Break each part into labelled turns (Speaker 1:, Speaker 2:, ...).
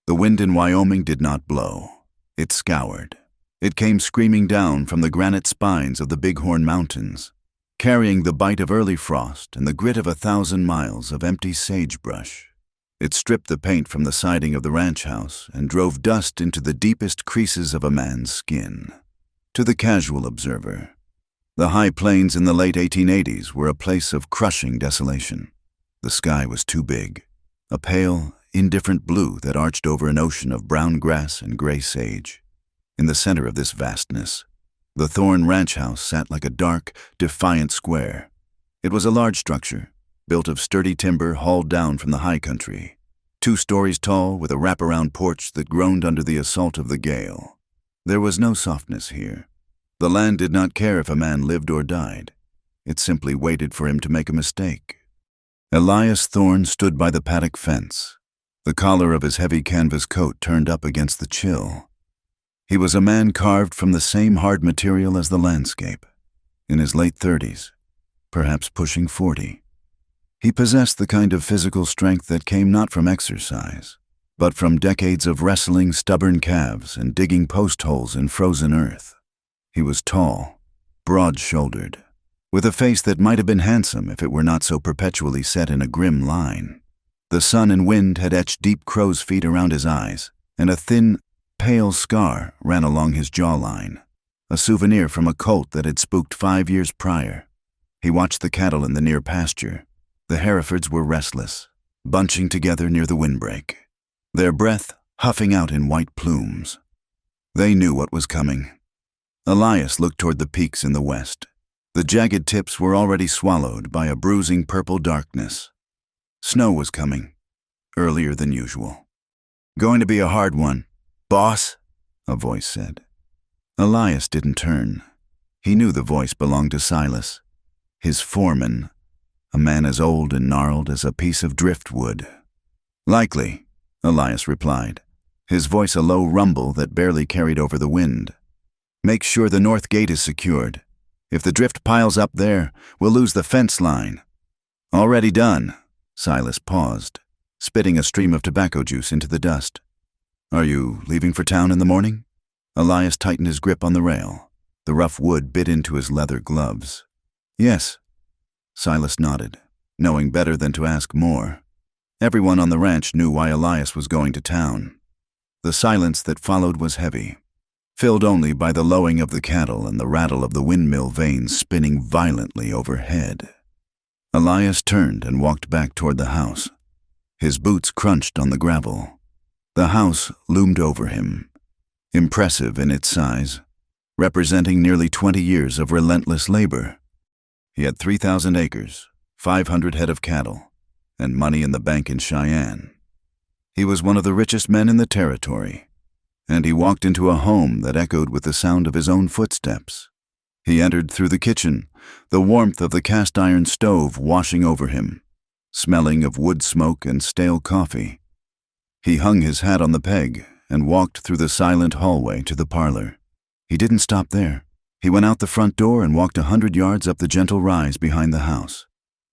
Speaker 1: The wind in Wyoming did not blow. It scoured. It came screaming down from the granite spines of the Bighorn Mountains, carrying the bite of early frost and the grit of 1,000 miles of empty sagebrush. It stripped the paint from the siding of the ranch house and drove dust into the deepest creases of a man's skin. To the casual observer, the high plains in the late 1880s were a place of crushing desolation. The sky was too big, a pale, indifferent blue that arched over an ocean of brown grass and gray sage. In the center of this vastness, the Thorne ranch house sat like a dark, defiant square. It was a large structure, built of sturdy timber hauled down from the high country, 2 stories tall with a wraparound porch that groaned under the assault of the gale. There was no softness here. The land did not care if a man lived or died. It simply waited for him to make a mistake. Elias Thorne stood by the paddock fence, the collar of his heavy canvas coat turned up against the chill. He was a man carved from the same hard material as the landscape, in his late 30s, perhaps pushing 40. He possessed the kind of physical strength that came not from exercise, but from decades of wrestling stubborn calves and digging post holes in frozen earth. He was tall, broad-shouldered, with a face that might have been handsome if it were not so perpetually set in a grim line. The sun and wind had etched deep crow's feet around his eyes, and a thin, pale scar ran along his jawline, a souvenir from a colt that had spooked 5 years prior. He watched the cattle in the near pasture. The Herefords were restless, bunching together near the windbreak, their breath huffing out in white plumes. They knew what was coming. Elias looked toward the peaks in the west. The jagged tips were already swallowed by a bruising purple darkness. Snow was coming, earlier than usual. "Going to be a hard one, boss," a voice said. Elias didn't turn. He knew the voice belonged to Silas, his foreman, a man as old and gnarled as a piece of driftwood. "Likely," Elias replied, his voice a low rumble that barely carried over the wind. "Make sure the north gate is secured. If the drift piles up there, we'll lose the fence line." "Already done." Silas paused, spitting a stream of tobacco juice into the dust. "Are you leaving for town in the morning?" Elias tightened his grip on the rail. The rough wood bit into his leather gloves. "Yes." Silas nodded, knowing better than to ask more. Everyone on the ranch knew why Elias was going to town. The silence that followed was heavy, filled only by the lowing of the cattle and the rattle of the windmill vanes spinning violently overhead. Elias turned and walked back toward the house. His boots crunched on the gravel. The house loomed over him, impressive in its size, representing nearly 20 years of relentless labor. He had 3,000 acres, 500 head of cattle, and money in the bank in Cheyenne. He was one of the richest men in the territory, and he walked into a home that echoed with the sound of his own footsteps. He entered through the kitchen, the warmth of the cast-iron stove washing over him, smelling of wood smoke and stale coffee. He hung his hat on the peg and walked through the silent hallway to the parlor. He didn't stop there. He went out the front door and walked 100 yards up the gentle rise behind the house.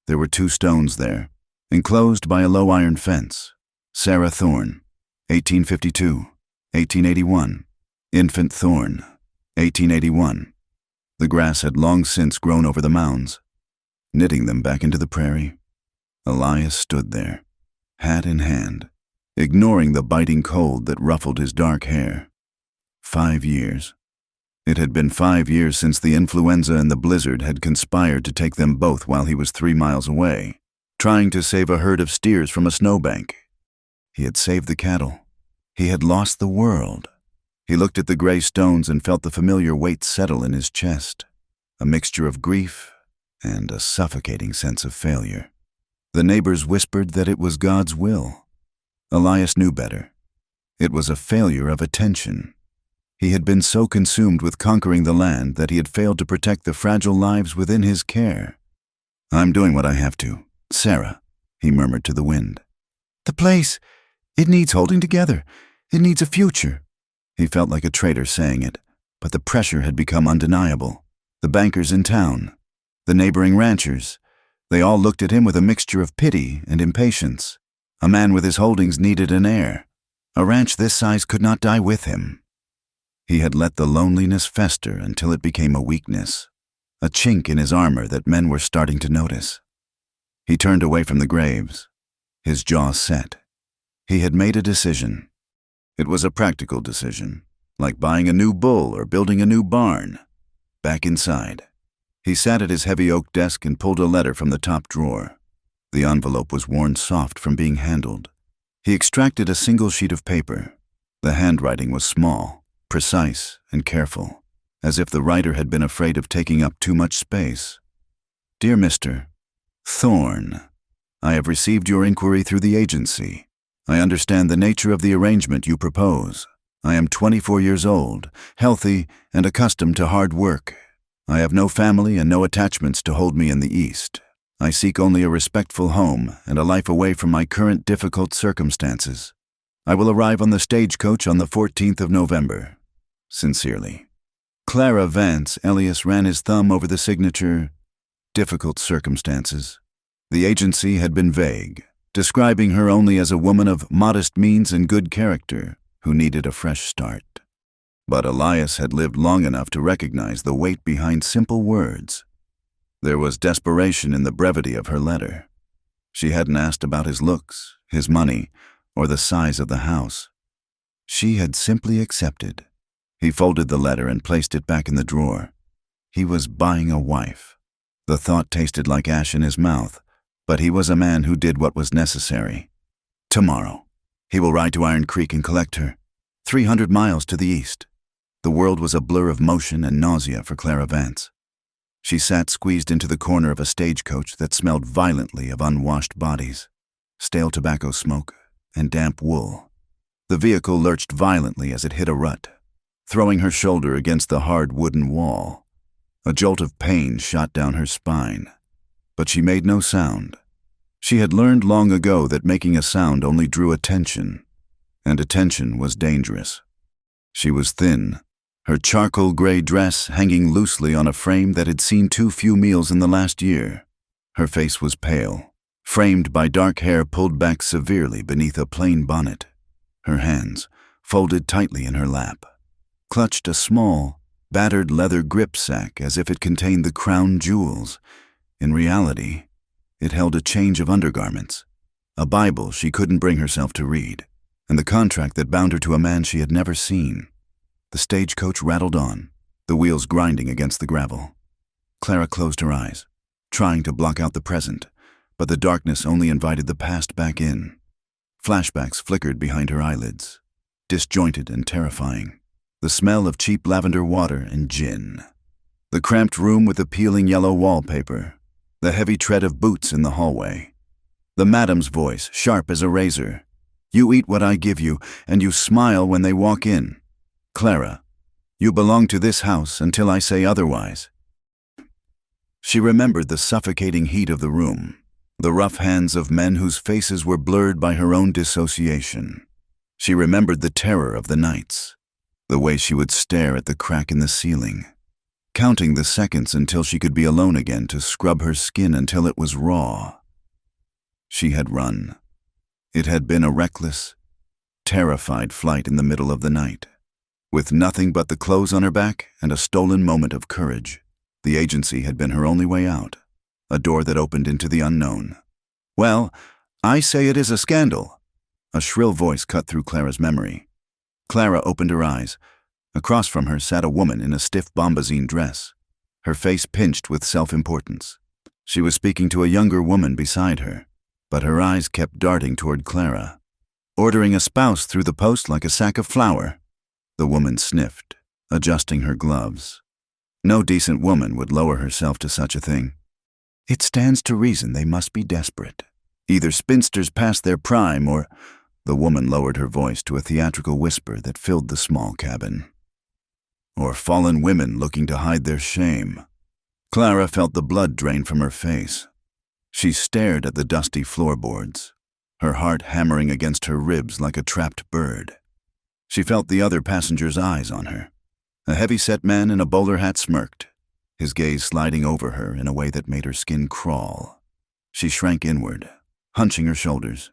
Speaker 1: There were 2 stones there, enclosed by a low iron fence. Sarah Thorne, 1852, 1881. Infant Thorne, 1881. The grass had long since grown over the mounds, knitting them back into the prairie. Elias stood there, hat in hand, ignoring the biting cold that ruffled his dark hair. 5 years. It had been 5 years since the influenza and the blizzard had conspired to take them both while he was 3 miles away, trying to save a herd of steers from a snowbank. He had saved the cattle. He had lost the world. He looked at the gray stones and felt the familiar weight settle in his chest, a mixture of grief and a suffocating sense of failure. The neighbors whispered that it was God's will. Elias knew better. It was a failure of attention. He had been so consumed with conquering the land that he had failed to protect the fragile lives within his care. "I'm doing what I have to, Sarah," he murmured to the wind. "The place, it needs holding together. It needs a future." He felt like a traitor saying it, but the pressure had become undeniable. The bankers in town, the neighboring ranchers, they all looked at him with a mixture of pity and impatience. A man with his holdings needed an heir, A ranch this size could not die with him. He had let the loneliness fester until it became a weakness, a chink in his armor that men were starting to notice. He turned away from the graves, his jaw set. He had made a decision. It was a practical decision, like buying a new bull or building a new barn. Back inside, he sat at his heavy oak desk and pulled a letter from the top drawer. The envelope was worn soft from being handled. He extracted a single sheet of paper. The handwriting was small, precise, and careful, as if the writer had been afraid of taking up too much space. Dear Mr. Thorne, I have received your inquiry through the agency. I understand the nature of the arrangement you propose. I am 24 years old, healthy, and accustomed to hard work. I have no family and no attachments to hold me in the East. I seek only a respectful home and a life away from my current difficult circumstances. I will arrive on the stagecoach on the 14th of November. Sincerely. Clara Vance. Elias ran his thumb over the signature, difficult circumstances. The agency had been vague, describing her only as a woman of modest means and good character who needed a fresh start. But Elias had lived long enough to recognize the weight behind simple words. There was desperation in the brevity of her letter. She hadn't asked about his looks, his money, or the size of the house. She had simply accepted. He folded the letter and placed it back in the drawer. He was buying a wife. The thought tasted like ash in his mouth, but he was a man who did what was necessary. Tomorrow, he will ride to Iron Creek and collect her, 300 miles to the east. The world was a blur of motion and nausea for Clara Vance. She sat squeezed into the corner of a stagecoach that smelled violently of unwashed bodies, stale tobacco smoke, and damp wool. The vehicle lurched violently as it hit a rut, throwing her shoulder against the hard wooden wall. A jolt of pain shot down her spine, but she made no sound. She had learned long ago that making a sound only drew attention, and attention was dangerous. She was thin, her charcoal gray dress hanging loosely on a frame that had seen too few meals in the last year. Her face was pale, framed by dark hair pulled back severely beneath a plain bonnet. Her hands, folded tightly in her lap, clutched a small, battered leather grip sack as if it contained the crown jewels. In reality, it held a change of undergarments, a Bible she couldn't bring herself to read, and the contract that bound her to a man she had never seen. The stagecoach rattled on, the wheels grinding against the gravel. Clara closed her eyes, trying to block out the present, but the darkness only invited the past back in. Flashbacks flickered behind her eyelids, disjointed and terrifying. The smell of cheap lavender water and gin. The cramped room with the peeling yellow wallpaper. The heavy tread of boots in the hallway. The madam's voice, sharp as a razor. You eat what I give you, and you smile when they walk in. Clara, you belong to this house until I say otherwise. She remembered the suffocating heat of the room, the rough hands of men whose faces were blurred by her own dissociation. She remembered the terror of the nights, the way she would stare at the crack in the ceiling, counting the seconds until she could be alone again to scrub her skin until it was raw. She had run. It had been a reckless, terrified flight in the middle of the night. With nothing but the clothes on her back and a stolen moment of courage, the agency had been her only way out, a door that opened into the unknown. Well, I say it is a scandal. A shrill voice cut through Clara's memory. Clara opened her eyes. Across from her sat a woman in a stiff bombazine dress, her face pinched with self-importance. She was speaking to a younger woman beside her, but her eyes kept darting toward Clara. Ordering a spouse through the post like a sack of flour. The woman sniffed, adjusting her gloves. No decent woman would lower herself to such a thing. It stands to reason they must be desperate. Either spinsters past their prime or... The woman lowered her voice to a theatrical whisper that filled the small cabin. Or fallen women looking to hide their shame. Clara felt the blood drain from her face. She stared at the dusty floorboards, her heart hammering against her ribs like a trapped bird. She felt the other passenger's eyes on her. A heavy-set man in a bowler hat smirked, his gaze sliding over her in a way that made her skin crawl. She shrank inward, hunching her shoulders.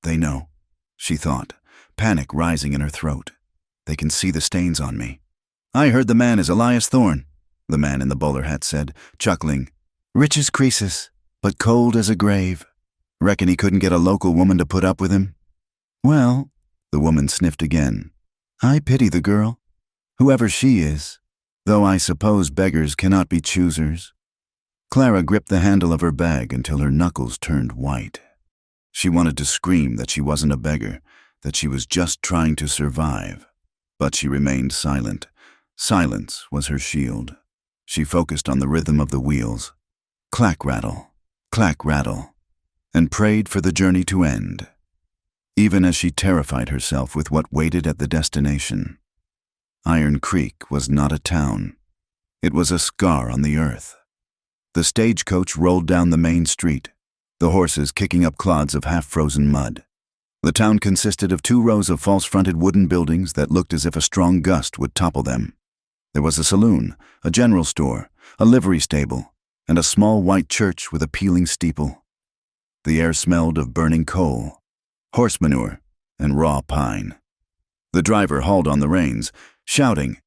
Speaker 1: They know, she thought, panic rising in her throat. They can see the stains on me. I heard the man is Elias Thorne, the man in the bowler hat said, chuckling. Rich as Croesus, but cold as a grave. Reckon he couldn't get a local woman to put up with him? Well, the woman sniffed again. I pity the girl, whoever she is, though I suppose beggars cannot be choosers. Clara gripped the handle of her bag until her knuckles turned white. She wanted to scream that she wasn't a beggar, that she was just trying to survive. But she remained silent. Silence was her shield. She focused on the rhythm of the wheels. Clack rattle, and prayed for the journey to end, even as she terrified herself with what waited at the destination. Iron Creek was not a town. It was a scar on the earth. The stagecoach rolled down the main street, the horses kicking up clods of half-frozen mud. The town consisted of 2 rows of false-fronted wooden buildings that looked as if a strong gust would topple them. There was a saloon, a general store, a livery stable, and a small white church with a peeling steeple. The air smelled of burning coal, horse manure, and raw pine. The driver hauled on the reins, shouting,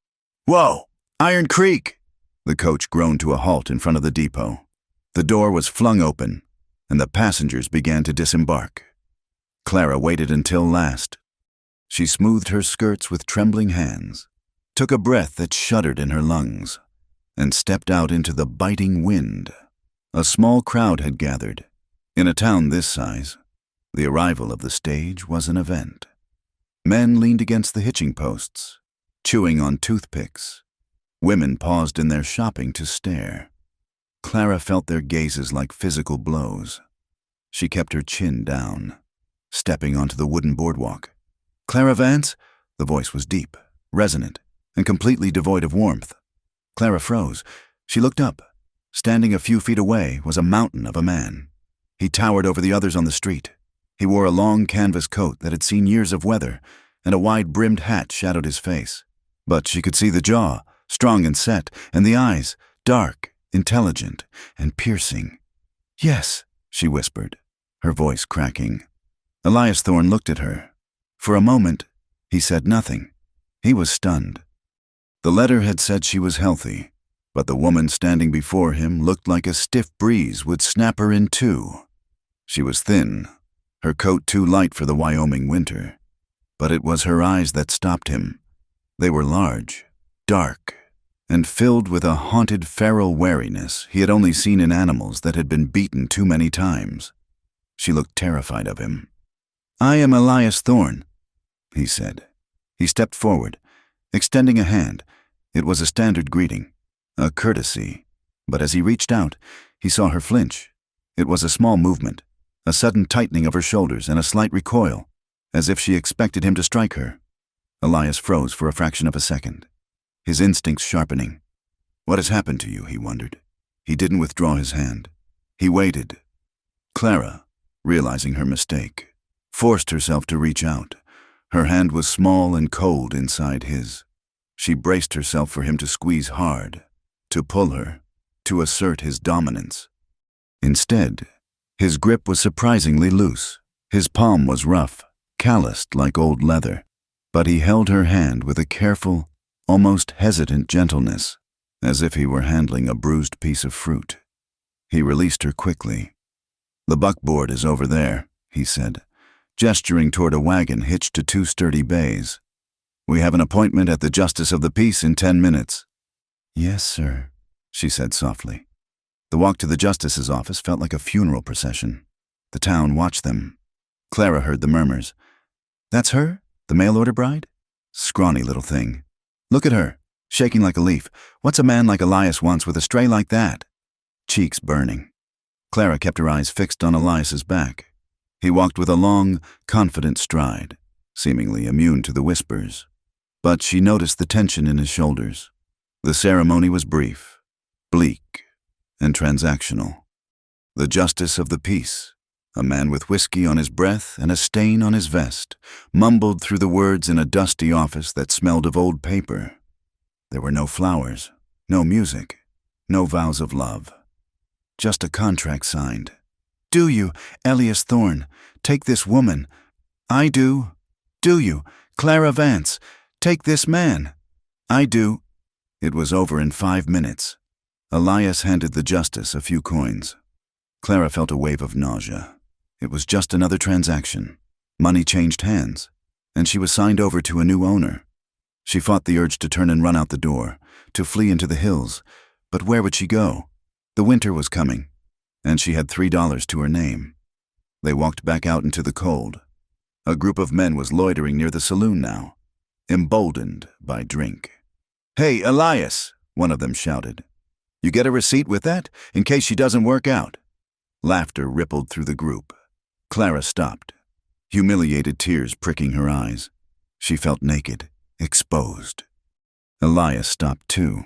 Speaker 1: "Whoa, Iron Creek!" The coach groaned to a halt in front of the depot. The door was flung open, and the passengers began to disembark. Clara waited until last. She smoothed her skirts with trembling hands, took a breath that shuddered in her lungs, and stepped out into the biting wind. A small crowd had gathered. In a town this size, the arrival of the stage was an event. Men leaned against the hitching posts, chewing on toothpicks. Women paused in their shopping to stare. Clara felt their gazes like physical blows. She kept her chin down, stepping onto the wooden boardwalk. "Clara Vance?" The voice was deep, resonant, and completely devoid of warmth. Clara froze. She looked up. Standing a few feet away was a mountain of a man. He towered over the others on the street. He wore a long canvas coat that had seen years of weather, and a wide-brimmed hat shadowed his face. But she could see the jaw, strong and set, and the eyes, dark, intelligent, and piercing. "Yes," she whispered, her voice cracking. Elias Thorne looked at her. For a moment, he said nothing. He was stunned. The letter had said she was healthy, but the woman standing before him looked like a stiff breeze would snap her in two. She was thin, her coat too light for the Wyoming winter, but it was her eyes that stopped him. They were large, dark, and filled with a haunted feral wariness he had only seen in animals that had been beaten too many times. She looked terrified of him. "I am Elias Thorne," he said. He stepped forward, extending a hand. It was a standard greeting, a courtesy, but as he reached out, he saw her flinch. It was a small movement, a sudden tightening of her shoulders and a slight recoil, as if she expected him to strike her. Elias froze for a fraction of a second, his instincts sharpening. What has happened to you, he wondered. He didn't withdraw his hand. He waited. Clara, realizing her mistake, forced herself to reach out. Her hand was small and cold inside his. She braced herself for him to squeeze hard, to pull her, to assert his dominance. Instead, his grip was surprisingly loose. His palm was rough, calloused like old leather, but he held her hand with a careful, almost hesitant gentleness, as if he were handling a bruised piece of fruit. He released her quickly. "The buckboard is over there," he said, gesturing toward a wagon hitched to 2 sturdy bays. "We have an appointment at the Justice of the Peace in 10 minutes. "Yes, sir," she said softly. The walk to the justice's office felt like a funeral procession. The town watched them. Clara heard the murmurs. "That's her? The mail-order bride? Scrawny little thing. Look at her, shaking like a leaf. What's a man like Elias wants with a stray like that?" Cheeks burning. Clara kept her eyes fixed on Elias's back. He walked with a long, confident stride, seemingly immune to the whispers. But she noticed the tension in his shoulders. The ceremony was brief, bleak, and transactional. The Justice of the Peace, a man with whiskey on his breath and a stain on his vest, mumbled through the words in a dusty office that smelled of old paper. There were no flowers, no music, no vows of love. Just a contract signed. "Do you, Elias Thorne, take this woman?" "I do," Do you? Clara Vance. Take this man. I do. It was over in 5 minutes. Elias handed the justice a few coins. Clara felt a wave of nausea. It was just another transaction. Money changed hands, and she was signed over to a new owner. She fought the urge to turn and run out the door, to flee into the hills, but where would she go? The winter was coming, and she had $3 to her name. They walked back out into the cold. A group of men was loitering near the saloon now, emboldened by drink. "Hey, Elias," one of them shouted. "You get a receipt with that, in case she doesn't work out?" Laughter rippled through the group. Clara stopped, humiliated tears pricking her eyes. She felt naked, exposed. Elias stopped too.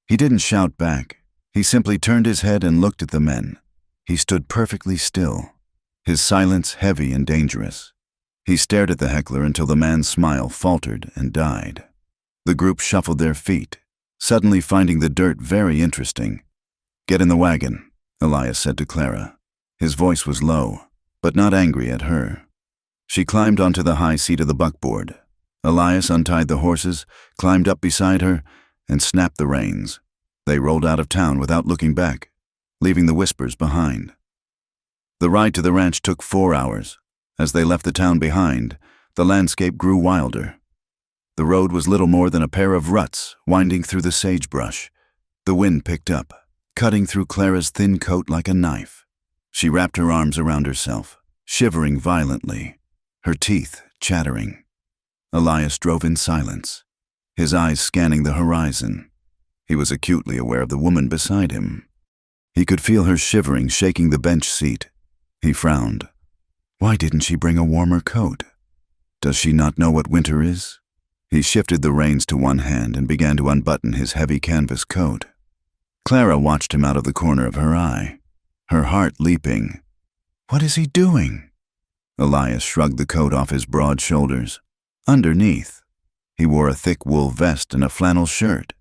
Speaker 1: He didn't shout back. He simply turned his head and looked at the men. He stood perfectly still, his silence heavy and dangerous. He stared at the heckler until the man's smile faltered and died. The group shuffled their feet, suddenly finding the dirt very interesting. "Get in the wagon," Elias said to Clara. His voice was low, but not angry at her. She climbed onto the high seat of the buckboard. Elias untied the horses, climbed up beside her, and snapped the reins. They rolled out of town without looking back, leaving the whispers behind. The ride to the ranch took 4 hours. As they left the town behind, the landscape grew wilder. The road was little more than a pair of ruts winding through the sagebrush. The wind picked up, cutting through Clara's thin coat like a knife. She wrapped her arms around herself, shivering violently, her teeth chattering. Elias drove in silence, his eyes scanning the horizon. He was acutely aware of the woman beside him. He could feel her shivering, shaking the bench seat. He frowned. Why didn't she bring a warmer coat? Does she not know what winter is? He shifted the reins to one hand and began to unbutton his heavy canvas coat. Clara watched him out of the corner of her eye, her heart leaping. What is he doing? Elias shrugged the coat off his broad shoulders. Underneath, he wore a thick wool vest and a flannel shirt,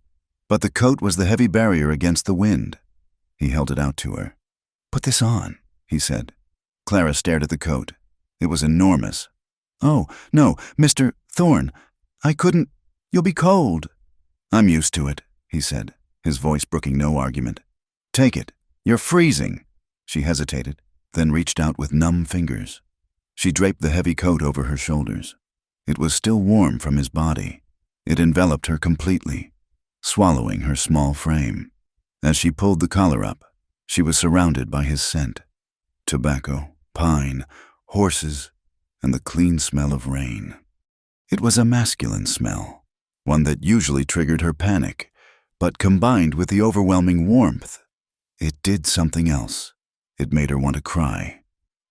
Speaker 1: but the coat was the heavy barrier against the wind. He held it out to her. Put this on, he said. Clara stared at the coat. It was enormous. Oh, no, Mr. Thorne, I couldn't. You'll be cold. I'm used to it, he said, his voice brooking no argument. Take it. You're freezing. She hesitated, then reached out with numb fingers. She draped the heavy coat over her shoulders. It was still warm from his body. It enveloped her completely, swallowing her small frame. As she pulled the collar up, she was surrounded by his scent. Tobacco, pine, horses, and the clean smell of rain. It was a masculine smell, one that usually triggered her panic, but combined with the overwhelming warmth, it did something else. It made her want to cry.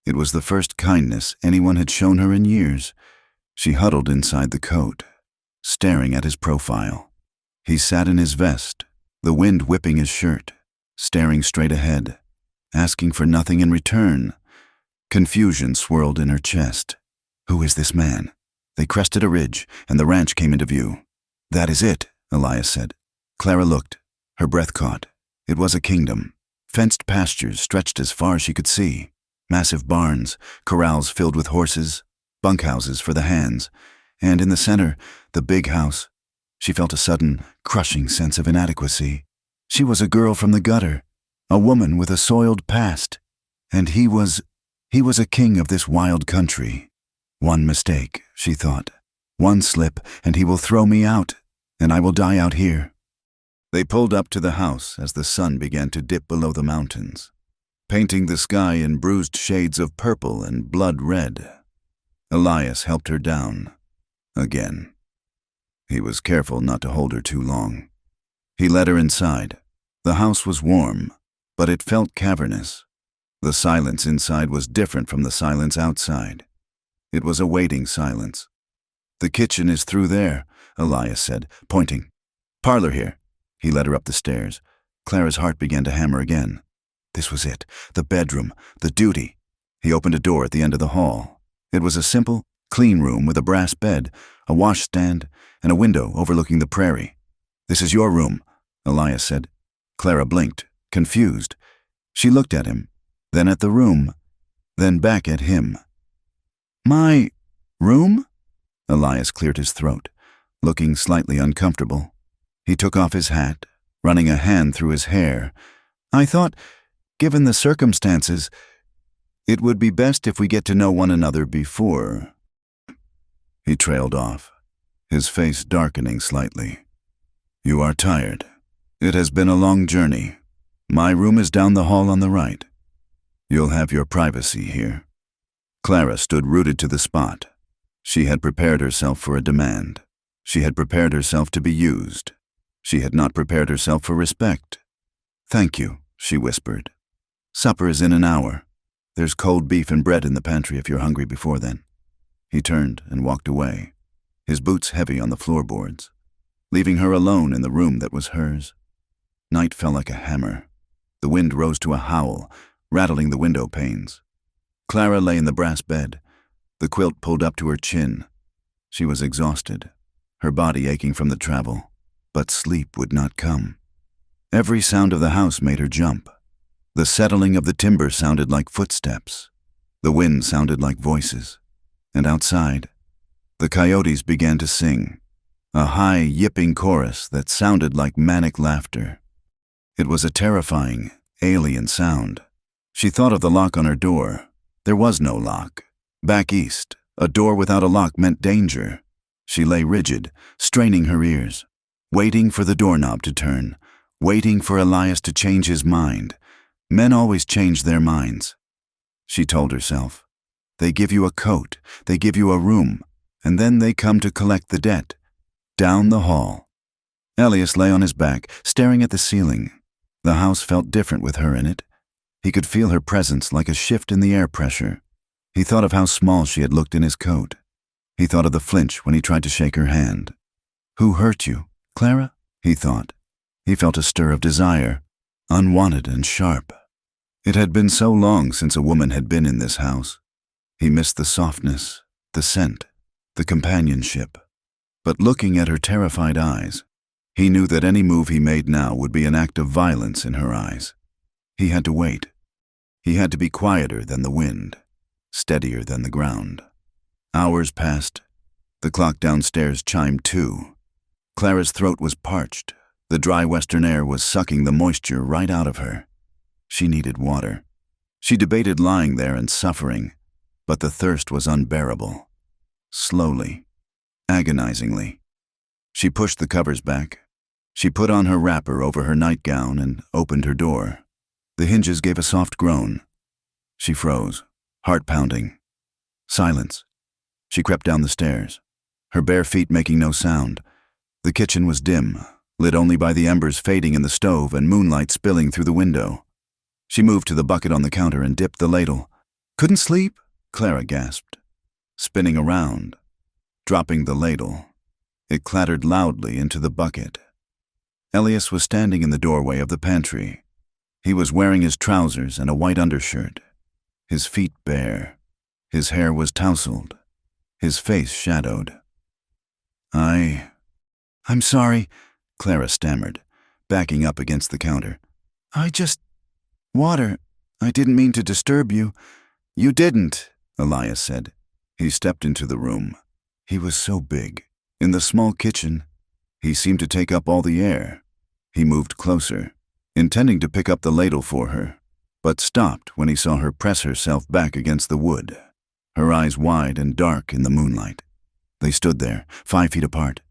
Speaker 1: It was the first kindness anyone had shown her in years. She huddled inside the coat, staring at his profile. He sat in his vest, the wind whipping his shirt, staring straight ahead, asking for nothing in return. Confusion swirled in her chest. Who is this man? They crested a ridge, and the ranch came into view. That is it, Elias said. Clara looked. Her breath caught. It was a kingdom. Fenced pastures stretched as far as she could see. Massive barns, corrals filled with horses, bunkhouses for the hands, and in the center, the big house. She felt a sudden, crushing sense of inadequacy. She was a girl from the gutter, a woman with a soiled past, and he was a king of this wild country. One mistake, she thought. One slip, and he will throw me out, and I will die out here. They pulled up to the house as the sun began to dip below the mountains, painting the sky in bruised shades of purple and blood red. Elias helped her down. Again. He was careful not to hold her too long. He led her inside. The house was warm, but it felt cavernous. The silence inside was different from the silence outside. It was a waiting silence. The kitchen is through there, Elias said, pointing. Parlor here. He led her up the stairs. Clara's heart began to hammer again. This was it, the bedroom, the duty. He opened a door at the end of the hall. It was a simple, clean room with a brass bed, a washstand, and a window overlooking the prairie. This is your room, Elias said. Clara blinked, confused. She looked at him, then at the room, then back at him. My room? Elias cleared his throat, looking slightly uncomfortable. He took off his hat, running a hand through his hair. "I thought, given the circumstances, it would be best if we get to know one another before." He trailed off, his face darkening slightly. "You are tired. It has been a long journey. My room is down the hall on the right. You'll have your privacy here." Clara stood rooted to the spot. She had prepared herself for a demand. She had prepared herself to be used. She had not prepared herself for respect. "Thank you," she whispered. "Supper is in an hour. There's cold beef and bread in the pantry if you're hungry before then." He turned and walked away, his boots heavy on the floorboards, leaving her alone in the room that was hers. Night fell like a hammer. The wind rose to a howl, rattling the window panes. Clara lay in the brass bed, the quilt pulled up to her chin. She was exhausted, her body aching from the travel, but sleep would not come. Every sound of the house made her jump. The settling of the timber sounded like footsteps. The wind sounded like voices. And outside, the coyotes began to sing, a high, yipping chorus that sounded like manic laughter. It was a terrifying, alien sound. She thought of the lock on her door. There was no lock. Back east, a door without a lock meant danger. She lay rigid, straining her ears, waiting for the doorknob to turn, waiting for Elias to change his mind. Men always change their minds. She told herself, they give you a coat, they give you a room, and then they come to collect the debt. Down the hall. Elias lay on his back, staring at the ceiling. The house felt different with her in it. He could feel her presence like a shift in the air pressure. He thought of how small she had looked in his coat. He thought of the flinch when he tried to shake her hand. "Who hurt you, Clara?" he thought. He felt a stir of desire, unwanted and sharp. It had been so long since a woman had been in this house. He missed the softness, the scent, the companionship. But looking at her terrified eyes, he knew that any move he made now would be an act of violence in her eyes. He had to wait. He had to be quieter than the wind, steadier than the ground. Hours passed. The clock downstairs chimed 2. Clara's throat was parched. The dry western air was sucking the moisture right out of her. She needed water. She debated lying there and suffering, but the thirst was unbearable. Slowly, agonizingly, she pushed the covers back. She put on her wrapper over her nightgown and opened her door. The hinges gave a soft groan. She froze, heart pounding. Silence. She crept down the stairs, her bare feet making no sound. The kitchen was dim, lit only by the embers fading in the stove and moonlight spilling through the window. She moved to the bucket on the counter and dipped the ladle. "Couldn't sleep?" Clara gasped, spinning around, dropping the ladle. It clattered loudly into the bucket. Elias was standing in the doorway of the pantry. He was wearing his trousers and a white undershirt, his feet bare. His hair was tousled, his face shadowed. I'm sorry," Clara stammered, backing up against the counter. Water. I didn't mean to disturb you." "You didn't," Elias said. He stepped into the room. He was so big. In the small kitchen, he seemed to take up all the air. He moved closer, intending to pick up the ladle for her, but stopped when he saw her press herself back against the wood, her eyes wide and dark in the moonlight. They stood there, 5 feet apart.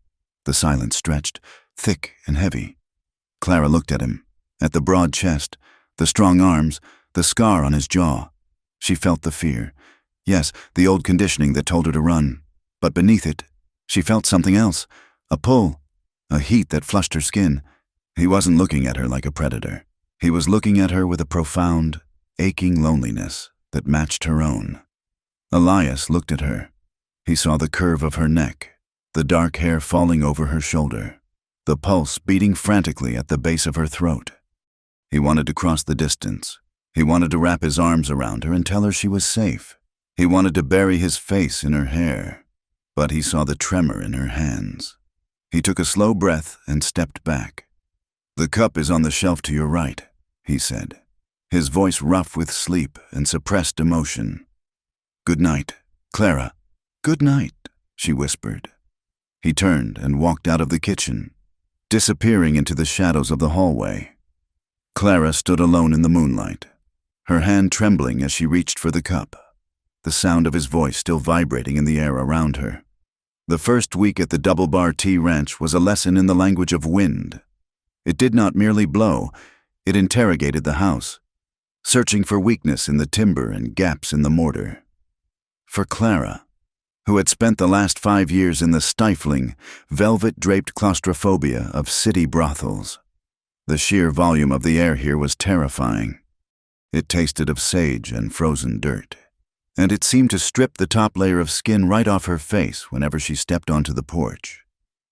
Speaker 1: The silence stretched, thick and heavy. Clara looked at him, at the broad chest, the strong arms, the scar on his jaw. She felt the fear. Yes, the old conditioning that told her to run. But beneath it, she felt something else, a pull, a heat that flushed her skin. He wasn't looking at her like a predator. He was looking at her with a profound, aching loneliness that matched her own. Elias looked at her. He saw the curve of her neck, the dark hair falling over her shoulder, the pulse beating frantically at the base of her throat. He wanted to cross the distance. He wanted to wrap his arms around her and tell her she was safe. He wanted to bury his face in her hair, but he saw the tremor in her hands. He took a slow breath and stepped back. "The cup is on the shelf to your right," he said, his voice rough with sleep and suppressed emotion. "Good night, Clara." "Good night." she whispered. He turned and walked out of the kitchen, disappearing into the shadows of the hallway. Clara stood alone in the moonlight, her hand trembling as she reached for the cup, the sound of his voice still vibrating in the air around her. The first week at the Double Bar Tea Ranch was a lesson in the language of wind. It did not merely blow, it interrogated the house, searching for weakness in the timber and gaps in the mortar. For Clara, who had spent the last 5 years in the stifling, velvet-draped claustrophobia of city brothels, the sheer volume of the air here was terrifying. It tasted of sage and frozen dirt, and it seemed to strip the top layer of skin right off her face whenever she stepped onto the porch.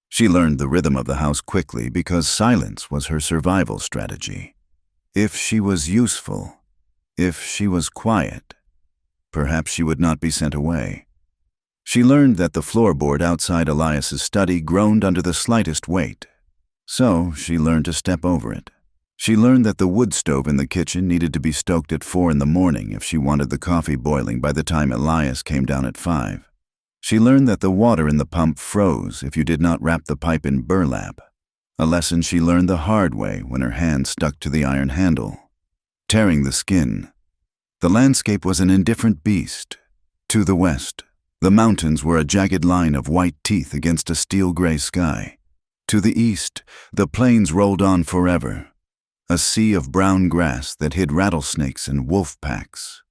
Speaker 1: She learned the rhythm of the house quickly because silence was her survival strategy. If she was useful, if she was quiet, perhaps she would not be sent away. She learned that the floorboard outside Elias's study groaned under the slightest weight, so she learned to step over it. She learned that the wood stove in the kitchen needed to be stoked at 4 in the morning if she wanted the coffee boiling by the time Elias came down at 5. She learned that the water in the pump froze if you did not wrap the pipe in burlap, a lesson she learned the hard way when her hand stuck to the iron handle, tearing the skin. The landscape was an indifferent beast. To the west, the mountains were a jagged line of white teeth against a steel-gray sky. To the east, the plains rolled on forever, a sea of brown grass that hid rattlesnakes and wolf packs.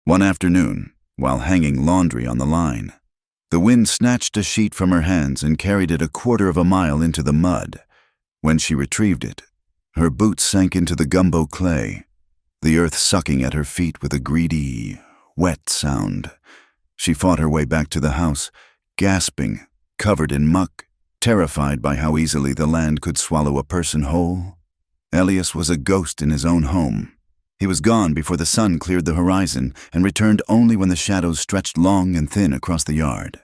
Speaker 1: One afternoon, while hanging laundry on the line, the wind snatched a sheet from her hands and carried it 1/4 of a mile into the mud. When she retrieved it, her boots sank into the gumbo clay, the earth sucking at her feet with a greedy, wet sound. She fought her way back to the house, gasping, covered in muck, terrified by how easily the land could swallow a person whole. Elias was a ghost in his own home. He was gone before the sun cleared the horizon and returned only when the shadows stretched long and thin across the yard.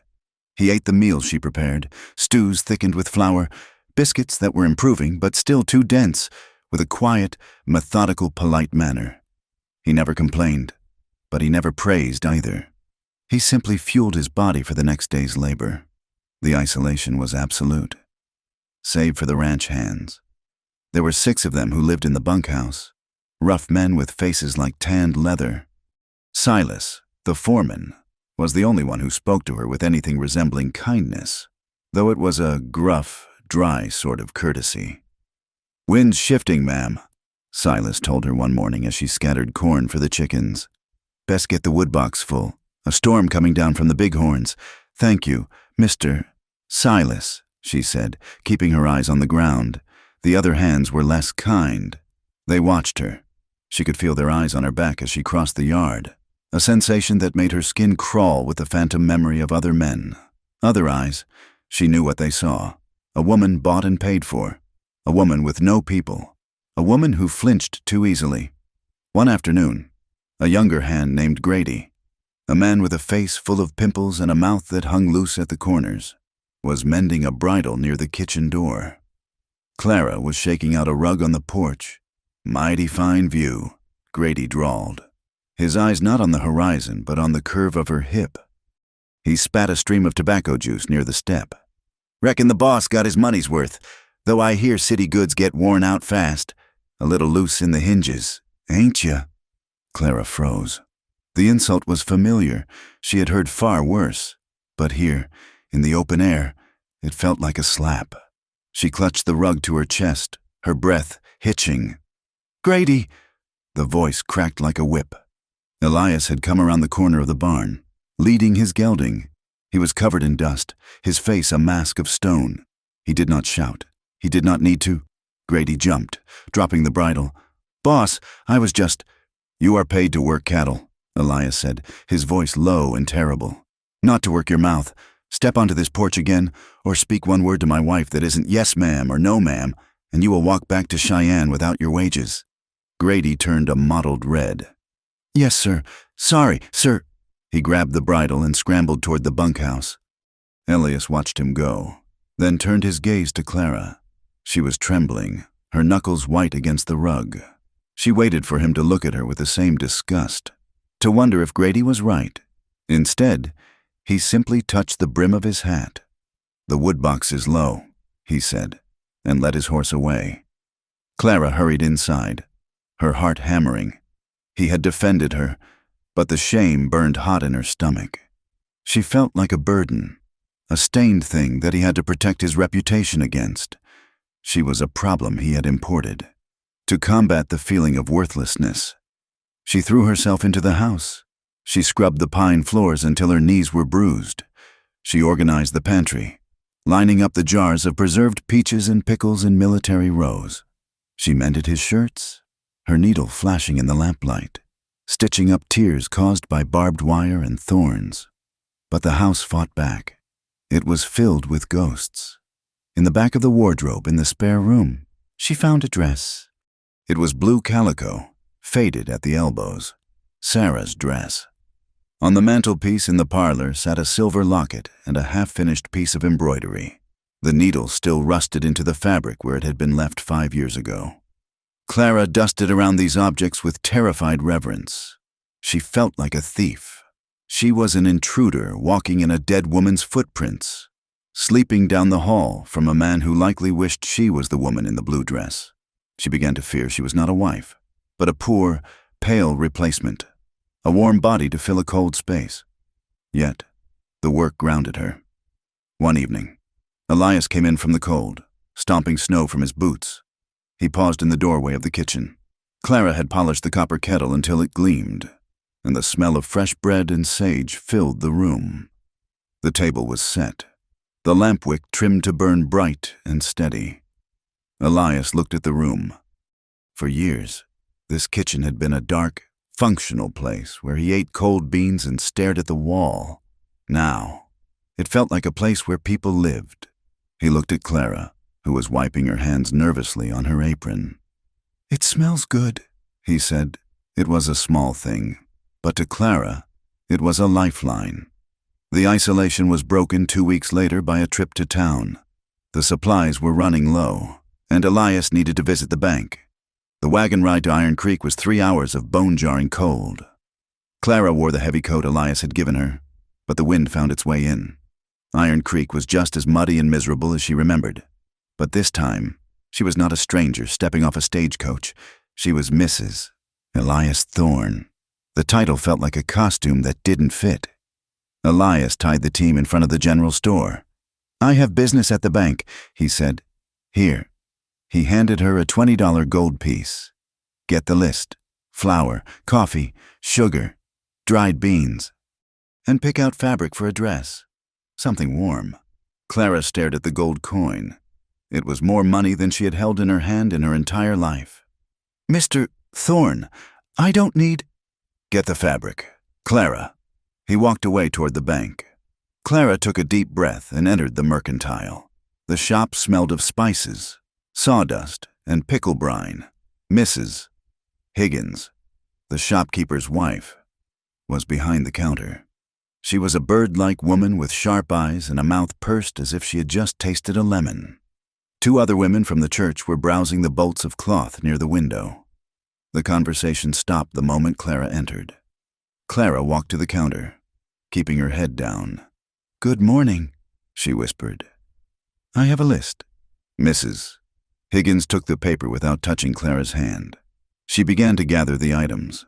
Speaker 1: He ate the meals she prepared, stews thickened with flour, biscuits that were improving but still too dense, with a quiet, methodical, polite manner. He never complained, but he never praised either. He simply fueled his body for the next day's labor. The isolation was absolute, save for the ranch hands. There were 6 of them who lived in the bunkhouse, rough men with faces like tanned leather. Silas, the foreman, was the only one who spoke to her with anything resembling kindness, though it was a gruff, dry sort of courtesy. "Wind's shifting, ma'am," Silas told her one morning as she scattered corn for the chickens. "Best get the woodbox full. A storm coming down from the bighorns. Thank you, Mr. Silas," she said, keeping her eyes on the ground. The other hands were less kind. They watched her. She could feel their eyes on her back as she crossed the yard, a sensation that made her skin crawl with the phantom memory of other men. Other eyes. She knew what they saw. A woman bought and paid for. A woman with no people. A woman who flinched too easily. One afternoon, a younger hand named Grady, a man with a face full of pimples and a mouth that hung loose at the corners, was mending a bridle near the kitchen door. Clara was shaking out a rug on the porch. "Mighty fine view," Grady drawled, his eyes not on the horizon but on the curve of her hip. He spat a stream of tobacco juice near the step. "Reckon the boss got his money's worth, though I hear city goods get worn out fast. A little loose in the hinges, ain't ya?" Clara froze. The insult was familiar. She had heard far worse. But here, in the open air, it felt like a slap. She clutched the rug to her chest, her breath hitching. "Grady!" The voice cracked like a whip. Elias had come around the corner of the barn, leading his gelding. He was covered in dust, his face a mask of stone. He did not shout. He did not need to. Grady jumped, dropping the bridle. "Boss, I was just—" "You are paid to work cattle," Elias said, his voice low and terrible. "Not to work your mouth. Step onto this porch again, or speak one word to my wife that isn't yes ma'am or no ma'am, and you will walk back to Cheyenne without your wages." Grady turned a mottled red. "Yes, sir. Sorry, sir." He grabbed the bridle and scrambled toward the bunkhouse. Elias watched him go, then turned his gaze to Clara. She was trembling, her knuckles white against the rug. She waited for him to look at her with the same disgust, to wonder if Grady was right. Instead, He simply touched the brim of his hat. "The woodbox is low," he said, and led his horse away. Clara hurried inside, her heart hammering. He had defended her, but the shame burned hot in her stomach. She felt like a burden, a stained thing that he had to protect his reputation against. She was a problem he had imported. To combat the feeling of worthlessness, she threw herself into the house. She scrubbed the pine floors until her knees were bruised. She organized the pantry, lining up the jars of preserved peaches and pickles in military rows. She mended his shirts, her needle flashing in the lamplight, stitching up tears caused by barbed wire and thorns. But the house fought back. It was filled with ghosts. In the back of the wardrobe in the spare room, she found a dress. It was blue calico, faded at the elbows, Sarah's dress. On the mantelpiece in the parlor sat a silver locket and a half-finished piece of embroidery. The needle still rusted into the fabric where it had been left 5 years ago. Clara dusted around these objects with terrified reverence. She felt like a thief. She was an intruder walking in a dead woman's footprints, sleeping down the hall from a man who likely wished she was the woman in the blue dress. She began to fear she was not a wife, but a poor, pale replacement, a warm body to fill a cold space. Yet, the work grounded her. One evening, Elias came in from the cold, stomping snow from his boots. He paused in the doorway of the kitchen. Clara had polished the copper kettle until it gleamed, and the smell of fresh bread and sage filled the room. The table was set, the lamp wick trimmed to burn bright and steady. Elias looked at the room. For years, this kitchen had been a dark, functional place where he ate cold beans and stared at the wall. Now, it felt like a place where people lived. He looked at Clara, who was wiping her hands nervously on her apron. "It smells good," he said. It was a small thing, but to Clara, it was a lifeline. The isolation was broken 2 weeks later by a trip to town. The supplies were running low, and Elias needed to visit the bank. The wagon ride to Iron Creek was 3 hours of bone-jarring cold. Clara wore the heavy coat Elias had given her, but the wind found its way in. Iron Creek was just as muddy and miserable as she remembered. But this time, she was not a stranger stepping off a stagecoach. She was Mrs. Elias Thorne. The title felt like a costume that didn't fit. Elias tied the team in front of the general store. "I have business at the bank," he said. "Here." He handed her a $20 gold piece. "Get the list. Flour, coffee, sugar, dried beans. And pick out fabric for a dress. Something warm." Clara stared at the gold coin. It was more money than she had held in her hand in her entire life. "Mr. Thorne, I don't need—" "Get the fabric. Clara." He walked away toward the bank. Clara took a deep breath and entered the mercantile. The shop smelled of spices, sawdust, and pickle brine. Mrs. Higgins, the shopkeeper's wife, was behind the counter. She was a bird-like woman with sharp eyes and a mouth pursed as if she had just tasted a lemon. 2 other women from the church were browsing the bolts of cloth near the window. The conversation stopped the moment Clara entered. Clara walked to the counter, keeping her head down. "Good morning," she whispered. "I have a list." "Mrs." Higgins took the paper without touching Clara's hand. She began to gather the items,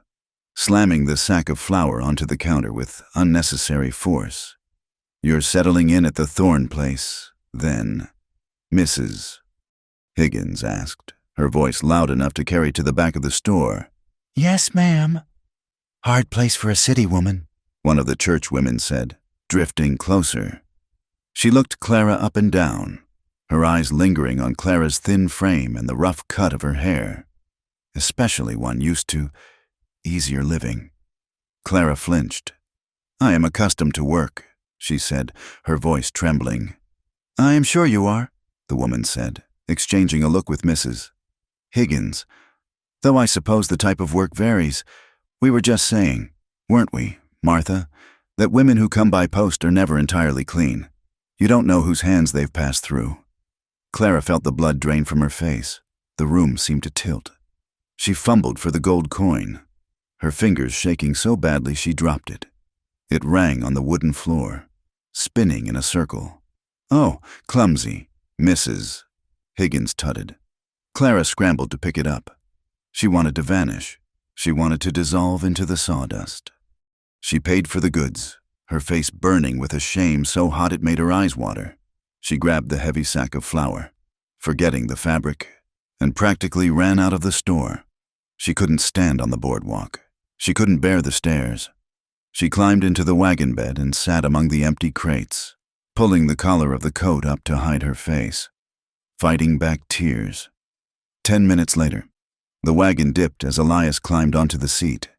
Speaker 1: slamming the sack of flour onto the counter with unnecessary force. "You're settling in at the Thorne place, then?" "Mrs. Higgins asked, her voice loud enough to carry to the back of the store. "Yes, ma'am." "Hard place for a city woman," one of the church women said, drifting closer. She looked Clara up and down, her eyes lingering on Clara's thin frame and the rough cut of her hair, especially one used to easier living. Clara flinched. "I am accustomed to work," she said, her voice trembling. "I am sure you are," the woman said, exchanging a look with Mrs. Higgins. "Though I suppose the type of work varies. We were just saying, weren't we, Martha, that women who come by post are never entirely clean. You don't know whose hands they've passed through." Clara felt the blood drain from her face. The room seemed to tilt. She fumbled for the gold coin, her fingers shaking so badly she dropped it. It rang on the wooden floor. spinning in a circle. "Oh, clumsy, Mrs." Higgins tutted. Clara scrambled to pick it up. She wanted to vanish. She wanted to dissolve into the sawdust. She paid for the goods, her face burning with a shame so hot it made her eyes water. She grabbed the heavy sack of flour, forgetting the fabric, and practically ran out of the store. She couldn't stand on the boardwalk. She couldn't bear the stairs. She climbed into the wagon bed and sat among the empty crates, pulling the collar of the coat up to hide her face, fighting back tears. 10 minutes later, the wagon dipped as Elias climbed onto the seat.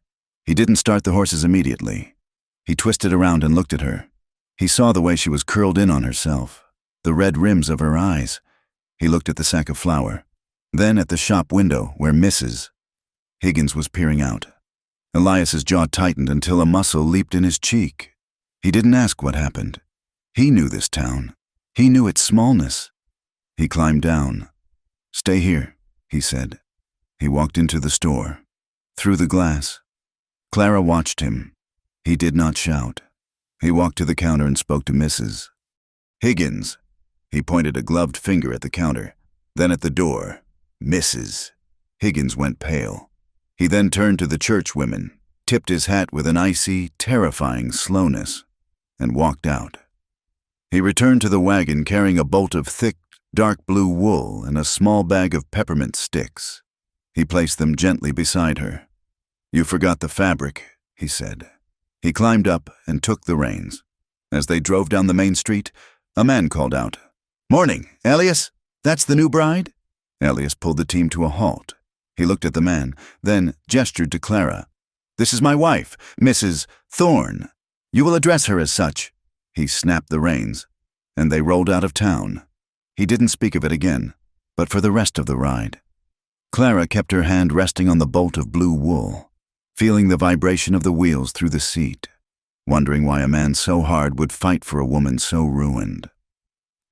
Speaker 1: He didn't start the horses immediately. He twisted around and looked at her. He saw the way she was curled in on herself, the red rims of her eyes. He looked at the sack of flour, then at the shop window where Mrs. Higgins was peering out. Elias's jaw tightened until a muscle leaped in his cheek. He didn't ask what happened. He knew this town. He knew its smallness. He climbed down. "Stay here," he said. He walked into the store. Through the glass, Clara watched him. He did not shout. He walked to the counter and spoke to Mrs. Higgins. He pointed a gloved finger at the counter, then at the door. "Mrs." Higgins went pale. He then turned to the church women, tipped his hat with an icy, terrifying slowness, and walked out. He returned to the wagon carrying a bolt of thick, dark blue wool and a small bag of peppermint sticks. He placed them gently beside her. "You forgot the fabric," he said. He climbed up and took the reins. As they drove down the main street, a man called out, "Morning, Elias. That's the new bride?" Elias pulled the team to a halt. He looked at the man, then gestured to Clara. "This is my wife, Mrs. Thorne. You will address her as such." He snapped the reins, and they rolled out of town. He didn't speak of it again, but for the rest of the ride. Clara kept her hand resting on the bolt of blue wool, feeling the vibration of the wheels through the seat, wondering why a man so hard would fight for a woman so ruined.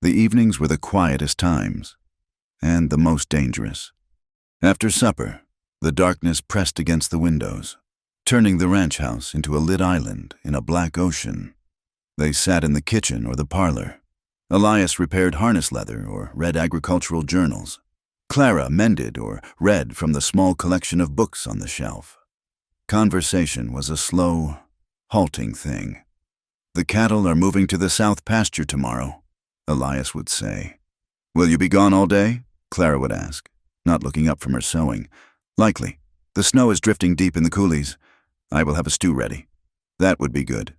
Speaker 1: The evenings were the quietest times, and the most dangerous. After supper, the darkness pressed against the windows, turning the ranch house into a lit island in a black ocean. They sat in the kitchen or the parlor. Elias repaired harness leather or read agricultural journals. Clara mended or read from the small collection of books on the shelf. Conversation was a slow, halting thing. "The cattle are moving to the south pasture tomorrow," Elias would say. "Will you be gone all day?" Clara would ask, not looking up from her sewing. "Likely. The snow is drifting deep in the coulees. I will have a stew ready." That would be good.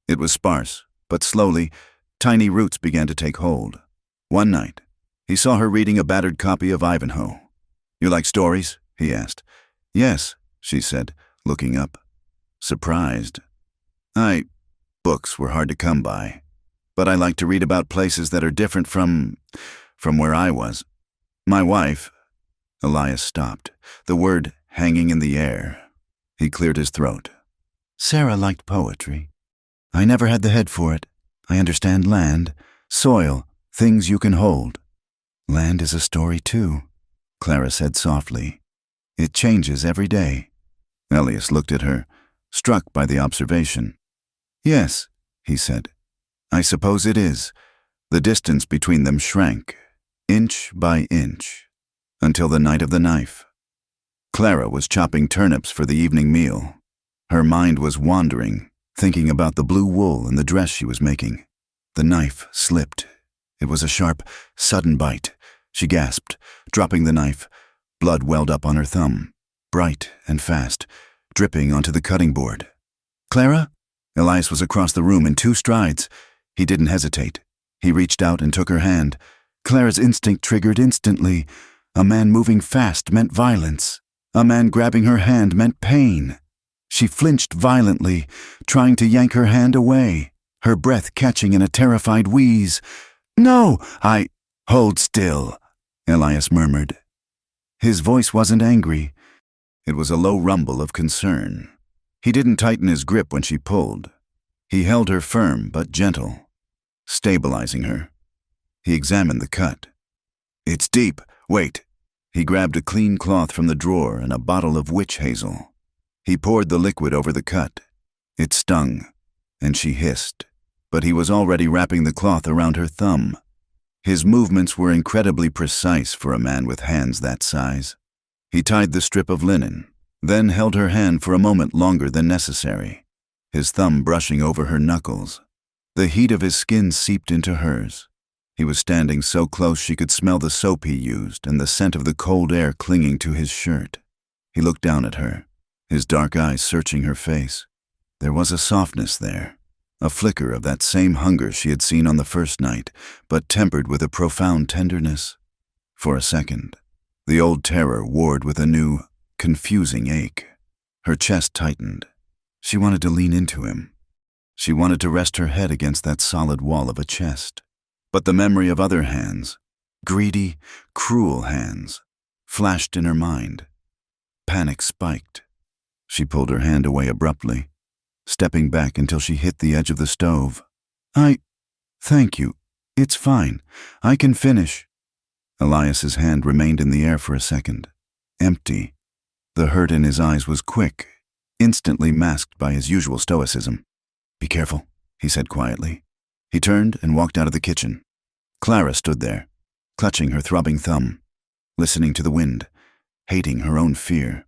Speaker 1: It was sparse, but slowly, tiny roots began to take hold. One night, he saw her reading a battered copy of Ivanhoe. "You like stories?" he asked. "Yes," she said, looking up, surprised. Books were hard to come by, but I like to read about places that are different from where I was. My wife—" Elias stopped, the word hanging in the air. He cleared his throat. "Sarah liked poetry. I never had the head for it. I understand land, soil, things you can hold." "Land is a story too," Clara said softly. "It changes every day." Elias looked at her, struck by the observation. "Yes," he said. "I suppose it is." The distance between them shrank, inch by inch, until the night of the knife. Clara was chopping turnips for the evening meal. Her mind was wandering, thinking about the blue wool and the dress she was making. The knife slipped. It was a sharp, sudden bite. She gasped, dropping the knife. Blood welled up on her thumb, bright and fast, dripping onto the cutting board. "Clara?" Elias was across the room in 2 strides. He didn't hesitate. He reached out and took her hand. Clara's instinct triggered instantly. A man moving fast meant violence. A man grabbing her hand meant pain. She flinched violently, trying to yank her hand away, her breath catching in a terrified wheeze. "No, Hold still," Elias murmured. His voice wasn't angry. It was a low rumble of concern. He didn't tighten his grip when she pulled. He held her firm but gentle, stabilizing her. He examined the cut. "It's deep. Wait." He grabbed a clean cloth from the drawer and a bottle of witch hazel. He poured the liquid over the cut. It stung, and she hissed, but he was already wrapping the cloth around her thumb. His movements were incredibly precise for a man with hands that size. He tied the strip of linen, then held her hand for a moment longer than necessary, his thumb brushing over her knuckles. The heat of his skin seeped into hers. He was standing so close she could smell the soap he used and the scent of the cold air clinging to his shirt. He looked down at her, his dark eyes searching her face. There was a softness there, a flicker of that same hunger she had seen on the first night, but tempered with a profound tenderness. For a second, the old terror warred with a new, confusing ache. Her chest tightened. She wanted to lean into him. She wanted to rest her head against that solid wall of a chest. But the memory of other hands, greedy, cruel hands, flashed in her mind. Panic spiked. She pulled her hand away abruptly, stepping back until she hit the edge of the stove. Thank you. It's fine. I can finish. Elias's hand remained in the air for a second, empty. The hurt in his eyes was quick, instantly masked by his usual stoicism. Be careful, he said quietly. He turned and walked out of the kitchen. Clara stood there, clutching her throbbing thumb, listening to the wind, hating her own fear.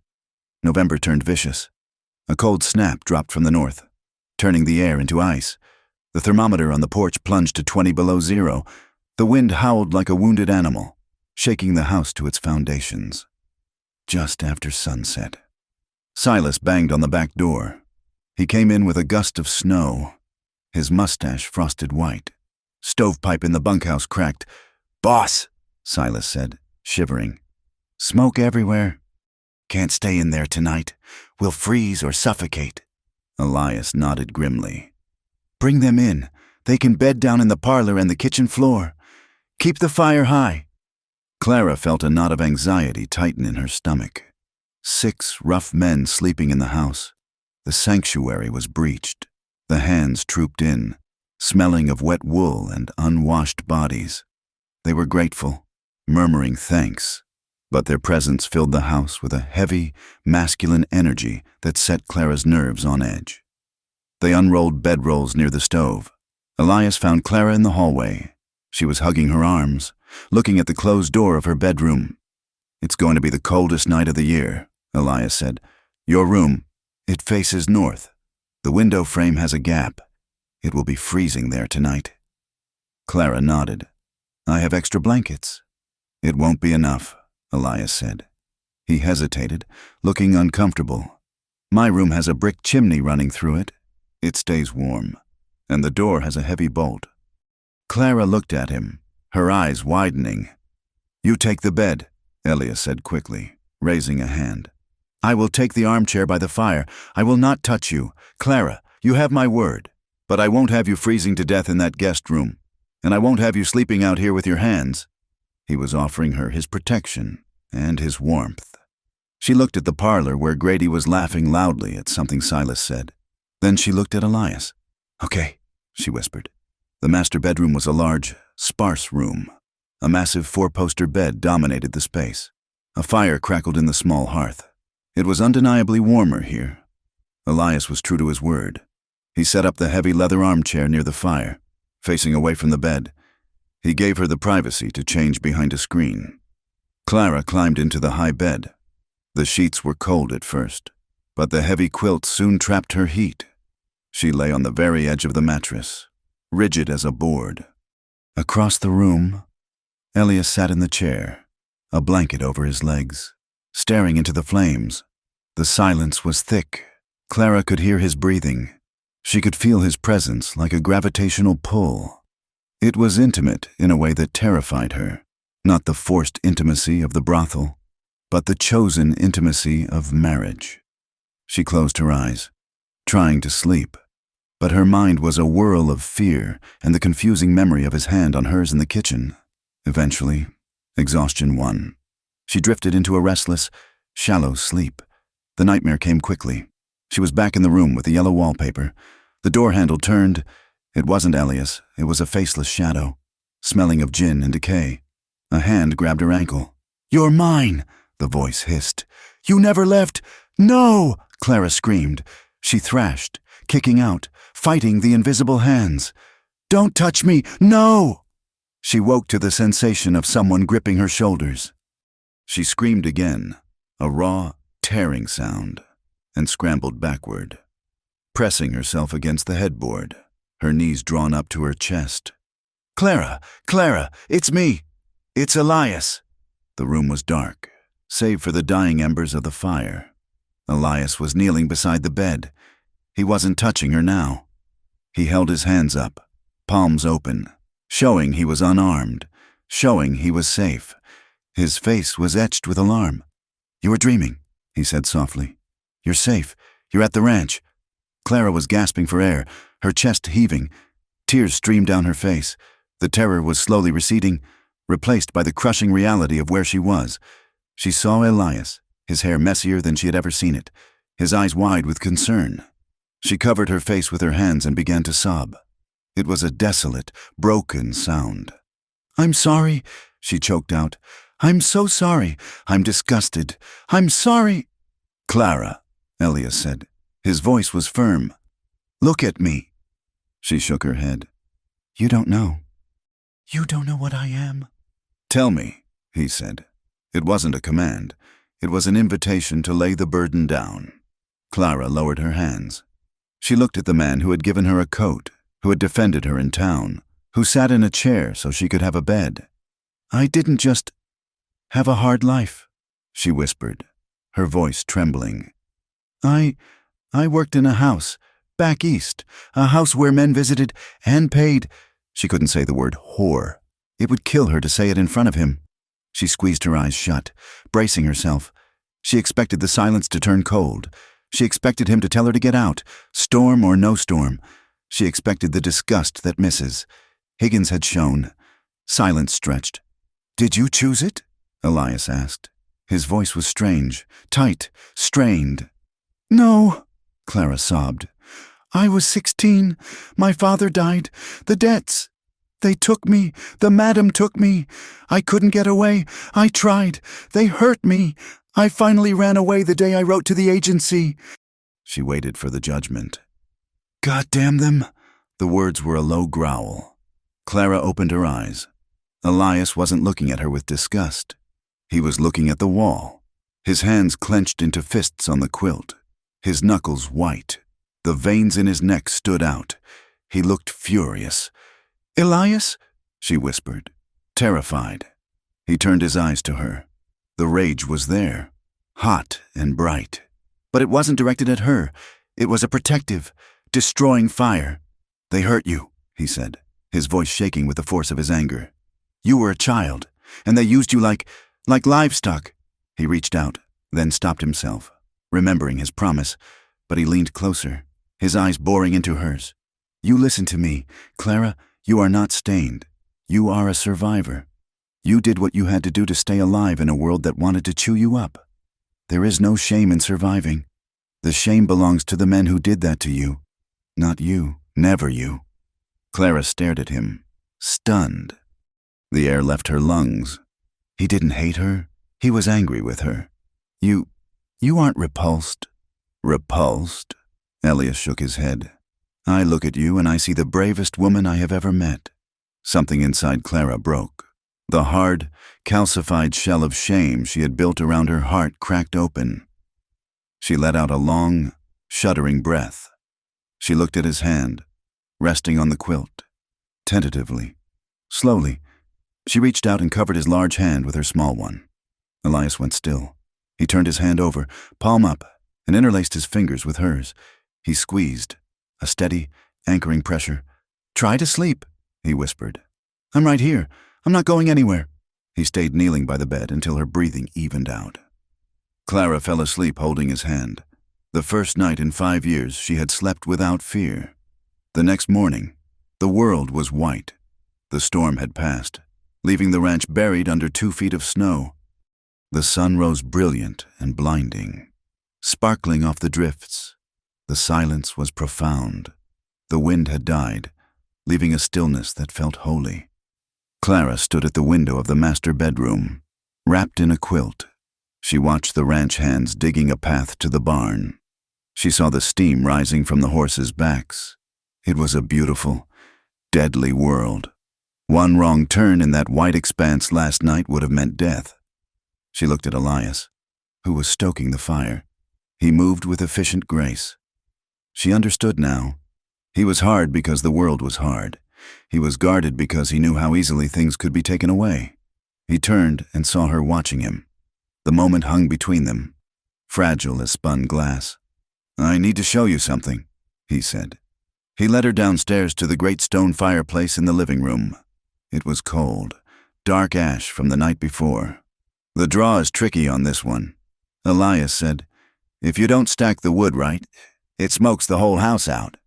Speaker 1: November turned vicious. A cold snap dropped from the north, turning the air into ice. The thermometer on the porch plunged to 20 below zero. The wind howled like a wounded animal, shaking the house to its foundations. Just after sunset, Silas banged on the back door. He came in with a gust of snow, his mustache frosted white. Stovepipe in the bunkhouse cracked. "Boss," Silas said, shivering. "Smoke everywhere. Can't stay in there tonight. We'll freeze or suffocate." Elias nodded grimly. "Bring them in. They can bed down in the parlor and the kitchen floor. Keep the fire high." Clara felt a knot of anxiety tighten in her stomach. 6 rough men sleeping in the house. The sanctuary was breached. The hands trooped in, smelling of wet wool and unwashed bodies. They were grateful, murmuring thanks, but their presence filled the house with a heavy, masculine energy that set Clara's nerves on edge. They unrolled bedrolls near the stove. Elias found Clara in the hallway. She was hugging her arms, looking at the closed door of her bedroom. "It's going to be the coldest night of the year," Elias said. "Your room, it faces north. The window frame has a gap. It will be freezing there tonight." Clara nodded. "I have extra blankets." "It won't be enough," Elias said. He hesitated, looking uncomfortable. "My room has a brick chimney running through it. It stays warm, and the door has a heavy bolt." Clara looked at him, her eyes widening. "You take the bed," Elias said quickly, raising a hand. "I will take the armchair by the fire. I will not touch you. Clara, you have my word. But I won't have you freezing to death in that guest room. And I won't have you sleeping out here with your hands." He was offering her his protection and his warmth. She looked at the parlor where Grady was laughing loudly at something Silas said. Then she looked at Elias. "Okay," she whispered. The master bedroom was a large, sparse room. A massive 4-poster bed dominated the space. A fire crackled in the small hearth. It was undeniably warmer here. Elias was true to his word. He set up the heavy leather armchair near the fire, facing away from the bed. He gave her the privacy to change behind a screen. Clara climbed into the high bed. The sheets were cold at first, but the heavy quilt soon trapped her heat. She lay on the very edge of the mattress, rigid as a board. Across the room, Elias sat in the chair, a blanket over his legs, staring into the flames. The silence was thick. Clara could hear his breathing. She could feel his presence like a gravitational pull. It was intimate in a way that terrified her, not the forced intimacy of the brothel, but the chosen intimacy of marriage. She closed her eyes, trying to sleep, but her mind was a whirl of fear and the confusing memory of his hand on hers in the kitchen. Eventually, exhaustion won. She drifted into a restless, shallow sleep. The nightmare came quickly. She was back in the room with the yellow wallpaper. The door handle turned. It wasn't Elias. It was a faceless shadow, smelling of gin and decay. A hand grabbed her ankle. "You're mine," the voice hissed. "You never left." "No!" Clara screamed. She thrashed, kicking out, fighting the invisible hands. Don't touch me! No! She woke to the sensation of someone gripping her shoulders. She screamed again, a raw, tearing sound, and scrambled backward, pressing herself against the headboard, her knees drawn up to her chest. Clara! Clara! It's me! It's Elias! The room was dark, save for the dying embers of the fire. Elias was kneeling beside the bed. He wasn't touching her now. He held his hands up, palms open, showing he was unarmed, showing he was safe. His face was etched with alarm. "You were dreaming," he said softly. "You're safe. You're at the ranch." Clara was gasping for air, her chest heaving. Tears streamed down her face. The terror was slowly receding, replaced by the crushing reality of where she was. She saw Elias, his hair messier than she had ever seen it, his eyes wide with concern. She covered her face with her hands and began to sob. It was a desolate, broken sound. "I'm sorry," she choked out. "I'm so sorry. I'm disgusted. I'm sorry." "Clara," Elias said. His voice was firm. "Look at me." She shook her head. "You don't know. You don't know what I am." "Tell me," he said. It wasn't a command. It was an invitation to lay the burden down. Clara lowered her hands. She looked at the man who had given her a coat, who had defended her in town, who sat in a chair so she could have a bed. "I didn't just have a hard life," she whispered, her voice trembling. I worked in a house, back east, a house where men visited and paid." She couldn't say the word whore. It would kill her to say it in front of him. She squeezed her eyes shut, bracing herself. She expected the silence to turn cold. She expected him to tell her to get out, storm or no storm. She expected the disgust that misses. Higgins had shown. Silence stretched. "Did you choose it?" Elias asked. His voice was strange, tight, strained. "No," Clara sobbed. "I was 16. My father died. The debts. They took me. The madam took me. I couldn't get away. I tried. They hurt me. I finally ran away the day I wrote to the agency." She waited for the judgment. "God damn them." The words were a low growl. Clara opened her eyes. Elias wasn't looking at her with disgust. He was looking at the wall, his hands clenched into fists on the quilt, his knuckles white. The veins in his neck stood out. He looked furious. "Elias?" she whispered, terrified. He turned his eyes to her. The rage was there, hot and bright. But it wasn't directed at her. It was a protective, destroying fire. "They hurt you," he said, his voice shaking with the force of his anger. "You were a child, and they used you like livestock." He reached out, then stopped himself, remembering his promise, but he leaned closer, his eyes boring into hers. "You listen to me, Clara. You are not stained. You are a survivor. You did what you had to do to stay alive in a world that wanted to chew you up. There is no shame in surviving. The shame belongs to the men who did that to you. Not you, never you." Clara stared at him, stunned. The air left her lungs. He didn't hate her. He was angry with her. You aren't repulsed." "Repulsed?" Elias shook his head. "I look at you and I see the bravest woman I have ever met." Something inside Clara broke. The hard, calcified shell of shame she had built around her heart cracked open. She let out a long, shuddering breath. She looked at his hand, resting on the quilt. Tentatively, slowly, she reached out and covered his large hand with her small one. Elias went still. He turned his hand over, palm up, and interlaced his fingers with hers. He squeezed, a steady, anchoring pressure. "Try to sleep," he whispered. "I'm right here. I'm not going anywhere." He stayed kneeling by the bed until her breathing evened out. Clara fell asleep holding his hand. The first night in 5 years she had slept without fear. The next morning, the world was white. The storm had passed, leaving the ranch buried under 2 feet of snow. The sun rose brilliant and blinding, sparkling off the drifts. The silence was profound. The wind had died, leaving a stillness that felt holy. Clara stood at the window of the master bedroom, wrapped in a quilt. She watched the ranch hands digging a path to the barn. She saw the steam rising from the horses' backs. It was a beautiful, deadly world. One wrong turn in that white expanse last night would have meant death. She looked at Elias, who was stoking the fire. He moved with efficient grace. She understood now. He was hard because the world was hard. He was guarded because he knew how easily things could be taken away. He turned and saw her watching him. The moment hung between them, fragile as spun glass. "I need to show you something," he said. He led her downstairs to the great stone fireplace in the living room. It was cold, dark ash from the night before. "The draw is tricky on this one," Elias said. "If you don't stack the wood right, it smokes the whole house out."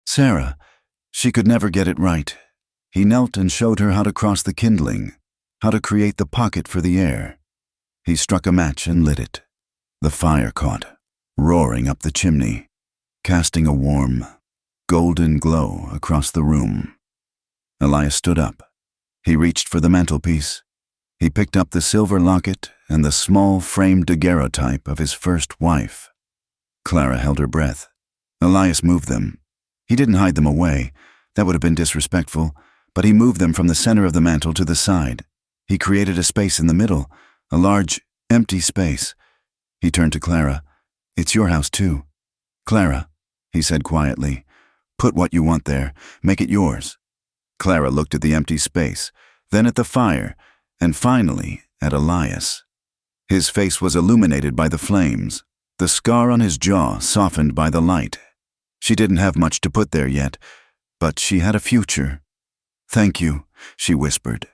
Speaker 1: Sarah, she could never get it right. He knelt and showed her how to cross the kindling, how to create the pocket for the air. He struck a match and lit it. The fire caught, roaring up the chimney, casting a warm, golden glow across the room. Elias stood up. He reached for the mantelpiece. He picked up the silver locket and the small framed daguerreotype of his first wife. Clara held her breath. Elias moved them. He didn't hide them away. That would have been disrespectful, but he moved them from the center of the mantel to the side. He created a space in the middle, a large, empty space. He turned to Clara. "It's your house, too." "Clara," he said quietly, "put what you want there. Make it yours." Clara looked at the empty space, then at the fire, and finally at Elias. His face was illuminated by the flames, the scar on his jaw softened by the light. She didn't have much to put there yet, but she had a future. "Thank you," she whispered.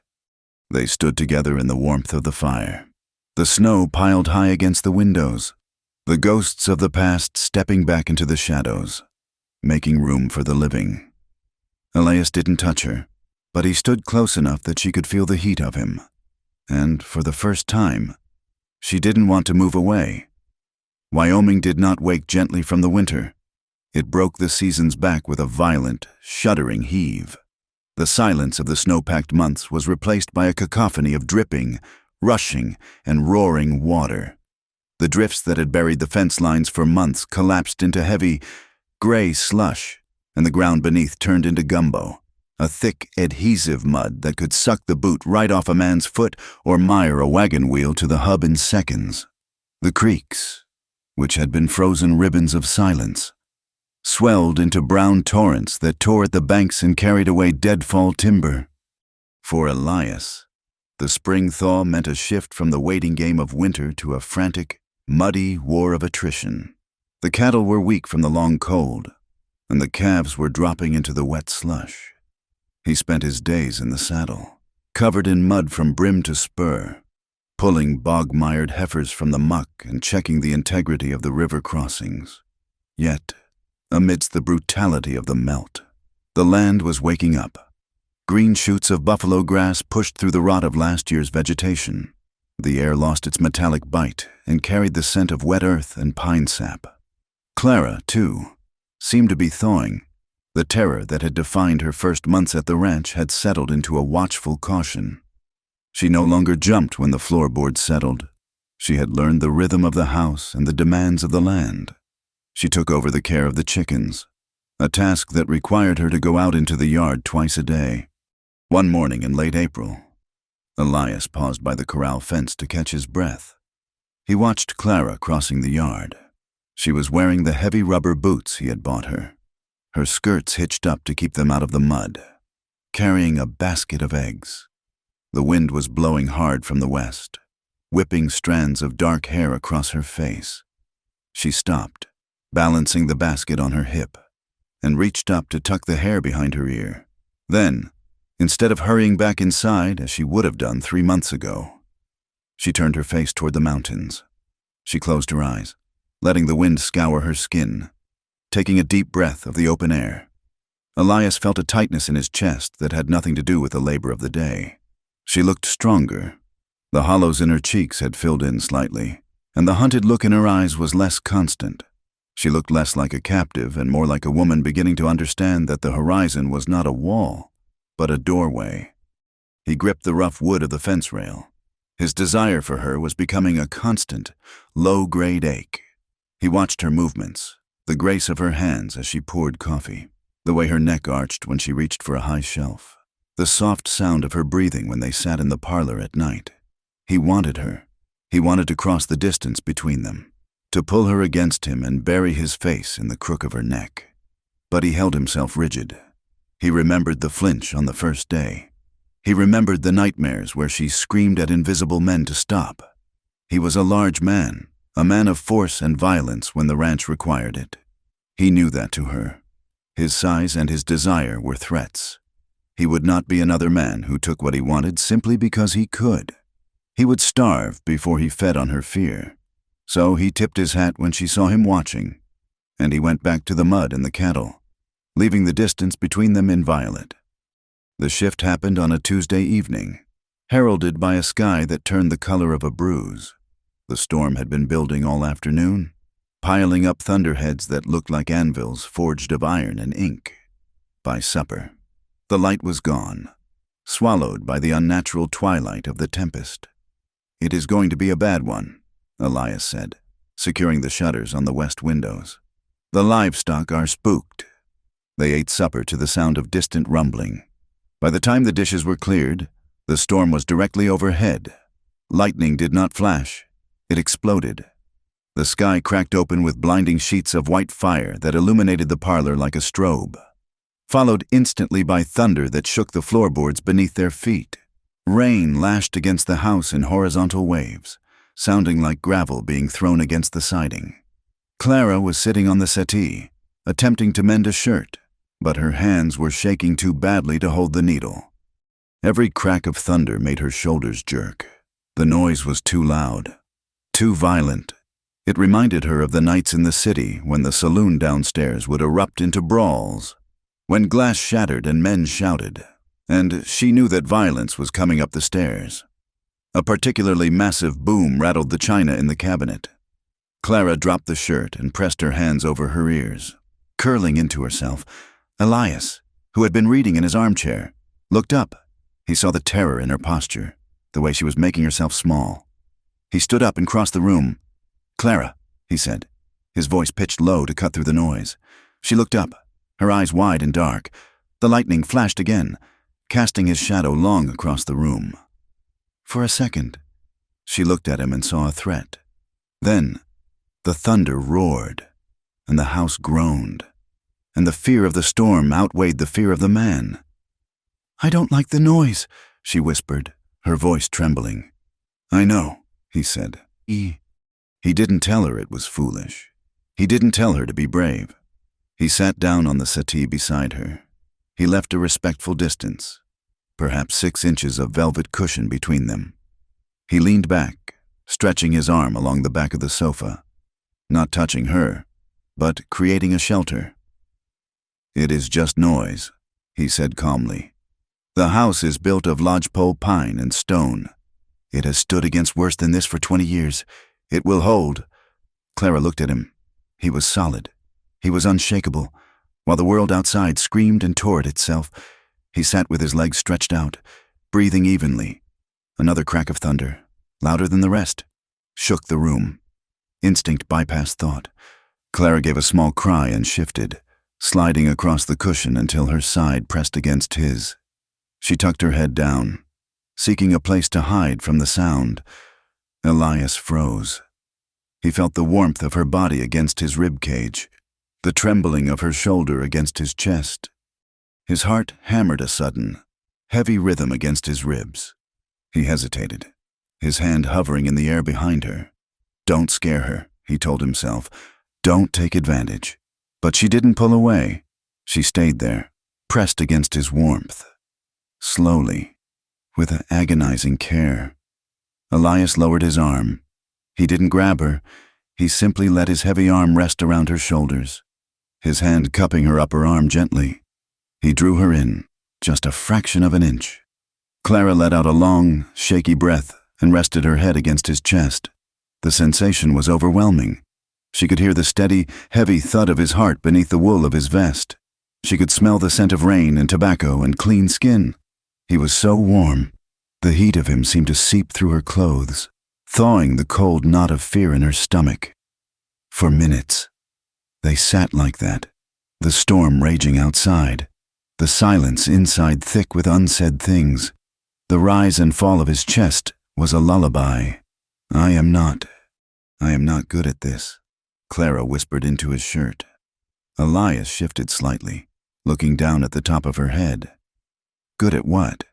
Speaker 1: They stood together in the warmth of the fire. The snow piled high against the windows, the ghosts of the past stepping back into the shadows, making room for the living. Elias didn't touch her, but he stood close enough that she could feel the heat of him. And for the first time, she didn't want to move away. Wyoming did not wake gently from the winter. It broke the seasons back with a violent, shuddering heave. The silence of the snow-packed months was replaced by a cacophony of dripping, rushing, and roaring water. The drifts that had buried the fence lines for months collapsed into heavy, gray slush, and the ground beneath turned into gumbo, a thick, adhesive mud that could suck the boot right off a man's foot or mire a wagon wheel to the hub in seconds. The creeks, which had been frozen ribbons of silence, swelled into brown torrents that tore at the banks and carried away deadfall timber. For Elias, the spring thaw meant a shift from the waiting game of winter to a frantic, muddy war of attrition. The cattle were weak from the long cold, and the calves were dropping into the wet slush. He spent his days in the saddle, covered in mud from brim to spur, pulling bog-mired heifers from the muck and checking the integrity of the river crossings. Yet, amidst the brutality of the melt, the land was waking up. Green shoots of buffalo grass pushed through the rot of last year's vegetation. The air lost its metallic bite and carried the scent of wet earth and pine sap. Clara, too, seemed to be thawing. The terror that had defined her first months at the ranch had settled into a watchful caution. She no longer jumped when the floorboards settled. She had learned the rhythm of the house and the demands of the land. She took over the care of the chickens, a task that required her to go out into the yard twice a day. One morning in late April, Elias paused by the corral fence to catch his breath. He watched Clara crossing the yard. She was wearing the heavy rubber boots he had bought her, her skirts hitched up to keep them out of the mud, carrying a basket of eggs. The wind was blowing hard from the west, whipping strands of dark hair across her face. She stopped, balancing the basket on her hip, and reached up to tuck the hair behind her ear. Then, instead of hurrying back inside as she would have done 3 months ago, she turned her face toward the mountains. She closed her eyes, letting the wind scour her skin, taking a deep breath of the open air. Elias felt a tightness in his chest that had nothing to do with the labor of the day. She looked stronger. The hollows in her cheeks had filled in slightly, and the hunted look in her eyes was less constant. She looked less like a captive and more like a woman beginning to understand that the horizon was not a wall, but a doorway. He gripped the rough wood of the fence rail. His desire for her was becoming a constant, low-grade ache. He watched her movements, the grace of her hands as she poured coffee. The way her neck arched when she reached for a high shelf. The soft sound of her breathing when they sat in the parlor at night. He wanted her. He wanted to cross the distance between them, to pull her against him and bury his face in the crook of her neck. But he held himself rigid. He remembered the flinch on the first day. He remembered the nightmares where she screamed at invisible men to stop. He was a large man, a man of force and violence when the ranch required it. He knew that to her. His size and his desire were threats. He would not be another man who took what he wanted simply because he could. He would starve before he fed on her fear. So he tipped his hat when she saw him watching, and he went back to the mud and the cattle, leaving the distance between them inviolate. The shift happened on a Tuesday evening, heralded by a sky that turned the color of a bruise. The storm had been building all afternoon, piling up thunderheads that looked like anvils forged of iron and ink. By supper, the light was gone, swallowed by the unnatural twilight of the tempest. "It is going to be a bad one," Elias said, securing the shutters on the west windows. "The livestock are spooked." They ate supper to the sound of distant rumbling. By the time the dishes were cleared, the storm was directly overhead. Lightning did not flash. It exploded. The sky cracked open with blinding sheets of white fire that illuminated the parlor like a strobe, followed instantly by thunder that shook the floorboards beneath their feet. Rain lashed against the house in horizontal waves, sounding like gravel being thrown against the siding. Clara was sitting on the settee, attempting to mend a shirt, but her hands were shaking too badly to hold the needle. Every crack of thunder made her shoulders jerk. The noise was too loud, too violent. It reminded her of the nights in the city when the saloon downstairs would erupt into brawls, when glass shattered and men shouted, and she knew that violence was coming up the stairs. A particularly massive boom rattled the china in the cabinet. Clara dropped the shirt and pressed her hands over her ears. Curling into herself, Elias, who had been reading in his armchair, looked up. He saw the terror in her posture, the way she was making herself small. He stood up and crossed the room. "Clara," he said, his voice pitched low to cut through the noise. She looked up, her eyes wide and dark. The lightning flashed again, casting his shadow long across the room. For a second, she looked at him and saw a threat. Then, the thunder roared, and the house groaned, and the fear of the storm outweighed the fear of the man. "I don't like the noise," she whispered, her voice trembling. "I know," he said. He didn't tell her it was foolish. He didn't tell her to be brave. He sat down on the settee beside her. He left a respectful distance, perhaps 6 inches of velvet cushion between them. He leaned back, stretching his arm along the back of the sofa, not touching her, but creating a shelter. "It is just noise," he said calmly. "The house is built of lodgepole pine and stone. It has stood against worse than this for 20 years. It will hold." Clara looked at him. He was solid. He was unshakable. While the world outside screamed and tore at itself, he sat with his legs stretched out, breathing evenly. Another crack of thunder, louder than the rest, shook the room. Instinct bypassed thought. Clara gave a small cry and shifted, sliding across the cushion until her side pressed against his. She tucked her head down, seeking a place to hide from the sound. Elias froze. He felt the warmth of her body against his rib cage, the trembling of her shoulder against his chest. His heart hammered a sudden, heavy rhythm against his ribs. He hesitated, his hand hovering in the air behind her. "Don't scare her," he told himself. "Don't take advantage." But she didn't pull away. She stayed there, pressed against his warmth. Slowly, with an agonizing care, Elias lowered his arm. He didn't grab her. He simply let his heavy arm rest around her shoulders, his hand cupping her upper arm gently. He drew her in, just a fraction of an inch. Clara let out a long, shaky breath and rested her head against his chest. The sensation was overwhelming. She could hear the steady, heavy thud of his heart beneath the wool of his vest. She could smell the scent of rain and tobacco and clean skin. He was so warm. The heat of him seemed to seep through her clothes, thawing the cold knot of fear in her stomach. For minutes, they sat like that, The storm raging outside, the silence inside thick with unsaid things. The rise and fall of his chest was a lullaby. I am not good at this," Clara whispered into his shirt. Elias shifted slightly, looking down at the top of her head. "Good at what?"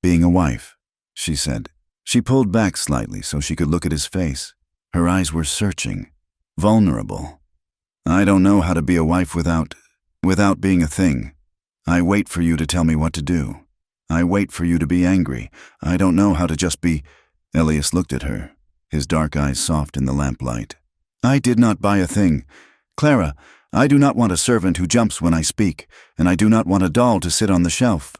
Speaker 1: "Being a wife," she said. She pulled back slightly so she could look at his face. Her eyes were searching, vulnerable. "I don't know how to be a wife without being a thing. I wait for you to tell me what to do. I wait for you to be angry. I don't know how to just be—" Elias looked at her, his dark eyes soft in the lamplight. "I did not buy a thing. Clara, I do not want a servant who jumps when I speak, and I do not want a doll to sit on the shelf."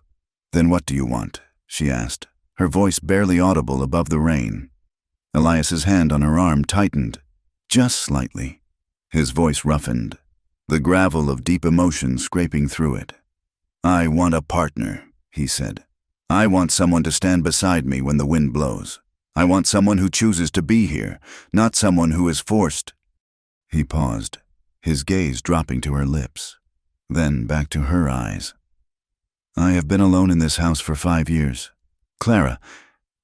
Speaker 1: "Then what do you want?" she asked, her voice barely audible above the rain. Elias's hand on her arm tightened, just slightly. His voice roughened, the gravel of deep emotion scraping through it. "I want a partner," he said. "I want someone to stand beside me when the wind blows. I want someone who chooses to be here, not someone who is forced." He paused, his gaze dropping to her lips, then back to her eyes. "I have been alone in this house for 5 years. Clara,"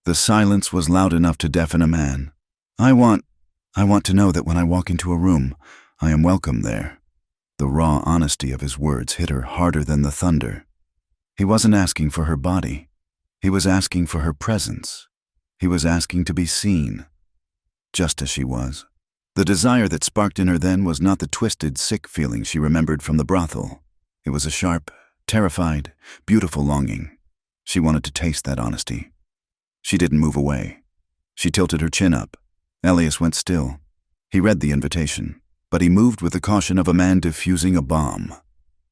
Speaker 1: the silence was loud enough to deafen a man. I want to know that when I walk into a room, I am welcome there." The raw honesty of his words hit her harder than the thunder. He wasn't asking for her body. He was asking for her presence. He was asking to be seen, just as she was. The desire that sparked in her then was not the twisted, sick feeling she remembered from the brothel. It was a sharp, terrified, beautiful longing. She wanted to taste that honesty. She didn't move away. She tilted her chin up. Elias went still. He read the invitation, but he moved with the caution of a man defusing a bomb.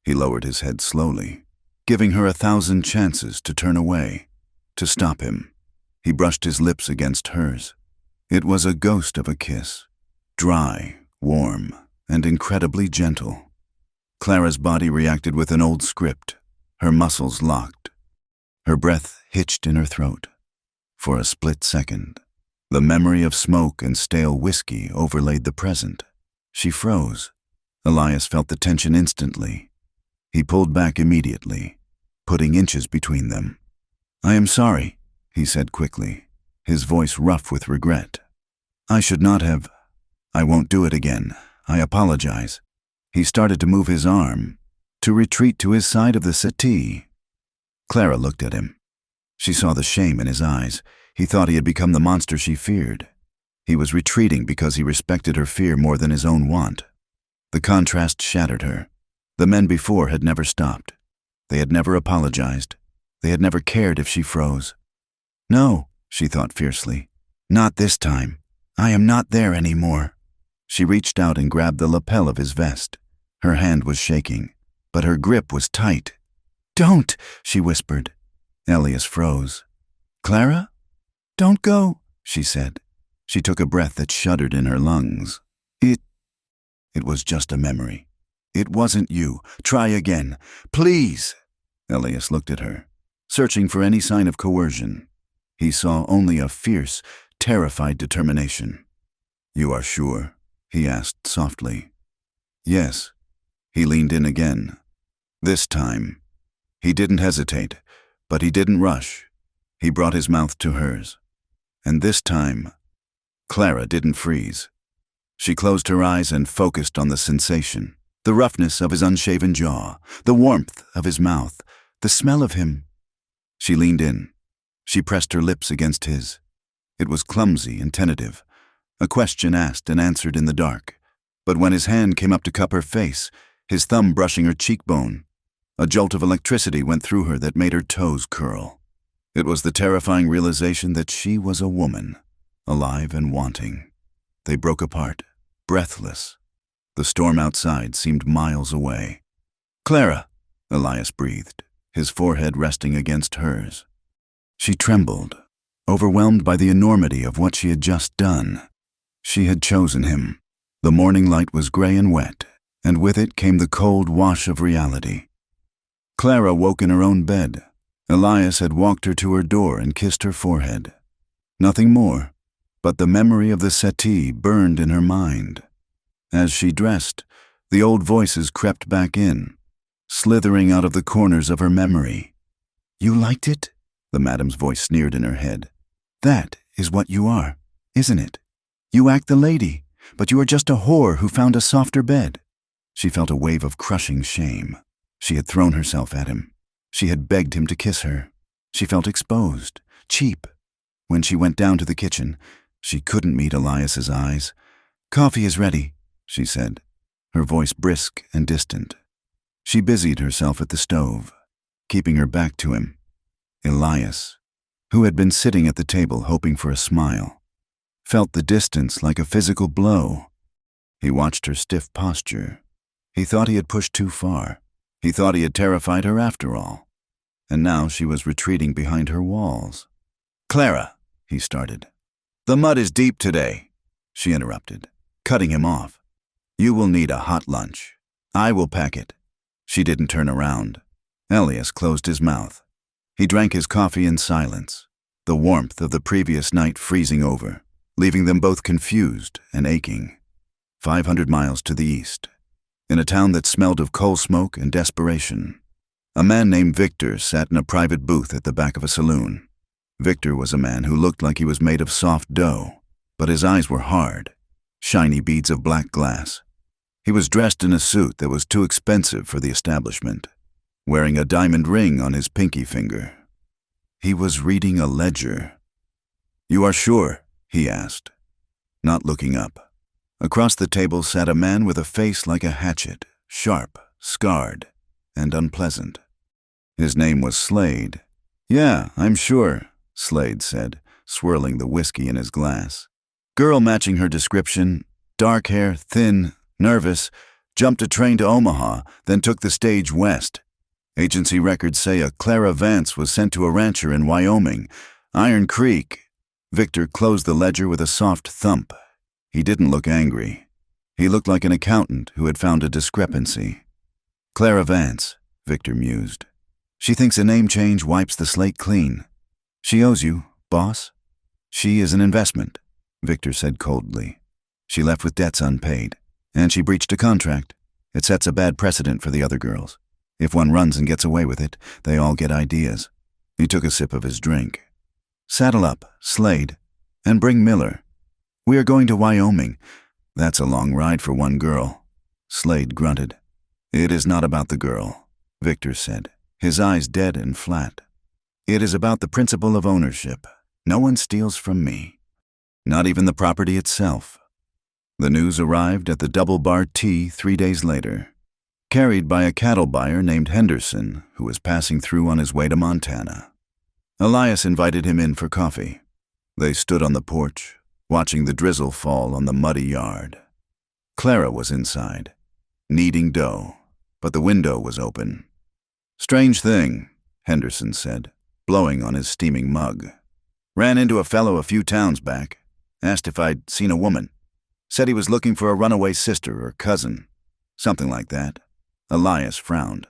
Speaker 1: He lowered his head slowly, giving her 1,000 chances to turn away, to stop him. He brushed his lips against hers. It was a ghost of a kiss, dry, warm, and incredibly gentle. Clara's body reacted with an old script, her muscles locked. Her breath hitched in her throat. For a split second, the memory of smoke and stale whiskey overlaid the present. She froze. Elias felt the tension instantly. He pulled back immediately, putting inches between them. "I am sorry," he said quickly, his voice rough with regret. "I should not have. I won't do it again. I apologize." He started to move his arm, to retreat to his side of the settee. Clara looked at him. She saw the shame in his eyes. He thought he had become the monster she feared. He was retreating because he respected her fear more than his own want. The contrast shattered her. The men before had never stopped. They had never apologized. They had never cared if she froze. "No," she thought fiercely. "Not this time. I am not there anymore." She reached out and grabbed the lapel of his vest. Her hand was shaking, but her grip was tight. "Don't," she whispered. Elias froze. "Clara? Don't go," she said. She took a breath that shuddered in her lungs. It was just a memory. "It wasn't you. Try again. Please." Elias looked at her, searching for any sign of coercion. He saw only a fierce, terrified determination. "You are sure?" he asked softly. "Yes." He leaned in again. This time, he didn't hesitate, but he didn't rush. He brought his mouth to hers. And this time, Clara didn't freeze. She closed her eyes and focused on the sensation, the roughness of his unshaven jaw, the warmth of his mouth, the smell of him. She leaned in. She pressed her lips against his. It was clumsy and tentative, a question asked and answered in the dark. But when his hand came up to cup her face, his thumb brushing her cheekbone, a jolt of electricity went through her that made her toes curl. It was the terrifying realization that she was a woman, alive and wanting. They broke apart, breathless. The storm outside seemed miles away. "Clara," Elias breathed, his forehead resting against hers. She trembled, overwhelmed by the enormity of what she had just done. She had chosen him. The morning light was gray and wet, and with it came the cold wash of reality. Clara woke in her own bed. Elias had walked her to her door and kissed her forehead. Nothing more, but the memory of the settee burned in her mind. As she dressed, The old voices crept back in, slithering out of the corners of her memory. "You liked it?" the madam's voice sneered in her head. "That is what you are, isn't it? You act the lady, but you are just a whore who found a softer bed." She felt a wave of crushing shame. She had thrown herself at him. She had begged him to kiss her. She felt exposed, cheap. When she went down to the kitchen, she couldn't meet Elias's eyes. "Coffee is ready," she said, her voice brisk and distant. She busied herself at the stove, keeping her back to him. Elias, who had been sitting at the table hoping for a smile, felt the distance like a physical blow. He watched her stiff posture. He thought he had pushed too far. He thought he had terrified her after all. And now she was retreating behind her walls. "Clara," he started. "The mud is deep today," she interrupted, cutting him off. "You will need a hot lunch. I will pack it." She didn't turn around. Elias closed his mouth. He drank his coffee in silence, the warmth of the previous night freezing over, leaving them both confused and aching. 500 miles to the east, in a town that smelled of coal smoke and desperation, a man named Victor sat in a private booth at the back of a saloon. Victor was a man who looked like he was made of soft dough, but his eyes were hard, shiny beads of black glass. He was dressed in a suit that was too expensive for the establishment, wearing a diamond ring on his pinky finger. He was reading a ledger. "You are sure?" he asked, not looking up. Across the table sat a man with a face like a hatchet, sharp, scarred, and unpleasant. His name was Slade. "Yeah, I'm sure," Slade said, swirling the whiskey in his glass. "Girl matching her description, dark hair, thin, nervous, jumped a train to Omaha, then took the stage west. Agency records say a Clara Vance was sent to a rancher in Wyoming, Iron Creek." Victor closed the ledger with a soft thump. He didn't look angry. He looked like an accountant who had found a discrepancy. "Clara Vance," Victor mused. "She thinks a name change wipes the slate clean. She owes you, boss." "She is an investment," Victor said coldly. "She left with debts unpaid, and she breached a contract. It sets a bad precedent for the other girls. If one runs and gets away with it, they all get ideas." He took a sip of his drink. "Saddle up, Slade, and bring Miller. We are going to Wyoming. That's a long ride for one girl." Slade grunted. "It is not about the girl," Victor said, his eyes dead and flat. "It is about the principle of ownership. No one steals from me. Not even the property itself." The news arrived at the Double Bar Tea 3 days later, carried by a cattle buyer named Henderson, who was passing through on his way to Montana. Elias invited him in for coffee. They stood on the porch, watching the drizzle fall on the muddy yard. Clara was inside, kneading dough, but the window was open. "Strange thing," Henderson said, blowing on his steaming mug. "Ran into a fellow a few towns back. Asked if I'd seen a woman. Said he was looking for a runaway sister or cousin. Something like that." Elias frowned.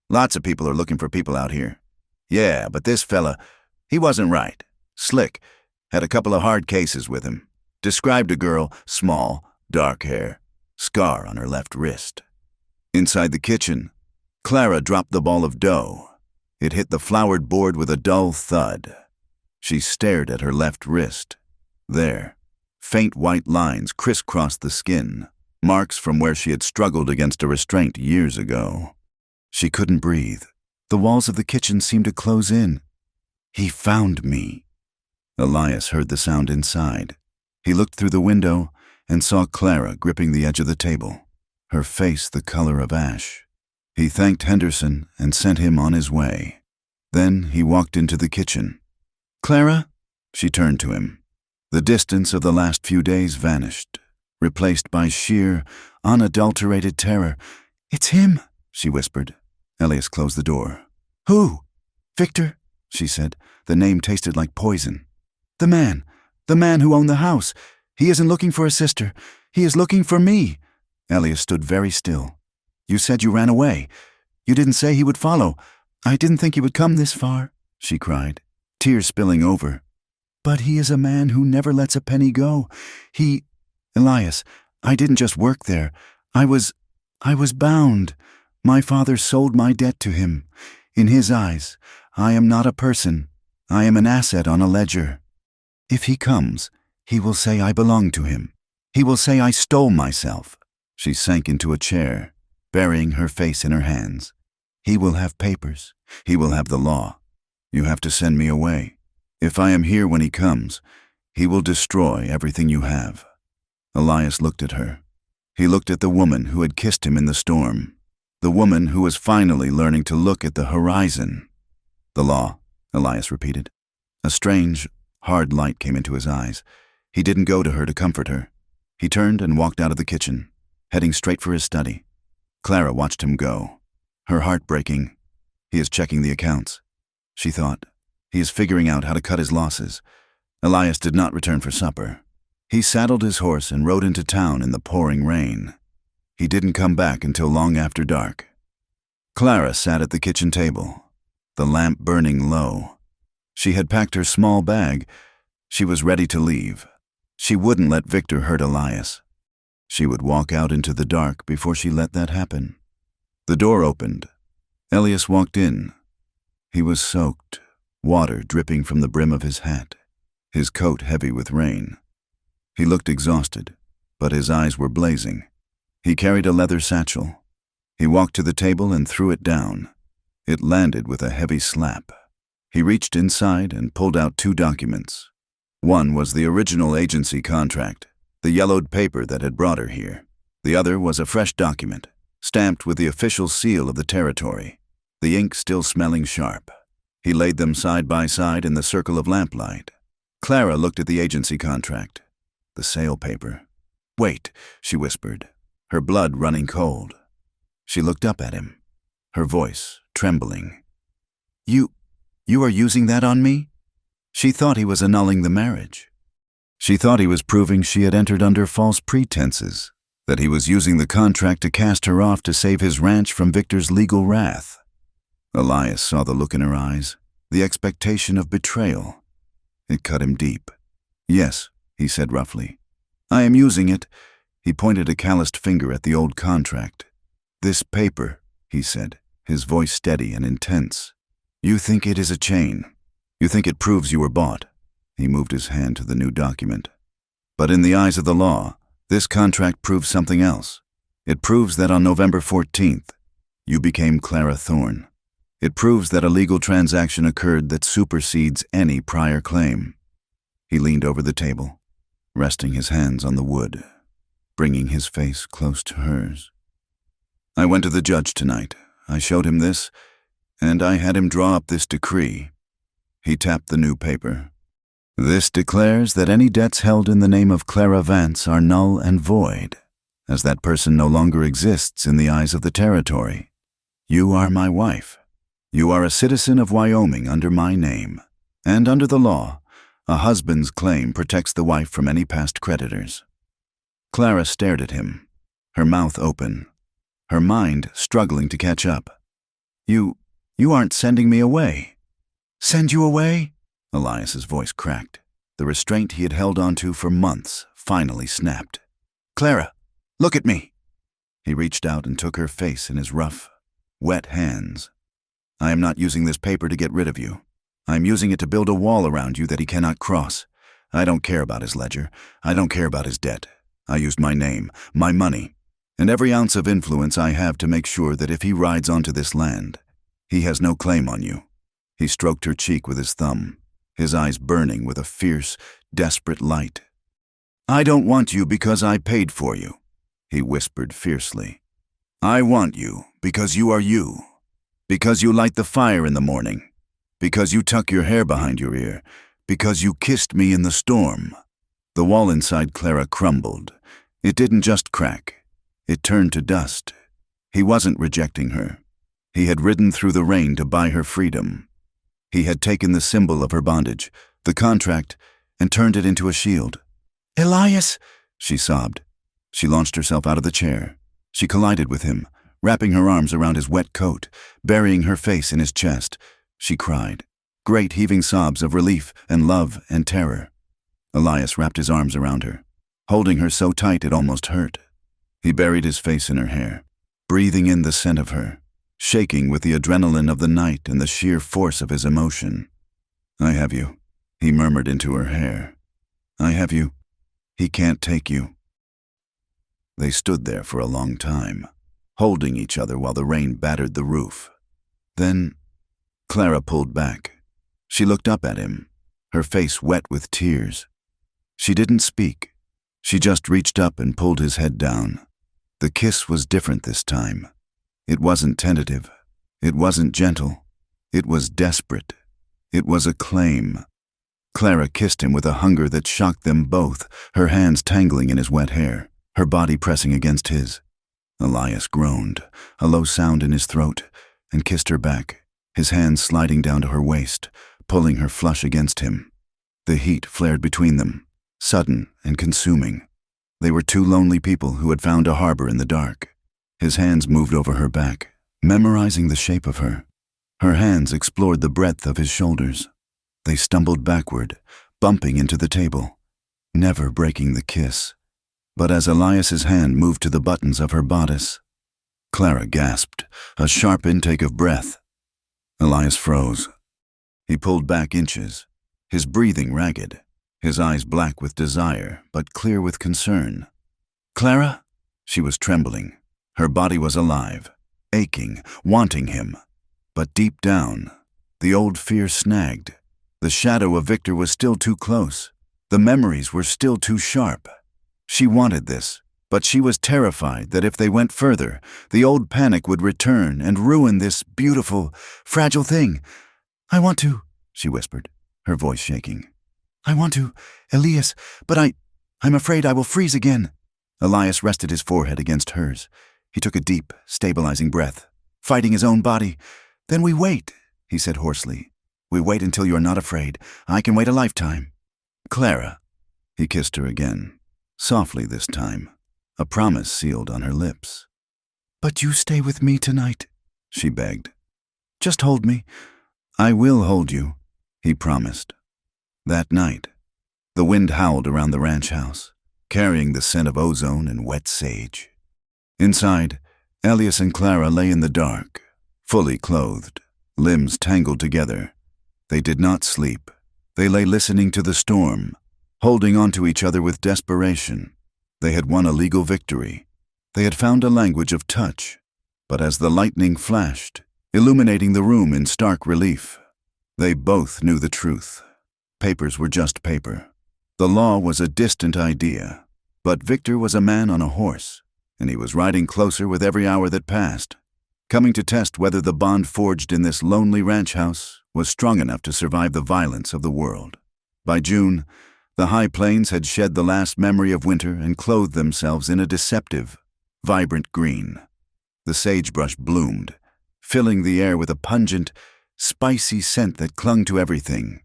Speaker 1: "Lots of people are looking for people out here. Yeah, but this fella, he wasn't right. Slick. Had a couple of hard cases with him. Described a girl, small, dark hair, scar on her left wrist." Inside the kitchen, Clara dropped the ball of dough. It hit the floured board with a dull thud. She stared at her left wrist. There, faint white lines crisscrossed the skin, marks from where she had struggled against a restraint years ago. She couldn't breathe. The walls of the kitchen seemed to close in. "He found me." Elias heard the sound inside. He looked through the window and saw Clara gripping the edge of the table, her face the color of ash. He thanked Henderson and sent him on his way. Then he walked into the kitchen. "Clara?" She turned to him. The distance of the last few days vanished, replaced by sheer, unadulterated terror. "It's him," she whispered. Elias closed the door. "Who?" "Victor," she said. The name tasted like poison. The man who owned the house. He isn't looking for a sister. He is looking for me." Elias stood very still. "You said you ran away. You didn't say he would follow. I didn't think he would come this far," she cried, tears spilling over. "But he is a man who never lets a penny go. Elias, I didn't just work there. I was..." I was bound. My father sold my debt to him. In his eyes, I am not a person. I am an asset on a ledger. If he comes, he will say I belong to him. He will say I stole myself." She sank into a chair, burying her face in her hands. "He will have papers. He will have the law. You have to send me away. If I am here when he comes, he will destroy everything you have." Elias looked at her. He looked at the woman who had kissed him in the storm, the woman who was finally learning to look at the horizon. "The law," Elias repeated. A strange, hard light came into his eyes. He didn't go to her to comfort her. He turned and walked out of the kitchen, heading straight for his study. Clara watched him go, her heart breaking. He is checking the accounts, she thought. He is figuring out how to cut his losses. Elias did not return for supper. He saddled his horse and rode into town in the pouring rain. He didn't come back until long after dark. Clara sat at the kitchen table, the lamp burning low. She had packed her small bag. She was ready to leave. She wouldn't let Victor hurt Elias. She would walk out into the dark before she let that happen. The door opened. Elias walked in. He was soaked, water dripping from the brim of his hat, his coat heavy with rain. He looked exhausted, but his eyes were blazing. He carried a leather satchel. He walked to the table and threw it down. It landed with a heavy slap. He reached inside and pulled out 2 documents. One was the original agency contract, the yellowed paper that had brought her here. The other was a fresh document, stamped with the official seal of the territory, the ink still smelling sharp. He laid them side by side in the circle of lamplight. Clara looked at the agency contract, the sale paper. "Wait," she whispered, her blood running cold. She looked up at him, her voice trembling. You are using that on me?" She thought he was annulling the marriage. She thought he was proving she had entered under false pretenses, that he was using the contract to cast her off to save his ranch from Victor's legal wrath. Elias saw the look in her eyes, the expectation of betrayal. It cut him deep. "Yes," he said roughly. "I am using it." He pointed a calloused finger at the old contract. "This paper," he said, his voice steady and intense. "You think it is a chain. You think it proves you were bought." He moved his hand to the new document. "But in the eyes of the law, this contract proves something else. It proves that on November 14th, you became Clara Thorne. It proves that a legal transaction occurred that supersedes any prior claim." He leaned over the table, resting his hands on the wood, bringing his face close to hers. "I went to the judge tonight. I showed him this, and I had him draw up this decree." He tapped the new paper. "This declares that any debts held in the name of Clara Vance are null and void, as that person no longer exists in the eyes of the territory. You are my wife. You are a citizen of Wyoming under my name, and under the law, a husband's claim protects the wife from any past creditors." Clara stared at him, her mouth open, her mind struggling to catch up. You aren't sending me away." "Send you away?" Elias's voice cracked. The restraint he had held onto for months finally snapped. "Clara, look at me." He reached out and took her face in his rough, wet hands. "I am not using this paper to get rid of you. I am using it to build a wall around you that he cannot cross. I don't care about his ledger. I don't care about his debt. I used my name, my money, and every ounce of influence I have to make sure that if he rides onto this land, he has no claim on you." He stroked her cheek with his thumb, his eyes burning with a fierce, desperate light. "I don't want you because I paid for you," he whispered fiercely. "I want you because you are you, because you light the fire in the morning, because you tuck your hair behind your ear, because you kissed me in the storm." The wall inside Clara crumbled. It didn't just crack. It turned to dust. He wasn't rejecting her. He had ridden through the rain to buy her freedom. He had taken the symbol of her bondage, the contract, and turned it into a shield. "Elias!" she sobbed. She launched herself out of the chair. She collided with him, wrapping her arms around his wet coat, burying her face in his chest. She cried, great heaving sobs of relief and love and terror. Elias wrapped his arms around her, holding her so tight it almost hurt. He buried his face in her hair. breathing in the scent of her, shaking with the adrenaline of the night and the sheer force of his emotion. "I have you," he murmured into her hair. "I have you. He can't take you." They stood there for a long time, holding each other while the rain battered the roof. Then Clara pulled back. She looked up at him, her face wet with tears. She didn't speak. She just reached up and pulled his head down. The kiss was different this time. It wasn't tentative. It wasn't gentle. It was desperate. It was a claim. Clara kissed him with a hunger that shocked them both, her hands tangling in his wet hair, her body pressing against his. Elias groaned, a low sound in his throat, and kissed her back, his hands sliding down to her waist, pulling her flush against him. The heat flared between them, sudden and consuming. They were two lonely people who had found a harbor in the dark. His hands moved over her back, memorizing the shape of her. Her hands explored the breadth of his shoulders. They stumbled backward, bumping into the table, never breaking the kiss. But as Elias's hand moved to the buttons of her bodice, Clara gasped, a sharp intake of breath. Elias froze. He pulled back inches, his breathing ragged, his eyes black with desire but clear with concern. "Clara?" She was trembling. Her body was alive, aching, wanting him. But deep down, the old fear snagged. The shadow of Victor was still too close. The memories were still too sharp. She wanted this, but she was terrified that if they went further, the old panic would return and ruin this beautiful, fragile thing. "I want to," she whispered, her voice shaking. "I want to, Elias, but I'm afraid I will freeze again." Elias rested his forehead against hers. He took a deep, stabilizing breath, fighting his own body. "Then we wait," he said hoarsely. "We wait until you're not afraid. I can wait a lifetime." "Clara." He kissed her again, softly this time, a promise sealed on her lips. "But you stay with me tonight," she begged. "Just hold me." "I will hold you," he promised. That night, the wind howled around the ranch house, carrying the scent of ozone and wet sage. Inside, Elias and Clara lay in the dark, fully clothed, limbs tangled together. They did not sleep. They lay listening to the storm, holding on to each other with desperation. They had won a legal victory. They had found a language of touch. But as the lightning flashed, illuminating the room in stark relief, they both knew the truth. Papers were just paper. The law was a distant idea. But Victor was a man on a horse, and he was riding closer with every hour that passed, coming to test whether the bond forged in this lonely ranch house was strong enough to survive the violence of the world. By June, the high plains had shed the last memory of winter and clothed themselves in a deceptive, vibrant green. The sagebrush bloomed, filling the air with a pungent, spicy scent that clung to everything.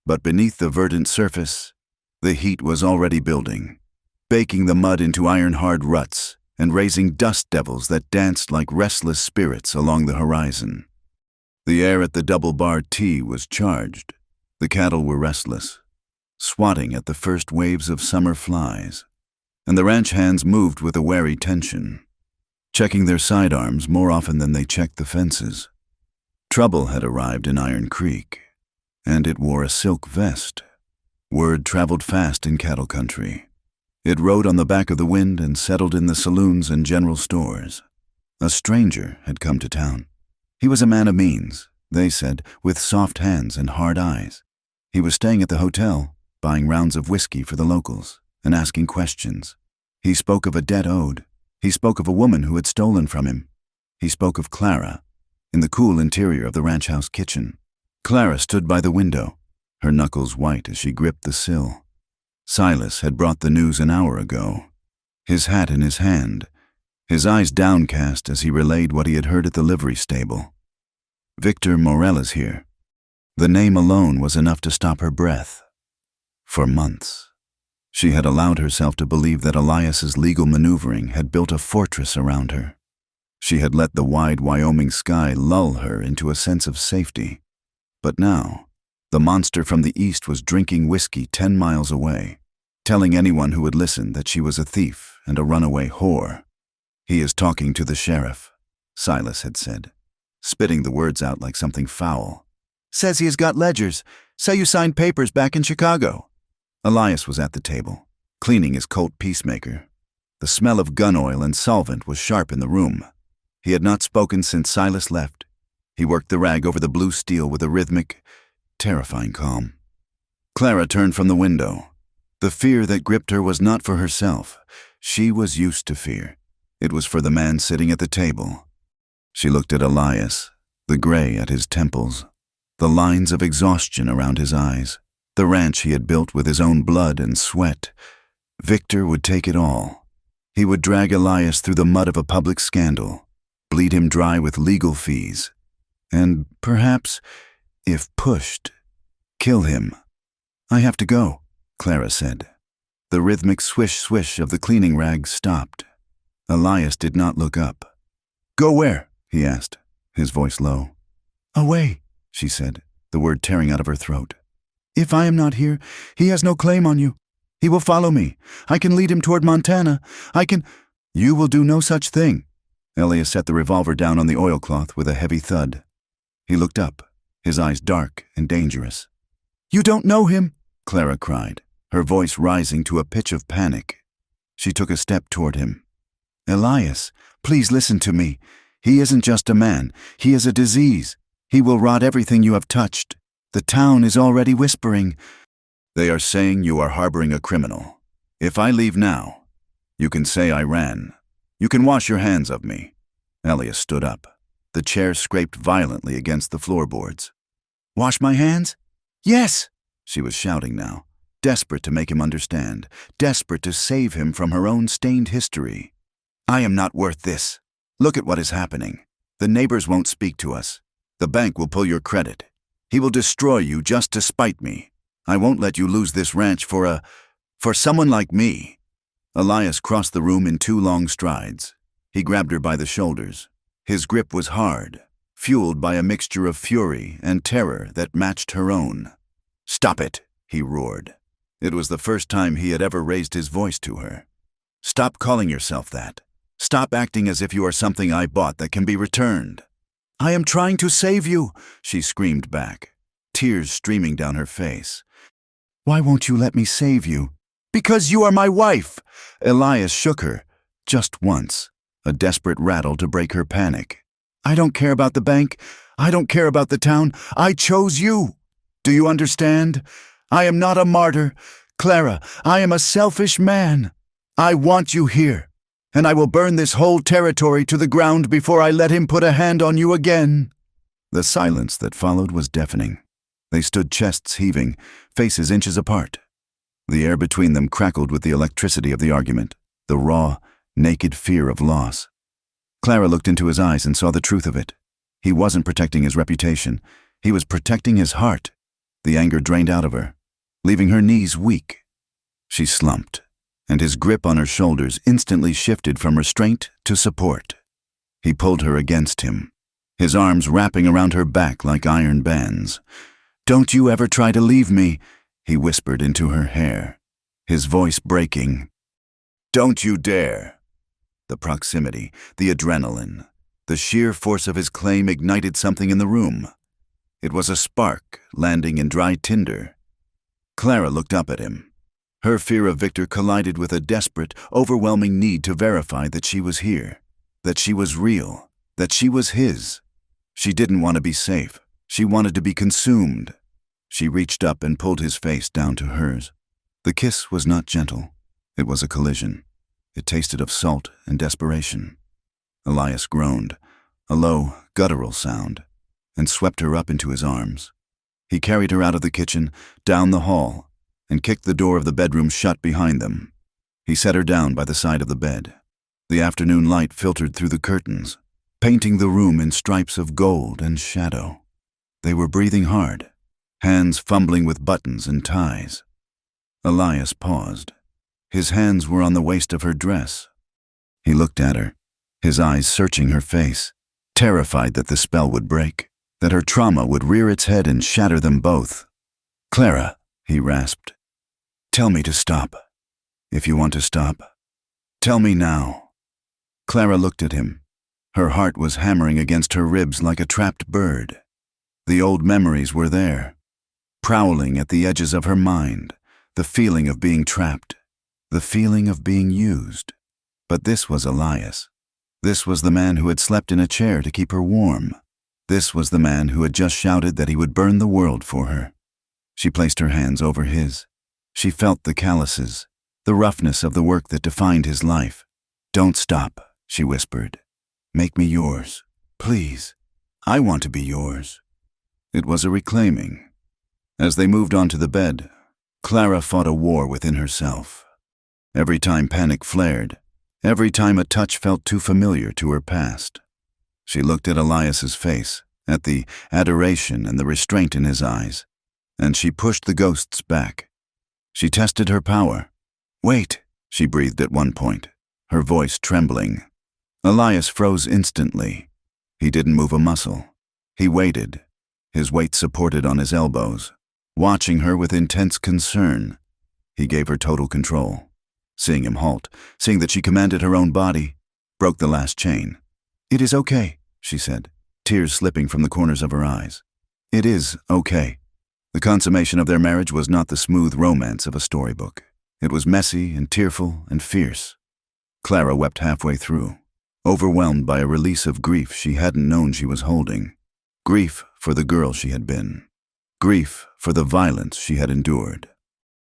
Speaker 1: But beneath the verdant surface, the heat was already building, baking the mud into iron-hard ruts and raising dust devils that danced like restless spirits along the horizon. The air at the double-barred T was charged. The cattle were restless, swatting at the first waves of summer flies, and the ranch hands moved with a wary tension, checking their sidearms more often than they checked the fences. Trouble had arrived in Iron Creek, and it wore a silk vest. Word traveled fast in cattle country. It rode on the back of the wind and settled in the saloons and general stores. A stranger had come to town. He was a man of means, they said, with soft hands and hard eyes. He was staying at the hotel, buying rounds of whiskey for the locals, and asking questions. He spoke of a debt owed. He spoke of a woman who had stolen from him. He spoke of Clara, in the cool interior of the ranch house kitchen. Clara stood by the window, her knuckles white as she gripped the sill. Silas had brought the news an hour ago, his hat in his hand, his eyes downcast as he relayed what he had heard at the livery stable. "Victor Morel is here." The name alone was enough to stop her breath. For months, she had allowed herself to believe that Elias's legal maneuvering had built a fortress around her. She had let the wide Wyoming sky lull her into a sense of safety. But now, the monster from the east was drinking whiskey 10 miles away, telling anyone who would listen that she was a thief and a runaway whore. "He is talking to the sheriff," Silas had said, spitting the words out like something foul. "Says he has got ledgers. Say you signed papers back in Chicago." Elias was at the table, cleaning his Colt Peacemaker. The smell of gun oil and solvent was sharp in the room. He had not spoken since Silas left. He worked the rag over the blue steel with a rhythmic, terrifying calm. Clara turned from the window. The fear that gripped her was not for herself. She was used to fear. It was for the man sitting at the table. She looked at Elias, the gray at his temples, the lines of exhaustion around his eyes, the ranch he had built with his own blood and sweat. Victor would take it all. He would drag Elias through the mud of a public scandal, bleed him dry with legal fees, and perhaps, if pushed, kill him. "I have to go," Clara said. The rhythmic swish-swish of the cleaning rag stopped. Elias did not look up. "Go where?" he asked, his voice low. "Away," she said, the word tearing out of her throat. "If I am not here, he has no claim on you. He will follow me. I can lead him toward Montana. I can—" "You will do no such thing." Elias set the revolver down on the oilcloth with a heavy thud. He looked up, his eyes dark and dangerous. "You don't know him," Clara cried, her voice rising to a pitch of panic. She took a step toward him. "Elias, please listen to me. He isn't just a man. He is a disease. He will rot everything you have touched. The town is already whispering." "They are saying you are harboring a criminal. If I leave now, you can say I ran. You can wash your hands of me." Elias stood up. The chair scraped violently against the floorboards. "Wash my hands?" "Yes!" She was shouting now, desperate to make him understand, desperate to save him from her own stained history. "I am not worth this. Look at what is happening. The neighbors won't speak to us. The bank will pull your credit. He will destroy you just to spite me. I won't let you lose this ranch for someone like me." Elias crossed the room in 2 long strides. He grabbed her by the shoulders. His grip was hard, fueled by a mixture of fury and terror that matched her own. "Stop it," he roared. It was the first time he had ever raised his voice to her. "Stop calling yourself that. Stop acting as if you are something I bought that can be returned." "I am trying to save you," she screamed back, tears streaming down her face. "Why won't you let me save you?" "Because you are my wife." Elias shook her, just once, a desperate rattle to break her panic. "I don't care about the bank. I don't care about the town. I chose you. Do you understand? I am not a martyr. Clara, I am a selfish man. I want you here, and I will burn this whole territory to the ground before I let him put a hand on you again." The silence that followed was deafening. They stood chests heaving, faces inches apart. The air between them crackled with the electricity of the argument, the raw, naked fear of loss. Clara looked into his eyes and saw the truth of it. He wasn't protecting his reputation. He was protecting his heart. The anger drained out of her, leaving her knees weak. She slumped, and his grip on her shoulders instantly shifted from restraint to support. He pulled her against him, his arms wrapping around her back like iron bands. "Don't you ever try to leave me," he whispered into her hair, his voice breaking. "Don't you dare." The proximity, the adrenaline, the sheer force of his claim ignited something in the room. It was a spark landing in dry tinder. Clara looked up at him. Her fear of Victor collided with a desperate, overwhelming need to verify that she was here, that she was real, that she was his. She didn't want to be safe. She wanted to be consumed. She reached up and pulled his face down to hers. The kiss was not gentle. It was a collision. It tasted of salt and desperation. Elias groaned, a low, guttural sound, and swept her up into his arms. He carried her out of the kitchen, down the hall, and kicked the door of the bedroom shut behind them. He set her down by the side of the bed. The afternoon light filtered through the curtains, painting the room in stripes of gold and shadow. They were breathing hard, hands fumbling with buttons and ties. Elias paused. His hands were on the waist of her dress. He looked at her, his eyes searching her face, terrified that the spell would break, that her trauma would rear its head and shatter them both. "Clara," he rasped, "tell me to stop. If you want to stop, tell me now." Clara looked at him. Her heart was hammering against her ribs like a trapped bird. The old memories were there, prowling at the edges of her mind, the feeling of being trapped, the feeling of being used. But this was Elias. This was the man who had slept in a chair to keep her warm. This was the man who had just shouted that he would burn the world for her. She placed her hands over his. She felt the calluses, the roughness of the work that defined his life. "Don't stop," she whispered. "Make me yours. Please. I want to be yours." It was a reclaiming. As they moved onto the bed, Clara fought a war within herself. Every time panic flared, every time a touch felt too familiar to her past. She looked at Elias's face, at the adoration and the restraint in his eyes, and she pushed the ghosts back. She tested her power. "Wait," she breathed at one point, her voice trembling. Elias froze instantly. He didn't move a muscle. He waited, his weight supported on his elbows, watching her with intense concern. He gave her total control. Seeing him halt, seeing that she commanded her own body, broke the last chain. "It is okay," she said, tears slipping from the corners of her eyes. It is okay. The consummation of their marriage was not the smooth romance of a storybook. It was messy and tearful and fierce. Clara wept halfway through, overwhelmed by a release of grief she hadn't known she was holding. Grief for the girl she had been. Grief for the violence she had endured.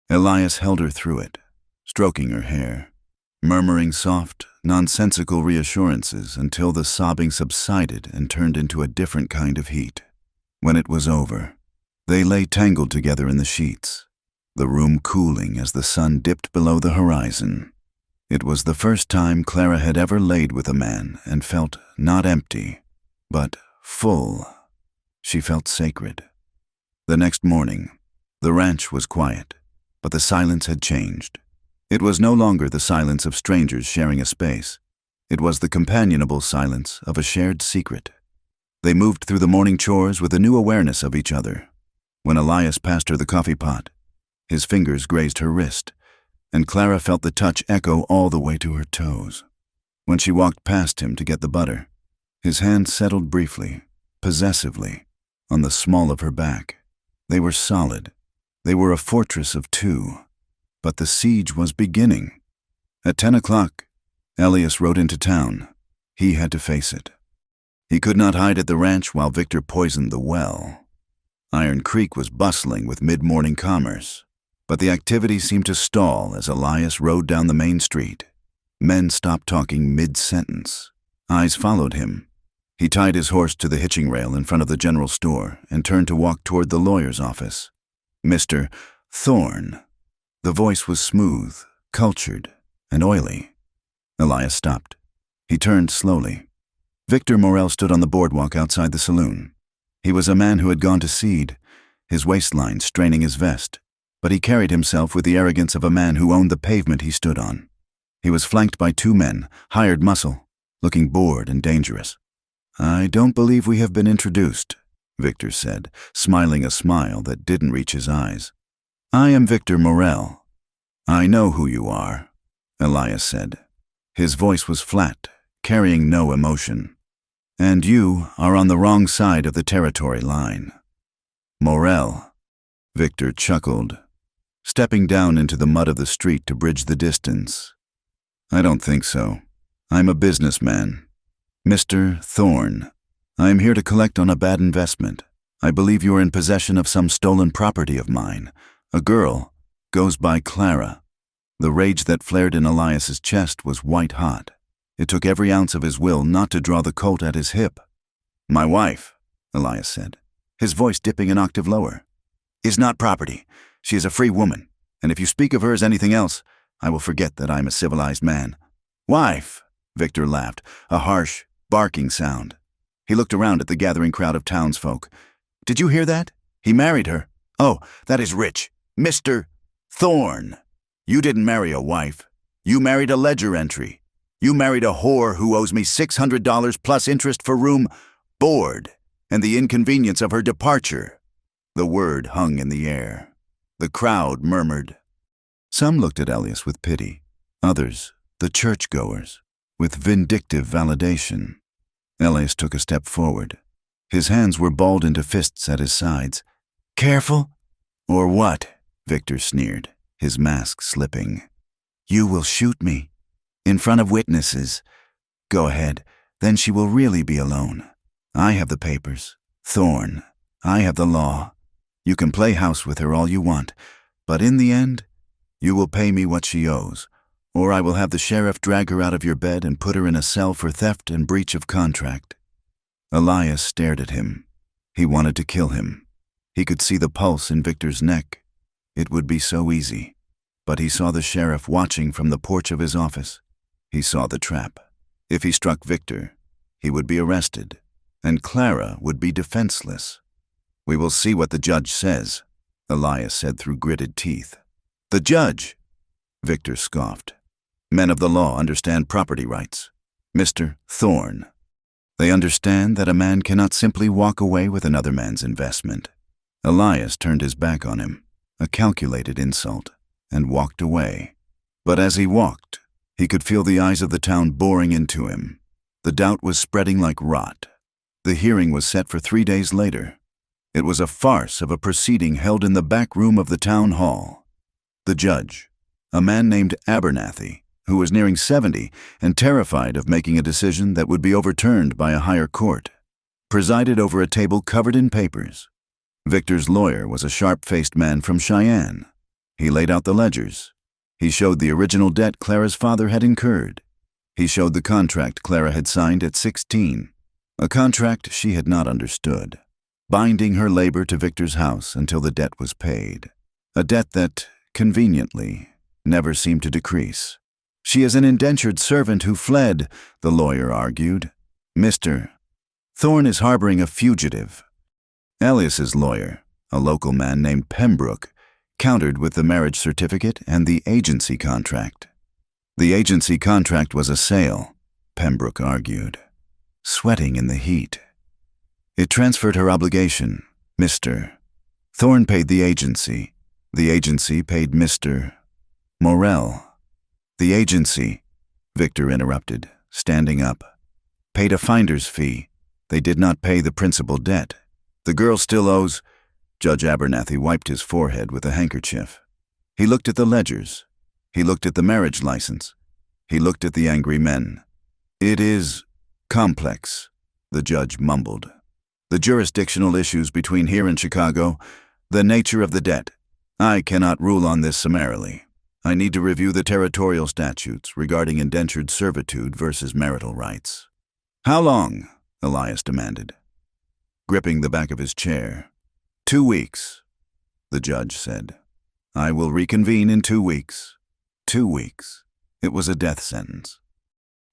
Speaker 1: Elias held her through it, stroking her hair, murmuring soft, nonsensical reassurances until the sobbing subsided and turned into a different kind of heat. When it was over, they lay tangled together in the sheets, the room cooling as the sun dipped below the horizon. It was the first time Clara had ever laid with a man and felt not empty, but full. She felt sacred. The next morning, the ranch was quiet, but the silence had changed. It was no longer the silence of strangers sharing a space. It was the companionable silence of a shared secret. They moved through the morning chores with a new awareness of each other. When Elias passed her the coffee pot, his fingers grazed her wrist, and Clara felt the touch echo all the way to her toes. When she walked past him to get the butter, his hand settled briefly, possessively, on the small of her back. They were solid. They were a fortress of two. But the siege was beginning. At 10 o'clock, Elias rode into town. He had to face it. He could not hide at the ranch while Victor poisoned the well. Iron Creek was bustling with mid-morning commerce, but the activity seemed to stall as Elias rode down the main street. Men stopped talking mid-sentence. Eyes followed him. He tied his horse to the hitching rail in front of the general store and turned to walk toward the lawyer's office. "Mr. Thorne." The voice was smooth, cultured, and oily. Elias stopped. He turned slowly. Victor Morel stood on the boardwalk outside the saloon. He was a man who had gone to seed, his waistline straining his vest, but he carried himself with the arrogance of a man who owned the pavement he stood on. He was flanked by two men, hired muscle, looking bored and dangerous. "I don't believe we have been introduced," Victor said, smiling a smile that didn't reach his eyes. "I am Victor Morel." "I know who you are," Elias said. His voice was flat, carrying no emotion. "And you are on the wrong side of the territory line." "Morel," Victor chuckled, stepping down into the mud of the street to bridge the distance. "I don't think so. I'm a businessman. Mr. Thorne, I am here to collect on a bad investment. I believe you are in possession of some stolen property of mine. A girl goes by Clara." The rage that flared in Elias's chest was white-hot. It took every ounce of his will not to draw the Colt at his hip. "My wife," Elias said, his voice dipping an octave lower, "is not property. She is a free woman, and if you speak of her as anything else, I will forget that I am a civilized man." "Wife," Victor laughed, a harsh, barking sound. He looked around at the gathering crowd of townsfolk. "Did you hear that? He married her. Oh, that is rich. Mr. Thorne, you didn't marry a wife. You married a ledger entry. You married a whore who owes me $600 plus interest for room, board, and the inconvenience of her departure." The word hung in the air. The crowd murmured. Some looked at Elias with pity. Others, the churchgoers, with vindictive validation. Elias took a step forward. His hands were balled into fists at his sides. "Careful? Or what?" Victor sneered, his mask slipping. "You will shoot me. In front of witnesses. Go ahead, then she will really be alone. I have the papers. Thorne, I have the law. You can play house with her all you want, but in the end, you will pay me what she owes, or I will have the sheriff drag her out of your bed and put her in a cell for theft and breach of contract." Elias stared at him. He wanted to kill him. He could see the pulse in Victor's neck. It would be so easy. But he saw the sheriff watching from the porch of his office. He saw the trap. If he struck Victor, he would be arrested, and Clara would be defenseless. "We will see what the judge says," Elias said through gritted teeth. "The judge?" Victor scoffed. "Men of the law understand property rights. Mr. Thorne. They understand that a man cannot simply walk away with another man's investment." Elias turned his back on him, a calculated insult, and walked away. But as he walked, he could feel the eyes of the town boring into him. The doubt was spreading like rot. The hearing was set for 3 days later. It was a farce of a proceeding held in the back room of the town hall. The judge, a man named Abernathy, who was nearing 70 and terrified of making a decision that would be overturned by a higher court, presided over a table covered in papers. Victor's lawyer was a sharp-faced man from Cheyenne. He laid out the ledgers. He showed the original debt Clara's father had incurred. He showed the contract Clara had signed at 16, a contract she had not understood, binding her labor to Victor's house until the debt was paid, a debt that, conveniently, never seemed to decrease. "She is an indentured servant who fled," the lawyer argued. "Mr. Thorne is harboring a fugitive." Elias's lawyer, a local man named Pembroke, countered with the marriage certificate and the agency contract. The agency contract was a sale, Pembroke argued, sweating in the heat. "It transferred her obligation, Mr. Thorne paid the agency. The agency paid Mr. Morell. The agency," Victor interrupted, standing up, "paid a finder's fee. They did not pay the principal debt. The girl still owes—" Judge Abernathy wiped his forehead with a handkerchief. He looked at the ledgers. He looked at the marriage license. He looked at the angry men. "It is complex," the judge mumbled. "The jurisdictional issues between here and Chicago, the nature of the debt. I cannot rule on this summarily. I need to review the territorial statutes regarding indentured servitude versus marital rights." "How long?" Elias demanded, gripping the back of his chair. 2 weeks, the judge said. "I will reconvene in 2 weeks. 2 weeks. It was a death sentence.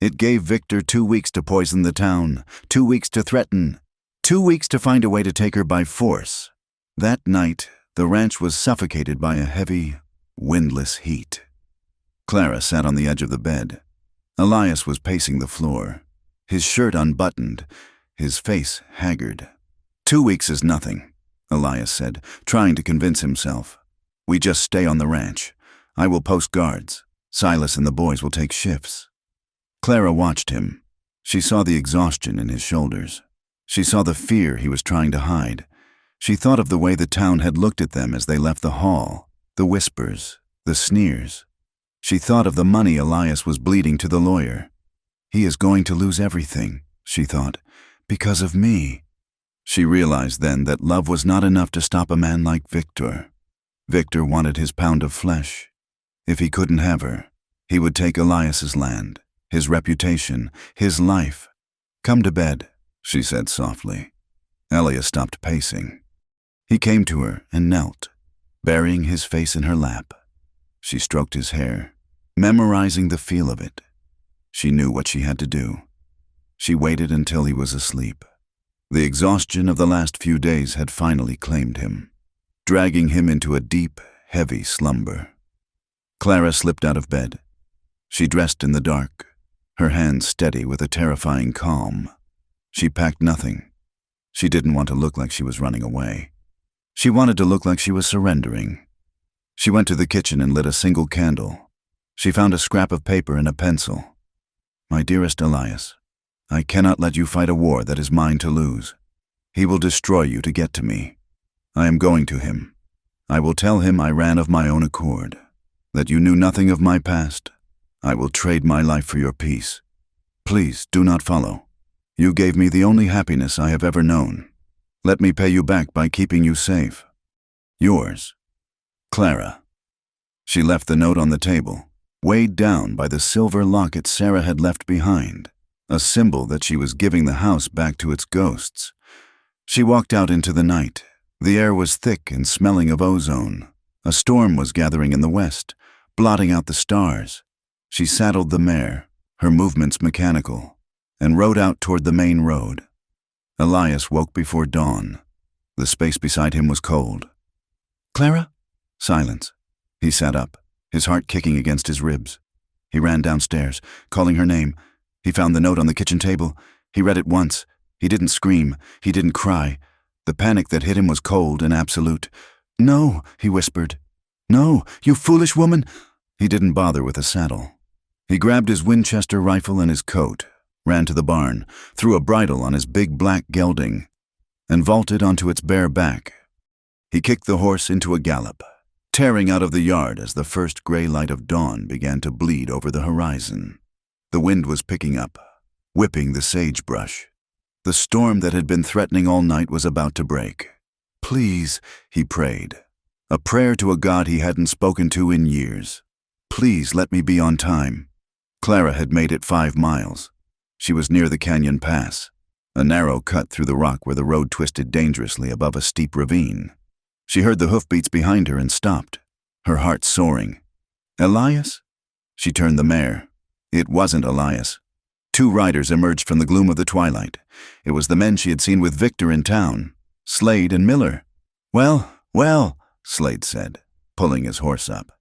Speaker 1: It gave Victor 2 weeks to poison the town, 2 weeks to threaten, 2 weeks to find a way to take her by force. That night, the ranch was suffocated by a heavy, windless heat. Clara sat on the edge of the bed. Elias was pacing the floor, his shirt unbuttoned, his face haggard. 2 weeks is nothing, Elias said, trying to convince himself. "We just stay on the ranch. I will post guards. Silas and the boys will take shifts." Clara watched him. She saw the exhaustion in his shoulders. She saw the fear he was trying to hide. She thought of the way the town had looked at them as they left the hall, the whispers, the sneers. She thought of the money Elias was bleeding to the lawyer. "He is going to lose everything," she thought, "because of me." She realized then that love was not enough to stop a man like Victor. Victor wanted his pound of flesh. If he couldn't have her, he would take Elias's land, his reputation, his life. "Come to bed," she said softly. Elias stopped pacing. He came to her and knelt, burying his face in her lap. She stroked his hair, memorizing the feel of it. She knew what she had to do. She waited until he was asleep. The exhaustion of the last few days had finally claimed him, dragging him into a deep, heavy slumber. Clara slipped out of bed. She dressed in the dark, her hands steady with a terrifying calm. She packed nothing. She didn't want to look like she was running away. She wanted to look like she was surrendering. She went to the kitchen and lit a single candle. She found a scrap of paper and a pencil. My dearest Elias, I cannot let you fight a war that is mine to lose. He will destroy you to get to me. I am going to him. I will tell him I ran of my own accord, that you knew nothing of my past. I will trade my life for your peace. Please do not follow. You gave me the only happiness I have ever known. Let me pay you back by keeping you safe. Yours, Clara. She left the note on the table, weighed down by the silver locket Sarah had left behind, a symbol that she was giving the house back to its ghosts. She walked out into the night. The air was thick and smelling of ozone. A storm was gathering in the west, blotting out the stars. She saddled the mare, her movements mechanical, and rode out toward the main road. Elias woke before dawn. The space beside him was cold. Clara? Silence. He sat up, his heart kicking against his ribs. He ran downstairs, calling her name. He found the note on the kitchen table. He read it once. He didn't scream. He didn't cry. The panic that hit him was cold and absolute. No, he whispered. No, you foolish woman. He didn't bother with a saddle. He grabbed his Winchester rifle and his coat, ran to the barn, threw a bridle on his big black gelding, and vaulted onto its bare back. He kicked the horse into a gallop, tearing out of the yard as the first gray light of dawn began to bleed over the horizon. The wind was picking up, whipping the sagebrush. The storm that had been threatening all night was about to break. Please, he prayed, a prayer to a God he hadn't spoken to in years. Please let me be on time. Clara had made it 5 miles. She was near the canyon pass, a narrow cut through the rock where the road twisted dangerously above a steep ravine. She heard the hoofbeats behind her and stopped, her heart soaring. Elias? She turned the mare. It wasn't Elias. 2 riders emerged from the gloom of the twilight. It was the men she had seen with Victor in town, Slade and Miller. Well, well, Slade said, pulling his horse up.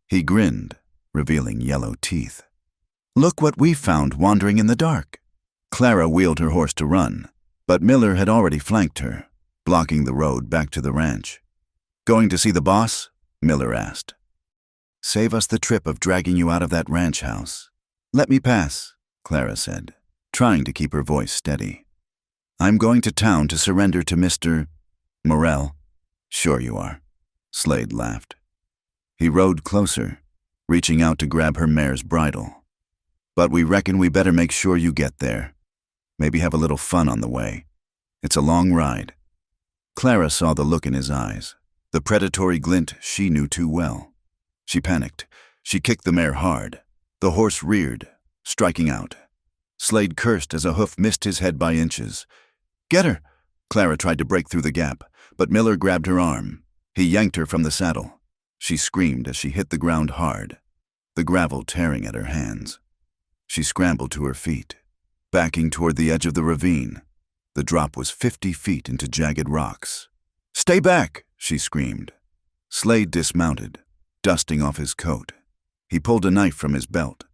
Speaker 1: He grinned, revealing yellow teeth. Look what we found wandering in the dark. Clara wheeled her horse to run, but Miller had already flanked her, blocking the road back to the ranch. Going to see the boss? Miller asked. Save us the trip of dragging you out of that ranch house. Let me pass, Clara said, trying to keep her voice steady. I'm going to town to surrender to Mr. Morrell. Sure you are, Slade laughed. He rode closer, reaching out to grab her mare's bridle. But we reckon we better make sure you get there. Maybe have a little fun on the way. It's a long ride. Clara saw the look in his eyes, the predatory glint she knew too well. She panicked. She kicked the mare hard. The horse reared, striking out. Slade cursed as a hoof missed his head by inches. Get her! Clara tried to break through the gap, but Miller grabbed her arm. He yanked her from the saddle. She screamed as she hit the ground hard, the gravel tearing at her hands. She scrambled to her feet, backing toward the edge of the ravine. The drop was 50 feet into jagged rocks. Stay back, she screamed. Slade dismounted, dusting off his coat. He pulled a knife from his belt.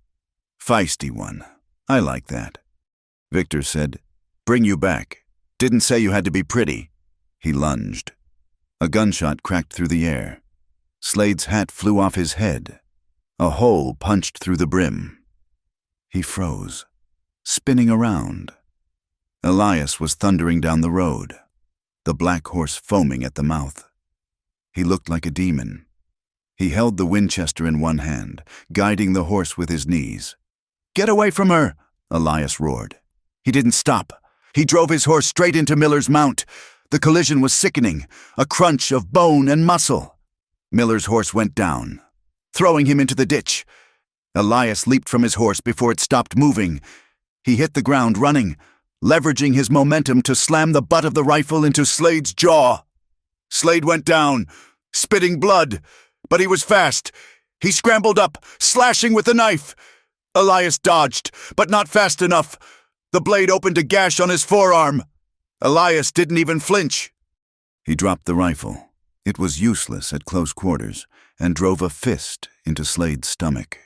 Speaker 1: Feisty one. I like that. Victor said, Bring you back. Didn't say you had to be pretty. He lunged. A gunshot cracked through the air. Slade's hat flew off his head. A hole punched through the brim. He froze, spinning around. Elias was thundering down the road, the black horse foaming at the mouth. He looked like a demon. He held the Winchester in one hand, guiding the horse with his knees. Get away from her, Elias roared. He didn't stop. He drove his horse straight into Miller's mount. The collision was sickening, a crunch of bone and muscle. Miller's horse went down, throwing him into the ditch. Elias leaped from his horse before it stopped moving. He hit the ground running, leveraging his momentum to slam the butt of the rifle into Slade's jaw. Slade went down, spitting blood, but he was fast. He scrambled up, slashing with the knife. Elias dodged, but not fast enough. The blade opened a gash on his forearm. Elias didn't even flinch. He dropped the rifle. It was useless at close quarters, and drove a fist into Slade's stomach.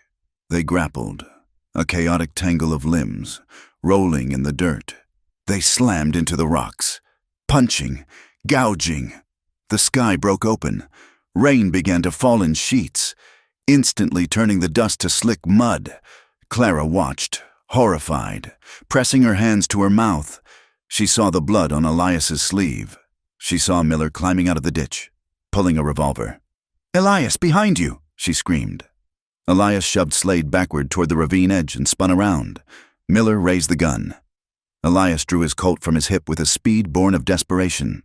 Speaker 1: They grappled, a chaotic tangle of limbs, rolling in the dirt. They slammed into the rocks, punching, gouging. The sky broke open. Rain began to fall in sheets, instantly turning the dust to slick mud. Clara watched, horrified. Pressing her hands to her mouth, she saw the blood on Elias's sleeve. She saw Miller climbing out of the ditch, pulling a revolver. "Elias, behind you!" she screamed. Elias shoved Slade backward toward the ravine edge and spun around. Miller raised the gun. Elias drew his Colt from his hip with a speed born of desperation.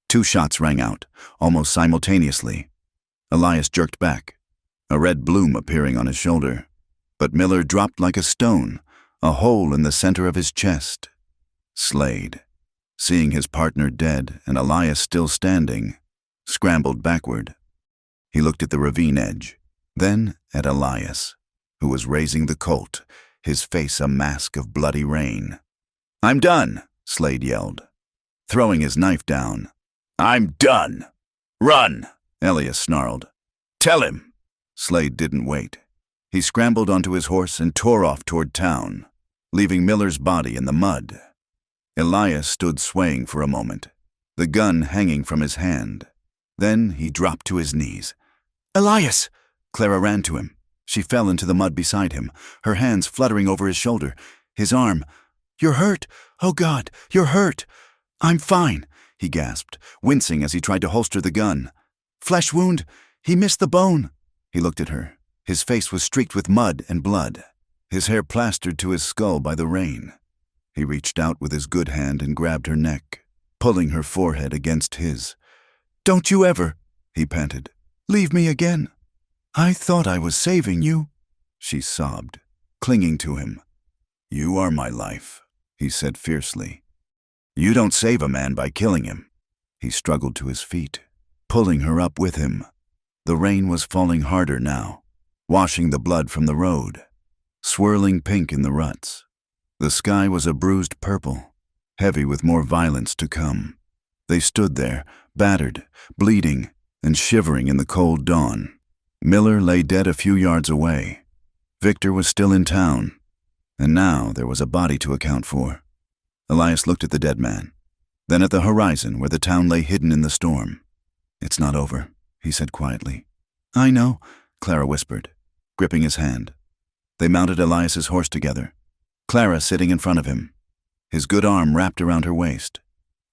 Speaker 1: 2 shots rang out, almost simultaneously. Elias jerked back, a red bloom appearing on his shoulder. But Miller dropped like a stone, a hole in the center of his chest. Slade, seeing his partner dead and Elias still standing, scrambled backward. He looked at the ravine edge, then at Elias, who was raising the Colt, his face a mask of bloody rain. "I'm done," Slade yelled, throwing his knife down. "I'm done. Run," Elias snarled. "Tell him." Slade didn't wait. He scrambled onto his horse and tore off toward town, leaving Miller's body in the mud. Elias stood swaying for a moment, the gun hanging from his hand. Then he dropped to his knees. "Elias!" Clara ran to him. She fell into the mud beside him, her hands fluttering over his shoulder. His arm. "You're hurt! Oh God, you're hurt!" "I'm fine," he gasped, wincing as he tried to holster the gun. "Flesh wound. He missed the bone." He looked at her. His face was streaked with mud and blood, his hair plastered to his skull by the rain. He reached out with his good hand and grabbed her neck, pulling her forehead against his. "Don't you ever," he panted, "leave me again. I thought I was saving you," she sobbed, clinging to him. "You are my life," he said fiercely. "You don't save a man by killing him." He struggled to his feet, pulling her up with him. The rain was falling harder now, washing the blood from the road, swirling pink in the ruts. The sky was a bruised purple, heavy with more violence to come. They stood there, battered, bleeding, and shivering in the cold dawn. Miller lay dead a few yards away. Victor was still in town, and now there was a body to account for. Elias looked at the dead man, then at the horizon where the town lay hidden in the storm. "It's not over," he said quietly. "I know," Clara whispered, gripping his hand. They mounted Elias's horse together, Clara sitting in front of him, his good arm wrapped around her waist.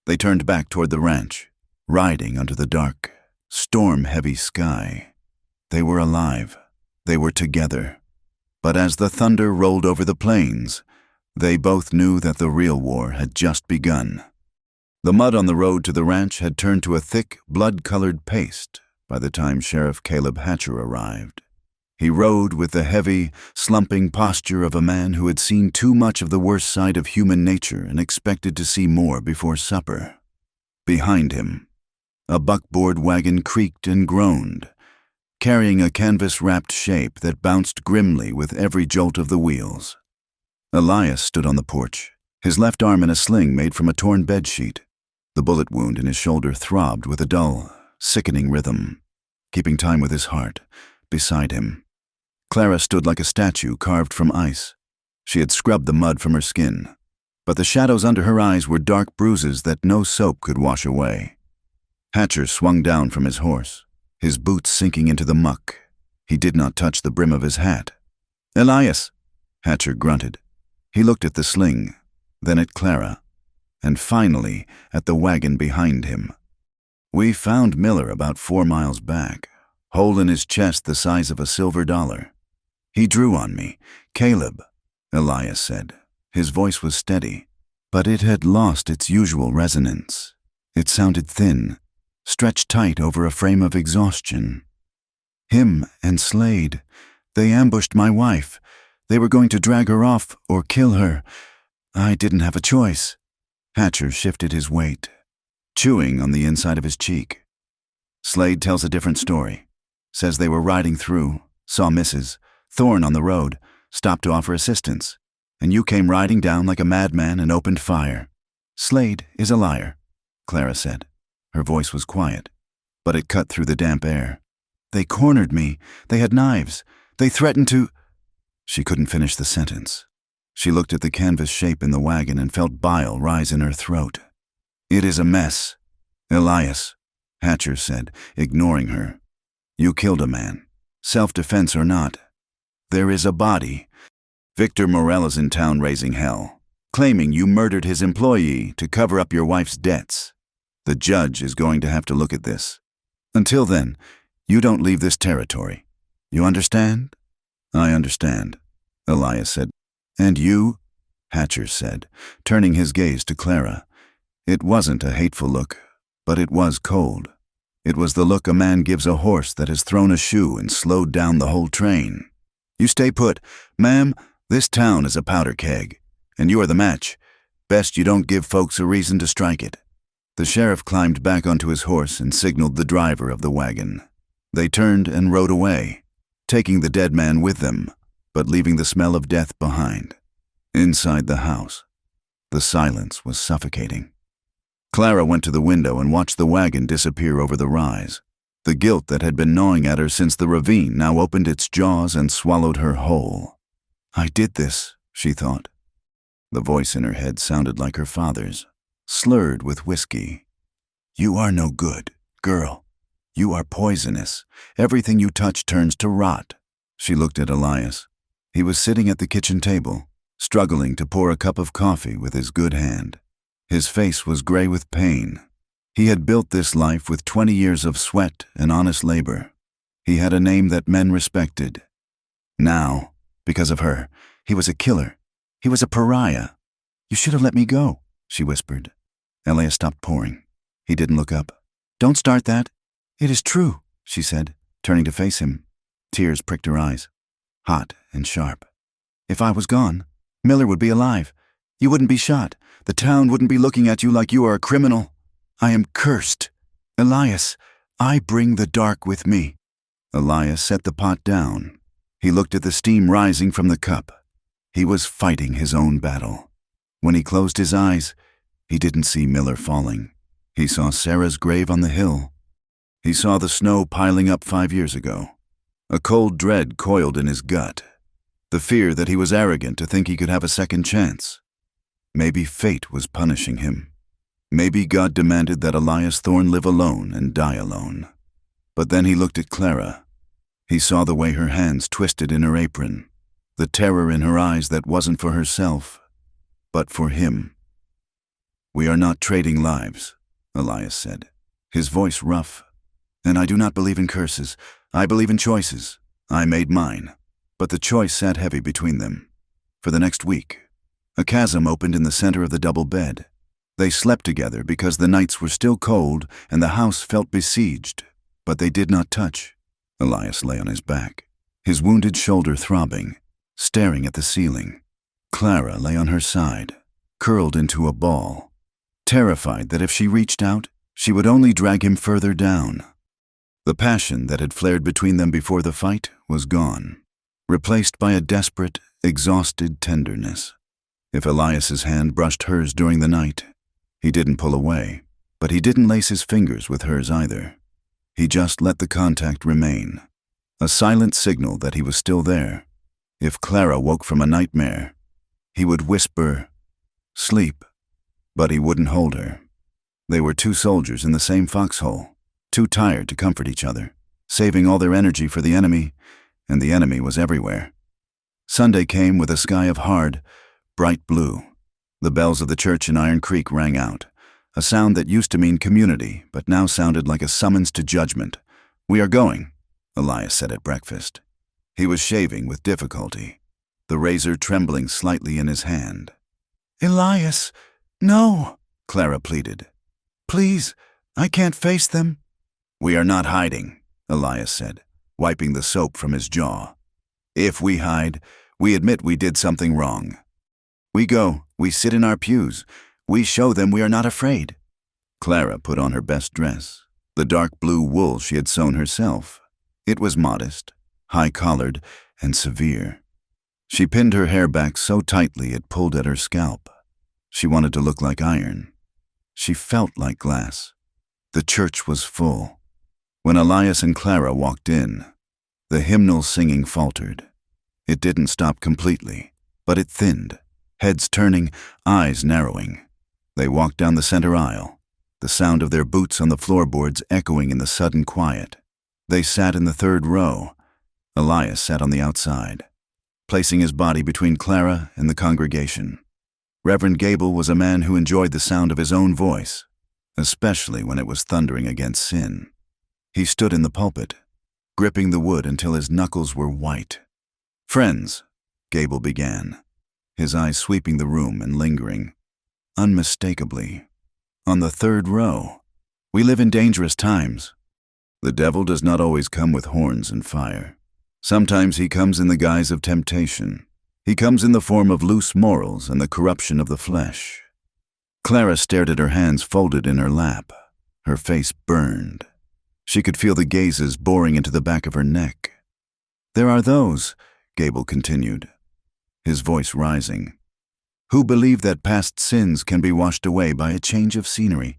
Speaker 1: They turned back toward the ranch, riding under the dark, storm-heavy sky. They were alive. They were together. But as the thunder rolled over the plains, they both knew that the real war had just begun. The mud on the road to the ranch had turned to a thick, blood-colored paste by the time Sheriff Caleb Hatcher arrived. He rode with the heavy, slumping posture of a man who had seen too much of the worst side of human nature and expected to see more before supper. Behind him, a buckboard wagon creaked and groaned, carrying a canvas-wrapped shape that bounced grimly with every jolt of the wheels. Elias stood on the porch, his left arm in a sling made from a torn bedsheet. The bullet wound in his shoulder throbbed with a dull, sickening rhythm, keeping time with his heart. Beside him, Clara stood like a statue carved from ice. She had scrubbed the mud from her skin, but the shadows under her eyes were dark bruises that no soap could wash away. Hatcher swung down from his horse, his boots sinking into the muck. He did not touch the brim of his hat. "Elias," Hatcher grunted. He looked at the sling, then at Clara, and finally at the wagon behind him. "We found Miller about 4 miles back, hole in his chest the size of a silver dollar. He drew on me. Caleb," Elias said. His voice was steady, but it had lost its usual resonance. It sounded thin, stretched tight over a frame of exhaustion. "Him and Slade, they ambushed my wife. They were going to drag her off or kill her. I didn't have a choice." Hatcher shifted his weight, chewing on the inside of his cheek. "Slade tells a different story. Says they were riding through, saw Mrs. Thorne on the road, stopped to offer assistance, and you came riding down like a madman and opened fire. Slade is a liar," Clara said. Her voice was quiet, but it cut through the damp air. "They cornered me. They had knives. They threatened to—" She couldn't finish the sentence. She looked at the canvas shape in the wagon and felt bile rise in her throat. "It is a mess, Elias," Hatcher said, ignoring her. "You killed a man, self-defense or not. There is a body. Victor Morel is in town raising hell, claiming you murdered his employee to cover up your wife's debts. The judge is going to have to look at this. Until then, you don't leave this territory. You understand?" "I understand," Elias said. "And you?" Hatcher said, turning his gaze to Clara. It wasn't a hateful look, but it was cold. It was the look a man gives a horse that has thrown a shoe and slowed down the whole train. "You stay put. Ma'am, this town is a powder keg, and you are the match. Best you don't give folks a reason to strike it." The sheriff climbed back onto his horse and signaled the driver of the wagon. They turned and rode away, taking the dead man with them, but leaving the smell of death behind. Inside the house, the silence was suffocating. Clara went to the window and watched the wagon disappear over the rise. The guilt that had been gnawing at her since the ravine now opened its jaws and swallowed her whole. "I did this," she thought. The voice in her head sounded like her father's, slurred with whiskey. "You are no good, girl. You are poisonous. Everything you touch turns to rot." She looked at Elias. He was sitting at the kitchen table, struggling to pour a cup of coffee with his good hand. His face was gray with pain. He had built this life with 20 years of sweat and honest labor. He had a name that men respected. Now, because of her, he was a killer. He was a pariah. "You should have let me go," she whispered. Elias stopped pouring. He didn't look up. "Don't start that." "It is true," she said, turning to face him. Tears pricked her eyes, hot and sharp. "If I was gone, Miller would be alive. You wouldn't be shot. The town wouldn't be looking at you like you are a criminal. I am cursed. Elias, I bring the dark with me." Elias set the pot down. He looked at the steam rising from the cup. He was fighting his own battle. When he closed his eyes, he didn't see Miller falling. He saw Sarah's grave on the hill. He saw the snow piling up 5 years ago. A cold dread coiled in his gut. The fear that he was arrogant to think he could have a second chance. Maybe fate was punishing him. Maybe God demanded that Elias Thorne live alone and die alone. But then he looked at Clara. He saw the way her hands twisted in her apron, the terror in her eyes that wasn't for herself, but for him. "We are not trading lives," Elias said, his voice rough. "And I do not believe in curses. I believe in choices. I made mine." But the choice sat heavy between them. For the next week, a chasm opened in the center of the double bed. They slept together because the nights were still cold and the house felt besieged, but they did not touch. Elias lay on his back, his wounded shoulder throbbing, staring at the ceiling. Clara lay on her side, curled into a ball, terrified that if she reached out, she would only drag him further down. The passion that had flared between them before the fight was gone, replaced by a desperate, exhausted tenderness. If Elias's hand brushed hers during the night, he didn't pull away, but he didn't lace his fingers with hers either. He just let the contact remain, a silent signal that he was still there. If Clara woke from a nightmare, he would whisper, "Sleep," but he wouldn't hold her. They were two soldiers in the same foxhole, too tired to comfort each other, saving all their energy for the enemy, and the enemy was everywhere. Sunday came with a sky of hard, bright blue. The bells of the church in Iron Creek rang out, a sound that used to mean community, but now sounded like a summons to judgment. "We are going," Elias said at breakfast. He was shaving with difficulty, the razor trembling slightly in his hand. "Elias, no," Clara pleaded. "Please, I can't face them." "We are not hiding," Elias said, wiping the soap from his jaw. "If we hide, we admit we did something wrong. We go, we sit in our pews, we show them we are not afraid." Clara put on her best dress, the dark blue wool she had sewn herself. It was modest, high-collared, and severe. She pinned her hair back so tightly it pulled at her scalp. She wanted to look like iron. She felt like glass. The church was full. When Elias and Clara walked in, the hymnal singing faltered. It didn't stop completely, but it thinned, heads turning, eyes narrowing. They walked down the center aisle, the sound of their boots on the floorboards echoing in the sudden quiet. They sat in the third row. Elias sat on the outside. placing his body between Clara and the congregation. Reverend Gable was a man who enjoyed the sound of his own voice, especially when it was thundering against sin. He stood in the pulpit, gripping the wood until his knuckles were white. "Friends," Gable began, his eyes sweeping the room and lingering, unmistakably. "On the third row. We live in dangerous times. The devil does not always come with horns and fire. Sometimes he comes in the guise of temptation. He comes in the form of loose morals and the corruption of the flesh." Clara stared at her hands folded in her lap. Her face burned. She could feel the gazes boring into the back of her neck. "There are those," Gable continued, his voice rising, "who believe that past sins can be washed away by a change of scenery.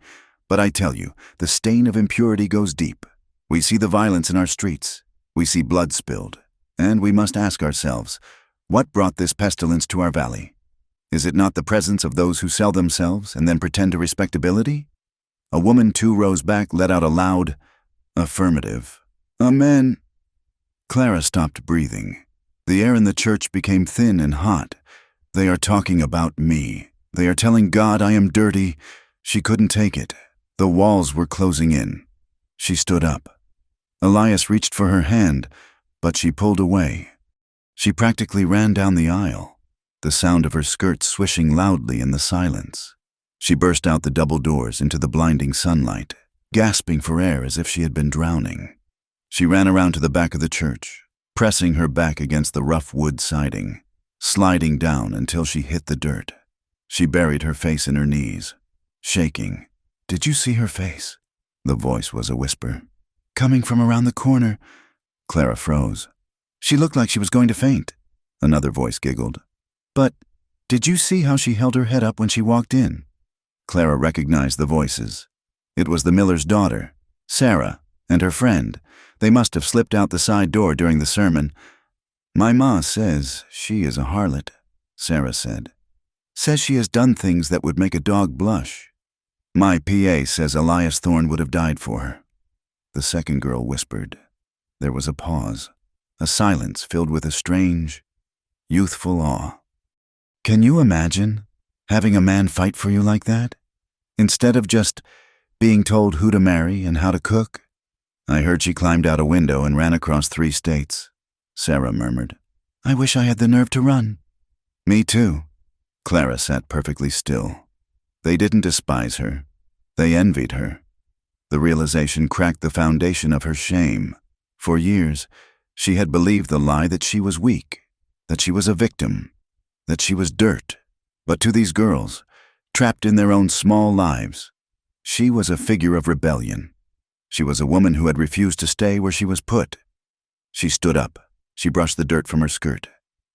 Speaker 1: But I tell you, the stain of impurity goes deep. We see the violence in our streets. We see blood spilled. And we must ask ourselves, what brought this pestilence to our valley? Is it not the presence of those who sell themselves and then pretend to respectability?" A woman 2 rows back let out a loud affirmative. "Amen." Clara stopped breathing. The air in the church became thin and hot. "They are talking about me. They are telling God I am dirty." She couldn't take it. The walls were closing in. She stood up. Elias reached for her hand, but she pulled away. She practically ran down the aisle, the sound of her skirt swishing loudly in the silence. She burst out the double doors into the blinding sunlight, gasping for air as if she had been drowning. She ran around to the back of the church, pressing her back against the rough wood siding, sliding down until she hit the dirt. She buried her face in her knees, shaking. "Did you see her face?" The voice was a whisper. "Coming from around the corner." Clara froze. "She looked like she was going to faint." Another voice giggled. "But did you see how she held her head up when she walked in?" Clara recognized the voices. It was the miller's daughter, Sarah, and her friend. They must have slipped out the side door during the sermon. "My ma says she is a harlot," Sarah said. "Says she has done things that would make a dog blush. My PA says Elias Thorne would have died for her." The second girl whispered. There was a pause, a silence filled with a strange, youthful awe. "Can you imagine having a man fight for you like that? Instead of just being told who to marry and how to cook?" "I heard she climbed out a window and ran across 3 states," Sarah murmured. "I wish I had the nerve to run." "Me too." Clara sat perfectly still. They didn't despise her. They envied her. The realization cracked the foundation of her shame. For years, she had believed the lie that she was weak, that she was a victim, that she was dirt. But to these girls, trapped in their own small lives, she was a figure of rebellion. She was a woman who had refused to stay where she was put. She stood up. She brushed the dirt from her skirt.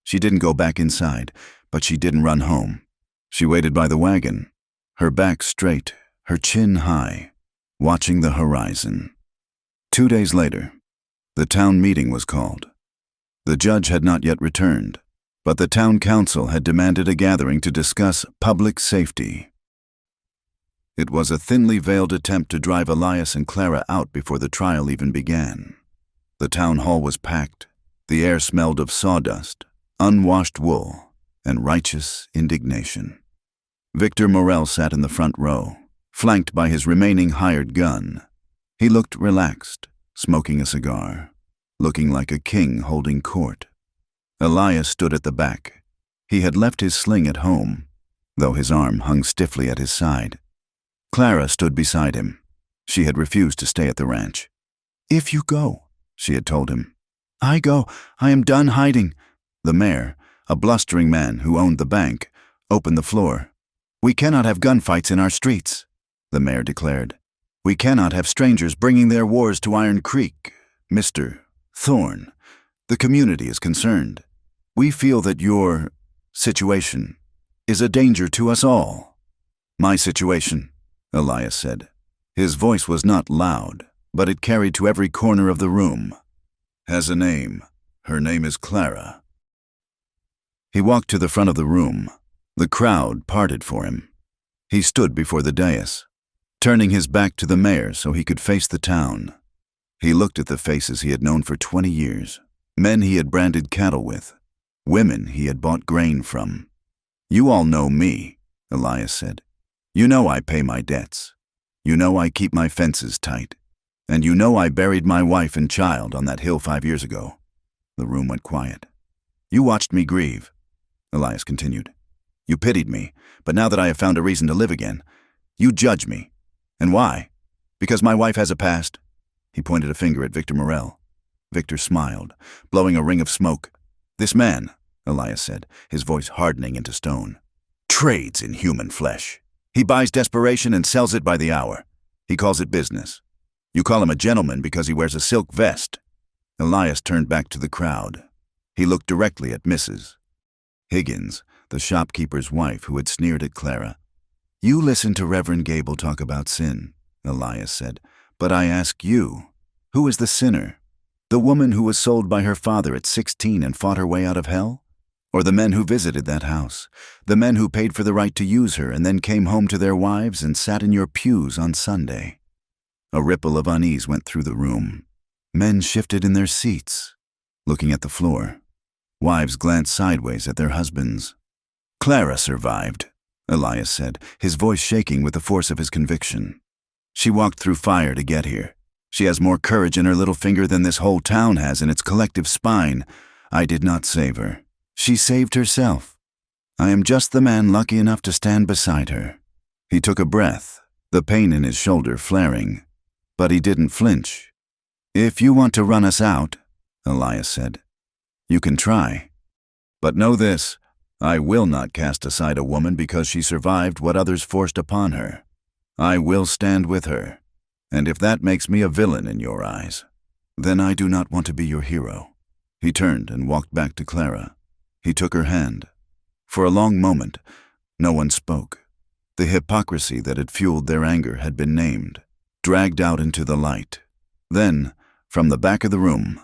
Speaker 1: She didn't go back inside, but she didn't run home. She waited by the wagon, her back straight, her chin high, watching the horizon. 2 days later, the town meeting was called. The judge had not yet returned, but the town council had demanded a gathering to discuss public safety. It was a thinly veiled attempt to drive Elias and Clara out before the trial even began. The town hall was packed. The air smelled of sawdust, unwashed wool, and righteous indignation. Victor Morel sat in the front row, flanked by his remaining hired gun. He looked relaxed, smoking a cigar, looking like a king holding court. Elias stood at the back. He had left his sling at home, though his arm hung stiffly at his side. Clara stood beside him. She had refused to stay at the ranch. "If you go," she had told him. "I go. I am done hiding." The mayor, a blustering man who owned the bank, opened the floor. "We cannot have gunfights in our streets," the mayor declared. "We cannot have strangers bringing their wars to Iron Creek. Mr. Thorne, the community is concerned. We feel that your situation is a danger to us all." "My situation," Elias said. His voice was not loud, but it carried to every corner of the room. "Has a name. Her name is Clara." He walked to the front of the room. The crowd parted for him. He stood before the dais, turning his back to the mayor so he could face the town. He looked at the faces he had known for 20 years, men he had branded cattle with, women he had bought grain from. "You all know me," Elias said. "You know I pay my debts. You know I keep my fences tight. And you know I buried my wife and child on that hill 5 years ago." The room went quiet. "You watched me grieve," Elias continued. "You pitied me, but now that I have found a reason to live again, you judge me. And why? Because my wife has a past?" He pointed a finger at Victor Morel. Victor smiled, blowing a ring of smoke. "This man," Elias said, his voice hardening into stone, "trades in human flesh. He buys desperation and sells it by the hour. He calls it business. You call him a gentleman because he wears a silk vest." Elias turned back to the crowd. He looked directly at Mrs. Higgins, the shopkeeper's wife who had sneered at Clara. "You listen to Reverend Gable talk about sin," Elias said, "but I ask you, who is the sinner? The woman who was sold by her father at 16 and fought her way out of hell? Or the men who visited that house, the men who paid for the right to use her and then came home to their wives and sat in your pews on Sunday?" A ripple of unease went through the room. Men shifted in their seats, looking at the floor. Wives glanced sideways at their husbands. "Clara survived," Elias said, his voice shaking with the force of his conviction. "She walked through fire to get here. She has more courage in her little finger than this whole town has in its collective spine. I did not save her. She saved herself. I am just the man lucky enough to stand beside her." He took a breath, the pain in his shoulder flaring, but he didn't flinch. "If you want to run us out," Elias said, "you can try. But know this, I will not cast aside a woman because she survived what others forced upon her. I will stand with her. And if that makes me a villain in your eyes, then I do not want to be your hero." He turned and walked back to Clara. He took her hand. For a long moment, no one spoke. The hypocrisy that had fueled their anger had been named, dragged out into the light. Then, from the back of the room,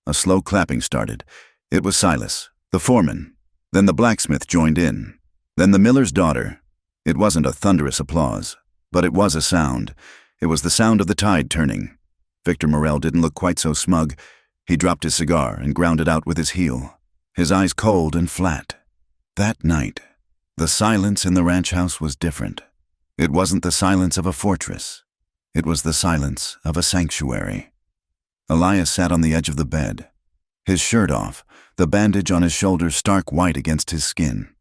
Speaker 1: a slow clapping started. It was Silas, the foreman. Then the blacksmith joined in. Then the miller's daughter. It wasn't a thunderous applause, but it was a sound. It was the sound of the tide turning. Victor Morel didn't look quite so smug. He dropped his cigar and ground it out with his heel, his eyes cold and flat. That night, the silence in the ranch house was different. It wasn't the silence of a fortress. It was the silence of a sanctuary. Elias sat on the edge of the bed, his shirt off, the bandage on his shoulder stark white against his skin.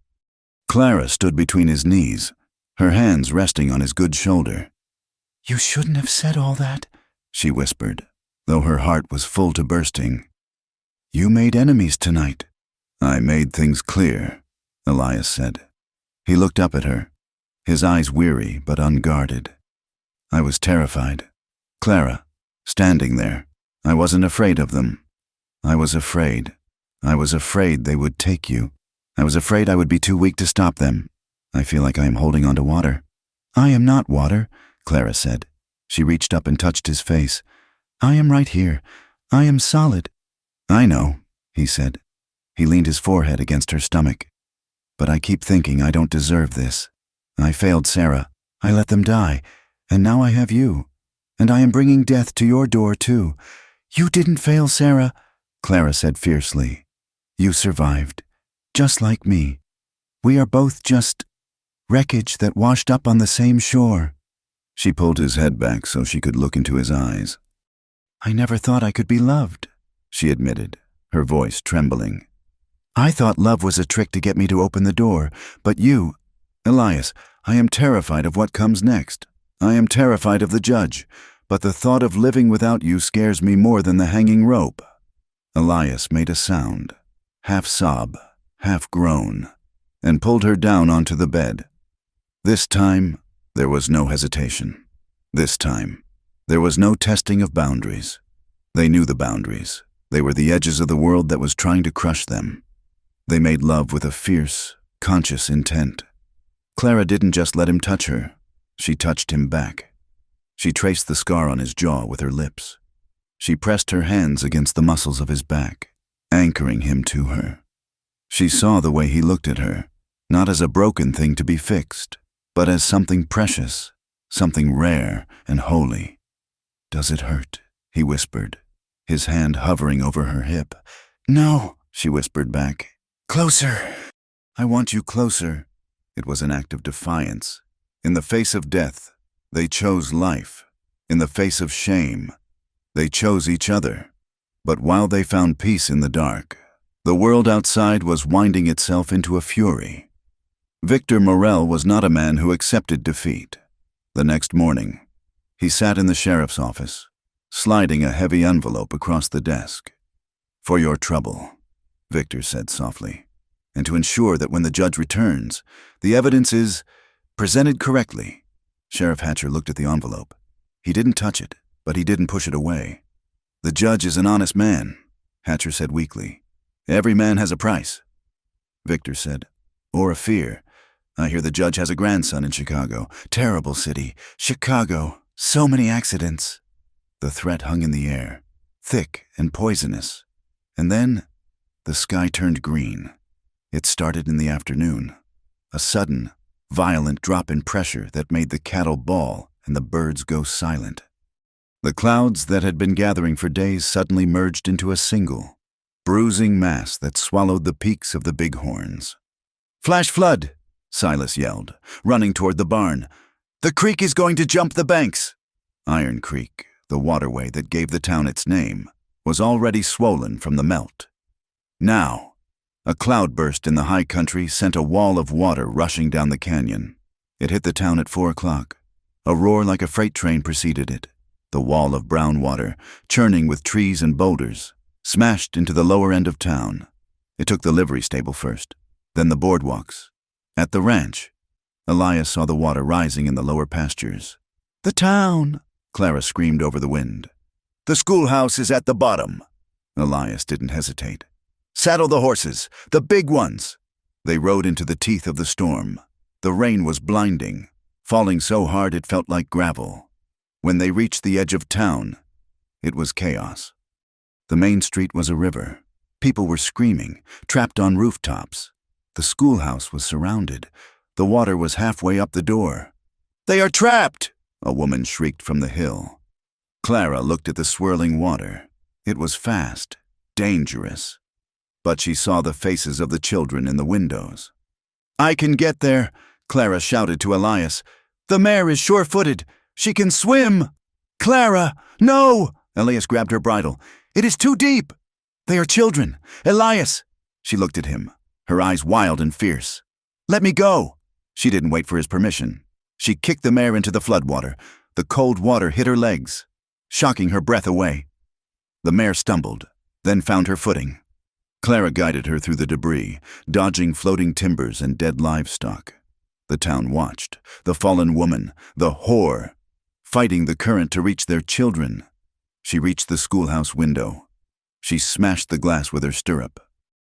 Speaker 1: Clara stood between his knees, her hands resting on his good shoulder. "You shouldn't have said all that," she whispered, though her heart was full to bursting. "You made enemies tonight." "I made things clear," Elias said. He looked up at her, his eyes weary but unguarded. "I was terrified. Clara, standing there, I wasn't afraid of them. I was afraid. I was afraid they would take you. I was afraid I would be too weak to stop them. I feel like I am holding on to water." "I am not water," Clara said. She reached up and touched his face. "I am right here. I am solid." "I know," he said. He leaned his forehead against her stomach. "But I keep thinking I don't deserve this. I failed Sarah. I let them die. And now I have you. And I am bringing death to your door, too." "You didn't fail Sarah," Clara said fiercely. "You survived. Just like me. We are both just wreckage that washed up on the same shore." She pulled his head back so she could look into his eyes. "I never thought I could be loved," she admitted, her voice trembling. "I thought love was a trick to get me to open the door, but you, Elias, I am terrified of what comes next. I am terrified of the judge, but the thought of living without you scares me more than the hanging rope." Elias made a sound, half sob, half groan, and pulled her down onto the bed. This time, there was no hesitation. This time, there was no testing of boundaries. They knew the boundaries. They were the edges of the world that was trying to crush them. They made love with a fierce, conscious intent. Clara didn't just let him touch her. She touched him back. She traced the scar on his jaw with her lips. She pressed her hands against the muscles of his back, anchoring him to her. She saw the way he looked at her, not as a broken thing to be fixed, but as something precious, something rare and holy. "Does it hurt?" he whispered, his hand hovering over her hip. "No," she whispered back. Closer! I want you closer. It was an act of defiance. In the face of death, they chose life. In the face of shame, they chose each other. But while they found peace in the dark, the world outside was winding itself into a fury. Victor Morel was not a man who accepted defeat. The next morning, he sat in the sheriff's office, sliding a heavy envelope across the desk. "For your trouble," Victor said softly, "and to ensure that when the judge returns, the evidence is presented correctly." Sheriff Hatcher looked at the envelope. He didn't touch it, but he didn't push it away. "The judge is an honest man," Hatcher said weakly. "Every man has a price." Victor said, "Or a fear. I hear the judge has a grandson in Chicago. Terrible city. Chicago. So many accidents." The threat hung in the air, thick and poisonous. And then, the sky turned green. It started in the afternoon. A sudden, violent drop in pressure that made the cattle bawl and the birds go silent. The clouds that had been gathering for days suddenly merged into a single, bruising mass that swallowed the peaks of the bighorns. "Flash flood!" Silas yelled, running toward the barn. "The creek is going to jump the banks!" Iron Creek, the waterway that gave the town its name, was already swollen from the melt. Now, a cloudburst in the high country sent a wall of water rushing down the canyon. It hit the town at 4 o'clock. A roar like a freight train preceded it. The wall of brown water, churning with trees and boulders, smashed into the lower end of town. It took the livery stable first, then the boardwalks. At the ranch, Elias saw the water rising in the lower pastures. "The town!" Clara screamed over the wind. "The schoolhouse is at the bottom." Elias didn't hesitate. "Saddle the horses, the big ones!" They rode into the teeth of the storm. The rain was blinding, falling so hard it felt like gravel. When they reached the edge of town, it was chaos. The main street was a river. People were screaming, trapped on rooftops. The schoolhouse was surrounded. The water was halfway up the door. "They are trapped!" a woman shrieked from the hill. Clara looked at the swirling water. It was fast, dangerous. But she saw the faces of the children in the windows. "I can get there," Clara shouted to Elias. "The mare is sure-footed. She can swim!" "Clara, no!" Elias grabbed her bridle. "It is too deep. They are children. Elias!" She looked at him, her eyes wild and fierce. "Let me go!" She didn't wait for his permission. She kicked the mare into the floodwater. The cold water hit her legs, shocking her breath away. The mare stumbled, then found her footing. Clara guided her through the debris, dodging floating timbers and dead livestock. The town watched, the fallen woman, the whore, fighting the current to reach their children. She reached the schoolhouse window. She smashed the glass with her stirrup.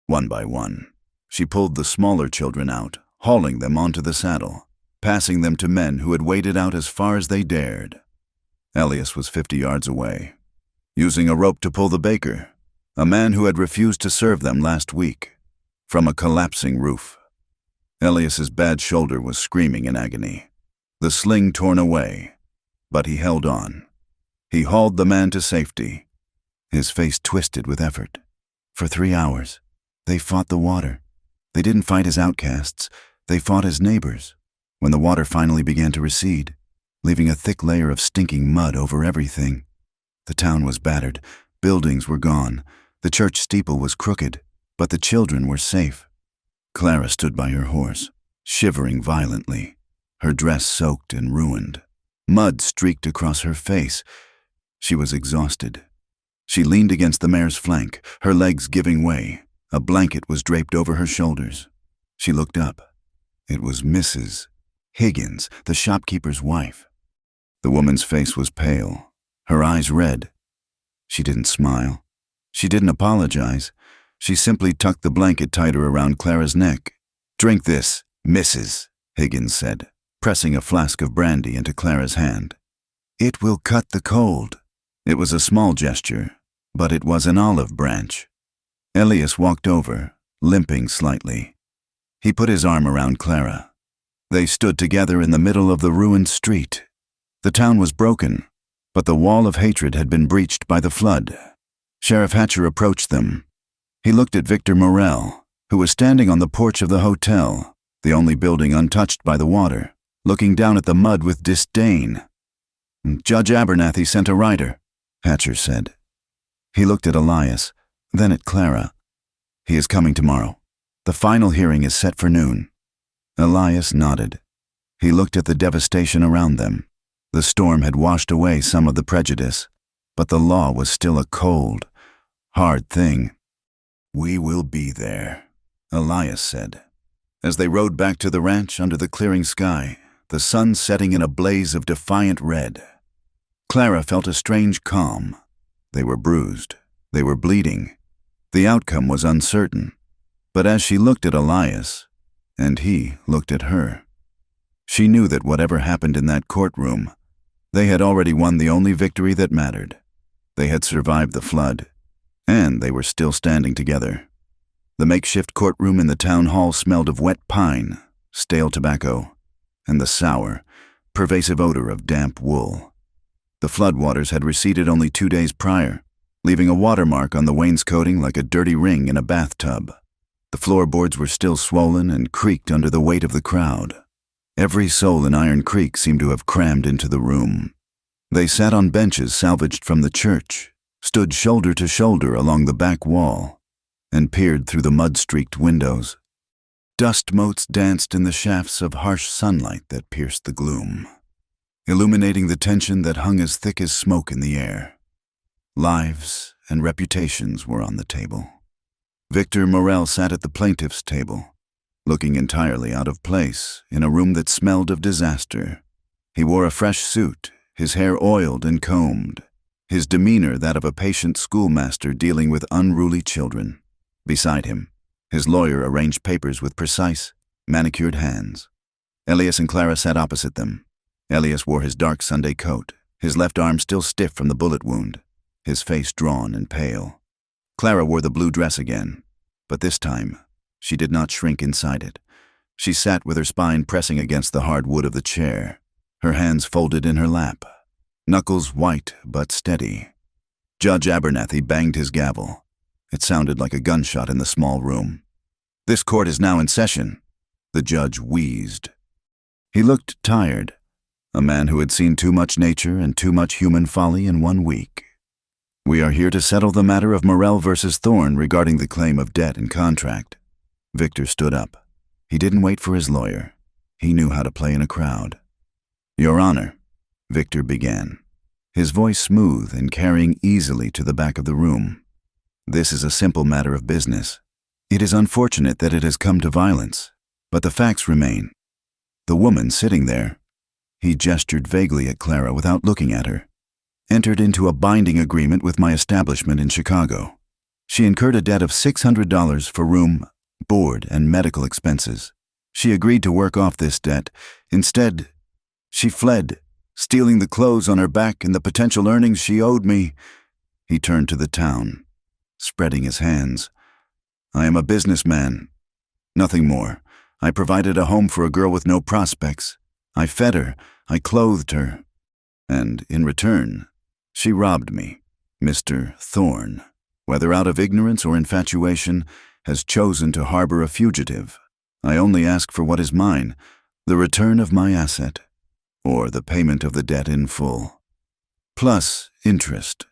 Speaker 1: One by one, she pulled the smaller children out, hauling them onto the saddle, passing them to men who had waded out as far as they dared. Elias was 50 yards away, using a rope to pull the baker, a man who had refused to serve them last week, from a collapsing roof. Elias's bad shoulder was screaming in agony, the sling torn away, but he held on. He hauled the man to safety, his face twisted with effort. For 3 hours, they fought the water. They didn't fight as outcasts, they fought as neighbors. When the water finally began to recede, leaving a thick layer of stinking mud over everything, the town was battered, buildings were gone, the church steeple was crooked, but the children were safe. Clara stood by her horse, shivering violently, her dress soaked and ruined. Mud streaked across her face. She was exhausted. She leaned against the mare's flank, her legs giving way. A blanket was draped over her shoulders. She looked up. It was Mrs. Higgins, the shopkeeper's wife. The woman's face was pale, her eyes red. She didn't smile. She didn't apologize. She simply tucked the blanket tighter around Clara's neck. "Drink this, Mrs." Higgins said, pressing a flask of brandy into Clara's hand. "It will cut the cold." It was a small gesture, but it was an olive branch. Elias walked over, limping slightly. He put his arm around Clara. They stood together in the middle of the ruined street. The town was broken, but the wall of hatred had been breached by the flood. Sheriff Hatcher approached them. He looked at Victor Morel, who was standing on the porch of the hotel, the only building untouched by the water, looking down at the mud with disdain. "Judge Abernathy sent a rider," Hatcher said. He looked at Elias, then at Clara. "He is coming tomorrow. The final hearing is set for noon." Elias nodded. He looked at the devastation around them. The storm had washed away some of the prejudice, but the law was still a cold, hard thing. "We will be there," Elias said. As they rode back to the ranch under the clearing sky, the sun setting in a blaze of defiant red, Clara felt a strange calm. They were bruised. They were bleeding. The outcome was uncertain. But as she looked at Elias, and he looked at her, she knew that whatever happened in that courtroom, they had already won the only victory that mattered. They had survived the flood, and they were still standing together. The makeshift courtroom in the town hall smelled of wet pine, stale tobacco, and the sour, pervasive odor of damp wool. The floodwaters had receded only 2 days prior, leaving a watermark on the wainscoting like a dirty ring in a bathtub. The floorboards were still swollen and creaked under the weight of the crowd. Every soul in Iron Creek seemed to have crammed into the room. They sat on benches salvaged from the church, stood shoulder to shoulder along the back wall, and peered through the mud-streaked windows. Dust motes danced in the shafts of harsh sunlight that pierced the gloom, illuminating the tension that hung as thick as smoke in the air. Lives and reputations were on the table. Victor Morel sat at the plaintiff's table, looking entirely out of place in a room that smelled of disaster. He wore a fresh suit, his hair oiled and combed, his demeanor that of a patient schoolmaster dealing with unruly children. Beside him, his lawyer arranged papers with precise, manicured hands. Elias and Clara sat opposite them. Elias wore his dark Sunday coat, his left arm still stiff from the bullet wound, his face drawn and pale. Clara wore the blue dress again, but this time, she did not shrink inside it. She sat with her spine pressing against the hard wood of the chair, her hands folded in her lap, knuckles white but steady. Judge Abernathy banged his gavel. It sounded like a gunshot in the small room. "This court is now in session," the judge wheezed. He looked tired, a man who had seen too much nature and too much human folly in 1 week. "We are here to settle the matter of Morel versus Thorne regarding the claim of debt and contract." Victor stood up. He didn't wait for his lawyer. He knew how to play in a crowd. "Your Honor," Victor began, his voice smooth and carrying easily to the back of the room. "This is a simple matter of business. It is unfortunate that it has come to violence, but the facts remain. The woman sitting there," he gestured vaguely at Clara without looking at her, "entered into a binding agreement with my establishment in Chicago. She incurred a debt of $600 for room, board, and medical expenses. She agreed to work off this debt. Instead, she fled, stealing the clothes on her back and the potential earnings she owed me." He turned to the town, spreading his hands. "I am a businessman. Nothing more. I provided a home for a girl with no prospects. I fed her. I clothed her. And in return, she robbed me. Mr. Thorne, whether out of ignorance or infatuation, has chosen to harbor a fugitive. I only ask for what is mine, the return of my asset, or the payment of the debt in full. Plus interest."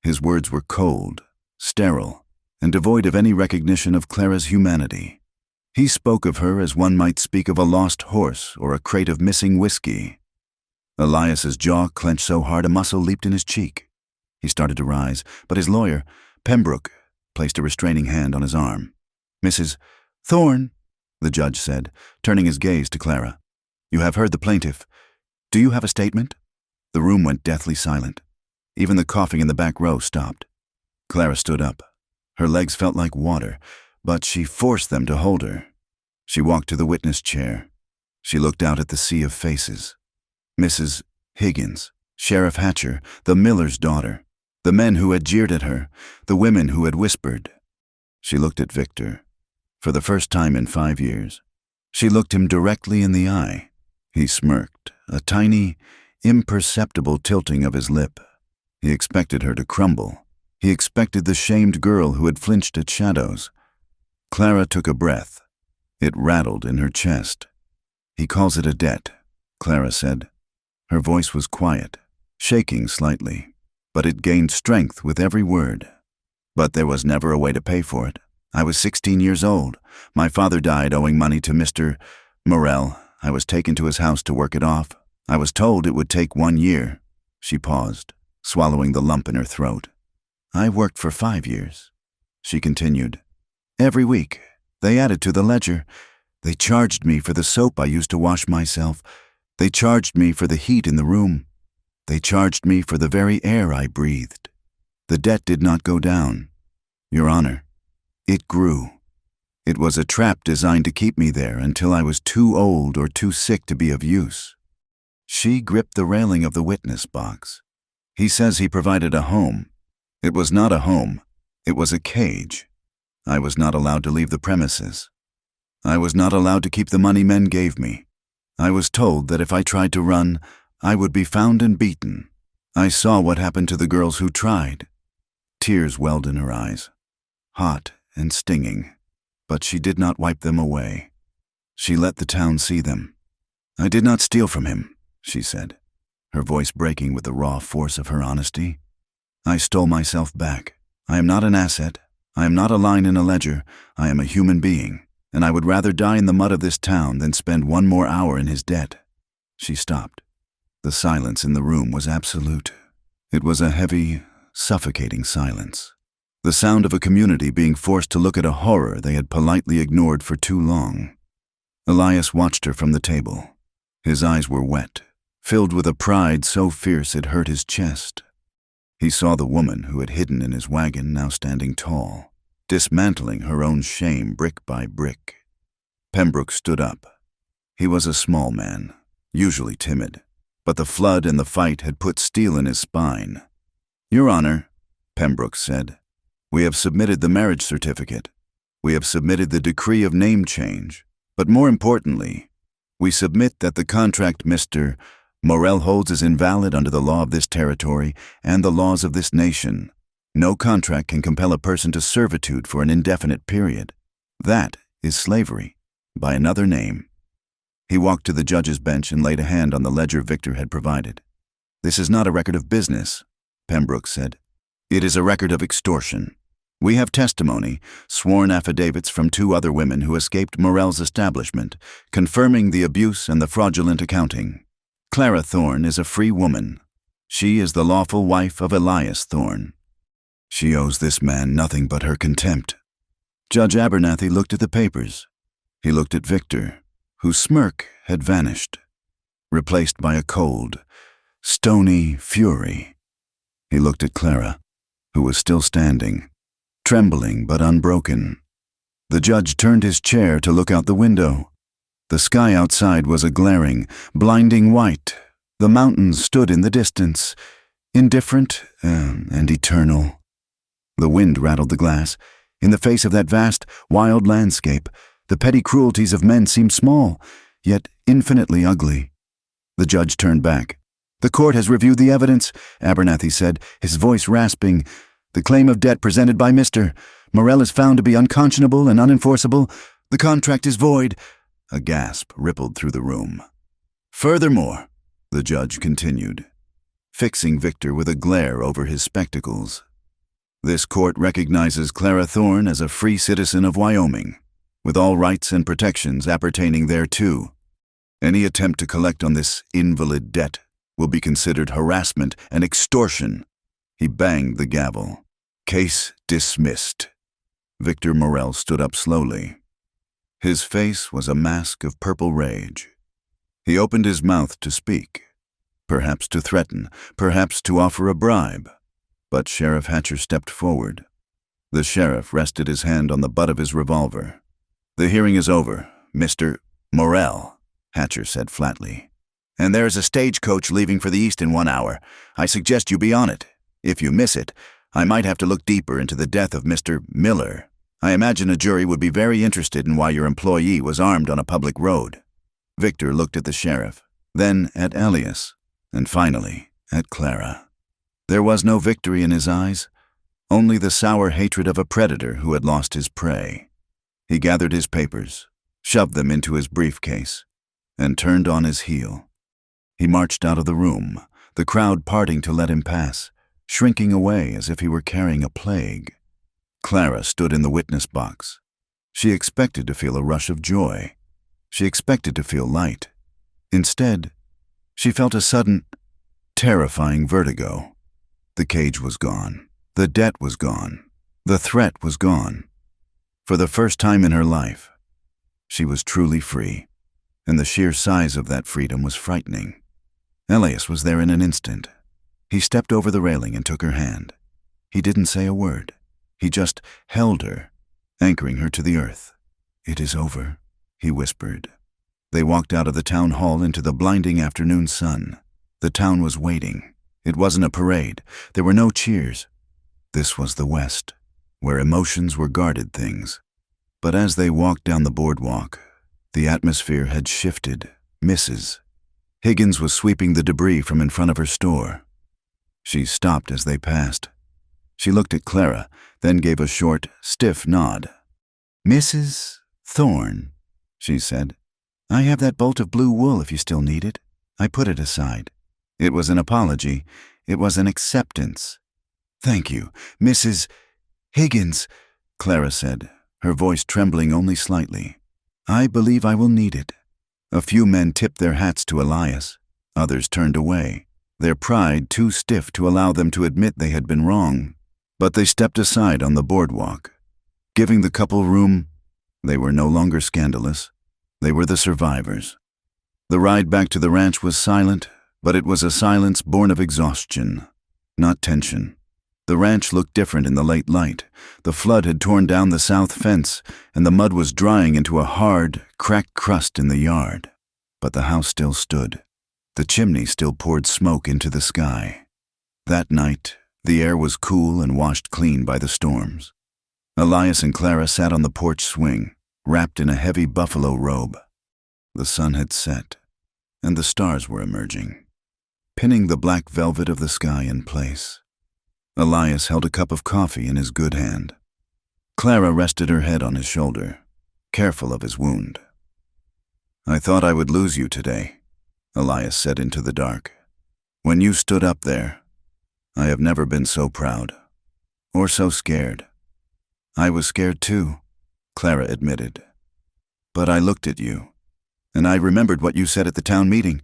Speaker 1: His words were cold, sterile, and devoid of any recognition of Clara's humanity. He spoke of her as one might speak of a lost horse or a crate of missing whiskey. Elias's jaw clenched so hard a muscle leaped in his cheek. He started to rise, but his lawyer, Pembroke, placed a restraining hand on his arm. "Mrs. Thorne," the judge said, turning his gaze to Clara, "you have heard the plaintiff. Do you have a statement?" The room went deathly silent. Even the coughing in the back row stopped. Clara stood up. Her legs felt like water, but she forced them to hold her. She walked to the witness chair. She looked out at the sea of faces. Mrs. Higgins, Sheriff Hatcher, the miller's daughter, the men who had jeered at her, the women who had whispered. She looked at Victor. For the first time in 5 years, she looked him directly in the eye. He smirked, a tiny, imperceptible tilting of his lip. He expected her to crumble. He expected the shamed girl who had flinched at shadows. Clara took a breath. It rattled in her chest. "He calls it a debt," Clara said. Her voice was quiet, shaking slightly, but it gained strength with every word. "But there was never a way to pay for it. I was 16 years old. My father died owing money to Mr. Morel. I was taken to his house to work it off. I was told it would take 1 year." She paused, swallowing the lump in her throat. "I worked for 5 years," she continued. "Every week, they added to the ledger. They charged me for the soap I used to wash myself. They charged me for the heat in the room. They charged me for the very air I breathed. The debt did not go down, Your Honor. It grew. It was a trap designed to keep me there until I was too old or too sick to be of use." She gripped the railing of the witness box. "He says he provided a home. It was not a home. It was a cage. I was not allowed to leave the premises. I was not allowed to keep the money men gave me. I was told that if I tried to run, I would be found and beaten. I saw what happened to the girls who tried." Tears welled in her eyes, hot and stinging, but she did not wipe them away. She let the town see them. "I did not steal from him," she said, her voice breaking with the raw force of her honesty. "I stole myself back. I am not an asset. I am not a line in a ledger. I am a human being, and I would rather die in the mud of this town than spend 1 more hour in his debt." She stopped. The silence in the room was absolute. It was a heavy, suffocating silence. The sound of a community being forced to look at a horror they had politely ignored for too long. Elias watched her from the table. His eyes were wet, filled with a pride so fierce it hurt his chest. He saw the woman who had hidden in his wagon now standing tall, dismantling her own shame brick by brick. Pembroke stood up. He was a small man, usually timid, but the flood and the fight had put steel in his spine. "Your Honor," Pembroke said, "we have submitted the marriage certificate. We have submitted the decree of name change. But more importantly, we submit that the contract Mr. Morel holds is invalid under the law of this territory and the laws of this nation. No contract can compel a person to servitude for an indefinite period. That is slavery, by another name." He walked to the judge's bench and laid a hand on the ledger Victor had provided. "This is not a record of business," Pembroke said. "It is a record of extortion. We have testimony, sworn affidavits from 2 other women who escaped Morel's establishment, confirming the abuse and the fraudulent accounting. Clara Thorne is a free woman. She is the lawful wife of Elias Thorne. She owes this man nothing but her contempt." Judge Abernathy looked at the papers. He looked at Victor, whose smirk had vanished, replaced by a cold, stony fury. He looked at Clara, who was still standing, trembling but unbroken. The judge turned his chair to look out the window. The sky outside was a glaring, blinding white. The mountains stood in the distance, indifferent and eternal. The wind rattled the glass. In the face of that vast, wild landscape, the petty cruelties of men seemed small, yet infinitely ugly. The judge turned back. "The court has reviewed the evidence," Abernathy said, his voice rasping. "The claim of debt presented by Mr. Morel is found to be unconscionable and unenforceable. The contract is void." A gasp rippled through the room. "Furthermore," the judge continued, fixing Victor with a glare over his spectacles, "this court recognizes Clara Thorne as a free citizen of Wyoming, with all rights and protections appertaining thereto. Any attempt to collect on this invalid debt will be considered harassment and extortion." He banged the gavel. "Case dismissed." Victor Morel stood up slowly. His face was a mask of purple rage. He opened his mouth to speak, perhaps to threaten, perhaps to offer a bribe. But Sheriff Hatcher stepped forward. The sheriff rested his hand on the butt of his revolver. "The hearing is over, Mr. Morel," Hatcher said flatly. "And there is a stagecoach leaving for the east in 1 hour. I suggest you be on it. If you miss it, I might have to look deeper into the death of Mr. Miller. I imagine a jury would be very interested in why your employee was armed on a public road." Victor looked at the sheriff, then at Elias, and finally at Clara. There was no victory in his eyes, only the sour hatred of a predator who had lost his prey. He gathered his papers, shoved them into his briefcase, and turned on his heel. He marched out of the room, the crowd parting to let him pass, shrinking away as if he were carrying a plague. Clara stood in the witness box. She expected to feel a rush of joy. She expected to feel light. Instead, she felt a sudden, terrifying vertigo. The cage was gone. The debt was gone. The threat was gone. For the first time in her life, she was truly free, and the sheer size of that freedom was frightening. Elias was there in an instant. He stepped over the railing and took her hand. He didn't say a word. He just held her, anchoring her to the earth. "It is over," he whispered. They walked out of the town hall into the blinding afternoon sun. The town was waiting. It wasn't a parade. There were no cheers. This was the West, where emotions were guarded things. But as they walked down the boardwalk, the atmosphere had shifted. Mrs. Higgins was sweeping the debris from in front of her store. She stopped as they passed. She looked at Clara, then gave a short, stiff nod. "Mrs. Thorne," she said, "I have that bolt of blue wool if you still need it. I put it aside." It was an apology. It was an acceptance. "Thank you, Mrs. Higgins," Clara said, her voice trembling only slightly. "I believe I will need it." A few men tipped their hats to Elias. Others turned away, their pride too stiff to allow them to admit they had been wrong. But they stepped aside on the boardwalk, giving the couple room. They were no longer scandalous. They were the survivors. The ride back to the ranch was silent, but it was a silence born of exhaustion, not tension. The ranch looked different in the late light. The flood had torn down the south fence, and the mud was drying into a hard, cracked crust in the yard. But the house still stood. The chimney still poured smoke into the sky. That night, the air was cool and washed clean by the storms. Elias and Clara sat on the porch swing, wrapped in a heavy buffalo robe. The sun had set, and the stars were emerging, pinning the black velvet of the sky in place. Elias held a cup of coffee in his good hand. Clara rested her head on his shoulder, careful of his wound. "I thought I would lose you today," Elias said into the dark. "When you stood up there, I have never been so proud, or so scared." "I was scared too," Clara admitted. "But I looked at you, and I remembered what you said at the town meeting,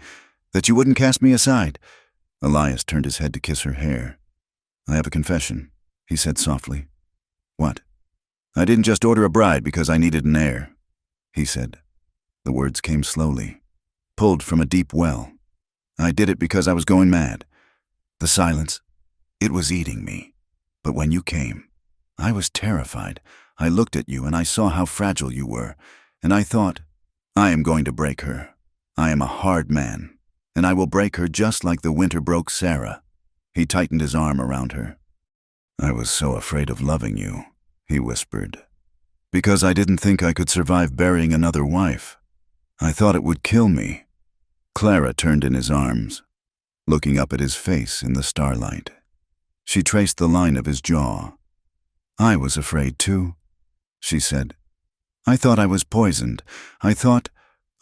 Speaker 1: that you wouldn't cast me aside." Elias turned his head to kiss her hair. "I have a confession," he said softly. "What?" "I didn't just order a bride because I needed an heir," he said. The words came slowly, pulled from a deep well. "I did it because I was going mad. The silence, it was eating me. But when you came, I was terrified. I looked at you and I saw how fragile you were, and I thought, I am going to break her. I am a hard man, and I will break her just like the winter broke Sarah." He tightened his arm around her. "I was so afraid of loving you," he whispered, "because I didn't think I could survive burying another wife. I thought it would kill me." Clara turned in his arms, looking up at his face in the starlight. She traced the line of his jaw. "I was afraid too," she said. "I thought I was poisoned. I thought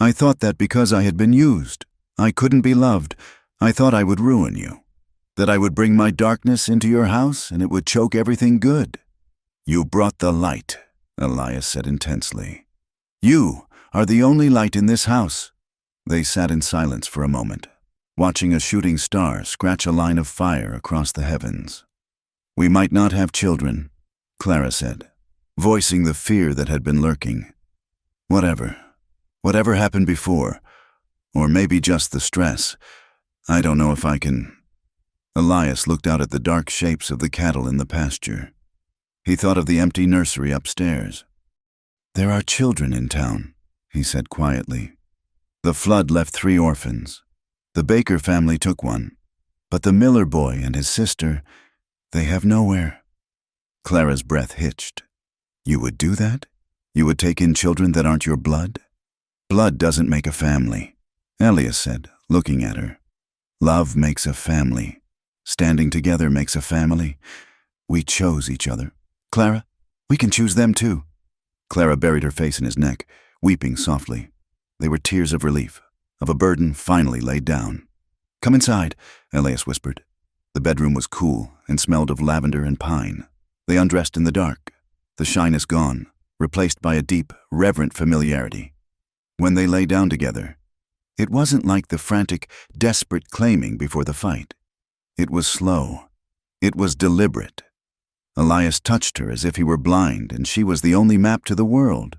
Speaker 1: that because I had been used, I couldn't be loved. I thought I would ruin you, that I would bring my darkness into your house and it would choke everything good." "You brought the light," Elias said intensely. "You are the only light in this house." They sat in silence for a moment, watching a shooting star scratch a line of fire across the heavens. "We might not have children," Clara said, voicing the fear that had been lurking. Whatever happened before, or maybe just the stress. I don't know if I can." Elias looked out at the dark shapes of the cattle in the pasture. He thought of the empty nursery upstairs. "There are children in town," he said quietly. "The flood left 3 orphans. The Baker family took one, but the Miller boy and his sister, they have nowhere." Clara's breath hitched. "You would do that? You would take in children that aren't your blood?" "Blood doesn't make a family," Elias said, looking at her. "Love makes a family. Standing together makes a family. We chose each other. Clara, we can choose them too." Clara buried her face in his neck, weeping softly. They were tears of relief, of a burden finally laid down. "Come inside," Elias whispered. The bedroom was cool and smelled of lavender and pine. They undressed in the dark, the shyness gone, replaced by a deep, reverent familiarity. When they lay down together, it wasn't like the frantic, desperate claiming before the fight. It was slow. It was deliberate. Elias touched her as if he were blind and she was the only map to the world.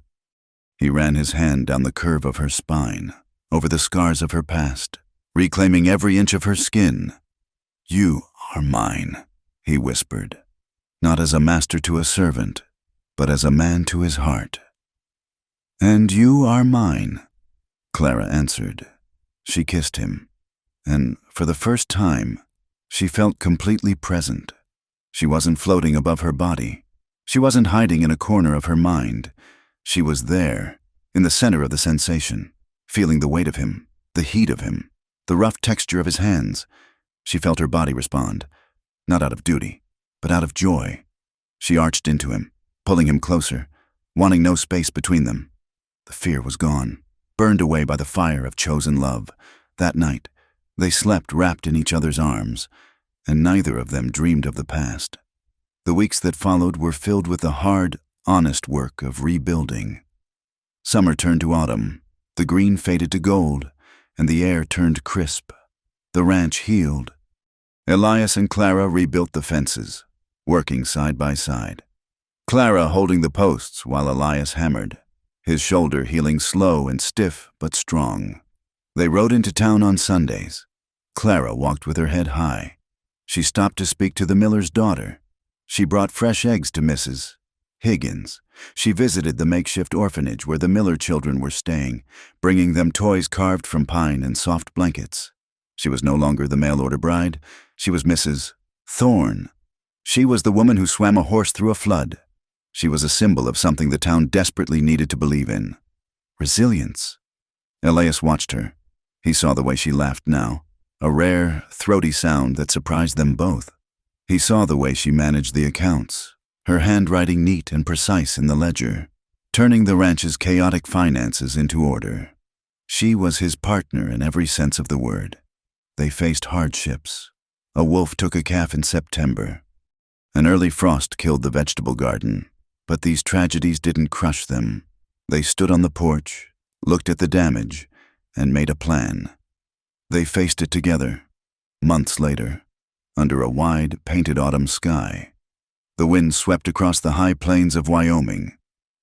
Speaker 1: He ran his hand down the curve of her spine, over the scars of her past, reclaiming every inch of her skin. "You are mine," he whispered, not as a master to a servant, but as a man to his heart. "And you are mine," Clara answered. She kissed him, and for the first time, she felt completely present. She wasn't floating above her body. She wasn't hiding in a corner of her mind. She was there, in the center of the sensation, feeling the weight of him, the heat of him, the rough texture of his hands. She felt her body respond, not out of duty, but out of joy. She arched into him, pulling him closer, wanting no space between them. The fear was gone, burned away by the fire of chosen love. That night, they slept wrapped in each other's arms, and neither of them dreamed of the past. The weeks that followed were filled with the hard, honest work of rebuilding. Summer turned to autumn, the green faded to gold, and the air turned crisp. The ranch healed. Elias and Clara rebuilt the fences, working side by side. Clara holding the posts while Elias hammered, his shoulder healing slow and stiff but strong. They rode into town on Sundays. Clara walked with her head high. She stopped to speak to the miller's daughter. She brought fresh eggs to Mrs. Higgins. She visited the makeshift orphanage where the Miller children were staying, bringing them toys carved from pine and soft blankets. She was no longer the mail-order bride. She was Mrs. Thorne. She was the woman who swam a horse through a flood. She was a symbol of something the town desperately needed to believe in. Resilience. Elias watched her. He saw the way she laughed now, a rare, throaty sound that surprised them both. He saw the way she managed the accounts, her handwriting neat and precise in the ledger, turning the ranch's chaotic finances into order. She was his partner in every sense of the word. They faced hardships. A wolf took a calf in September. An early frost killed the vegetable garden, but these tragedies didn't crush them. They stood on the porch, looked at the damage, and made a plan. They faced it together, months later, under a wide, painted autumn sky. The wind swept across the high plains of Wyoming,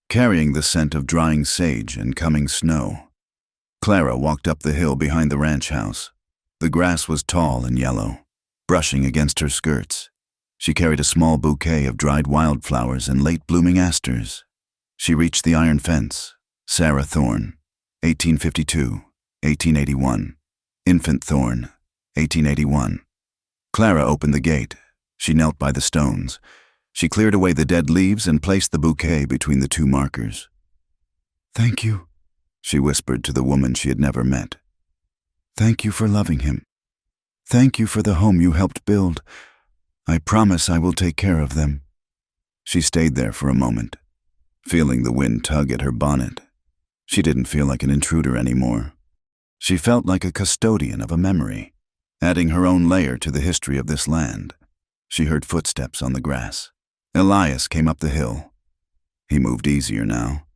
Speaker 1: carrying the scent of drying sage and coming snow. Clara walked up the hill behind the ranch house. The grass was tall and yellow, brushing against her skirts. She carried a small bouquet of dried wildflowers and late-blooming asters. She reached the iron fence. Sarah Thorne, 1852, 1881. Infant Thorne, 1881. Clara opened the gate. She knelt by the stones. She cleared away the dead leaves and placed the bouquet between the two markers. "Thank you," she whispered to the woman she had never met. "Thank you for loving him. Thank you for the home you helped build. I promise I will take care of them." She stayed there for a moment, feeling the wind tug at her bonnet. She didn't feel like an intruder anymore. She felt like a custodian of a memory, adding her own layer to the history of this land. She heard footsteps on the grass. Elias came up the hill. He moved easier now,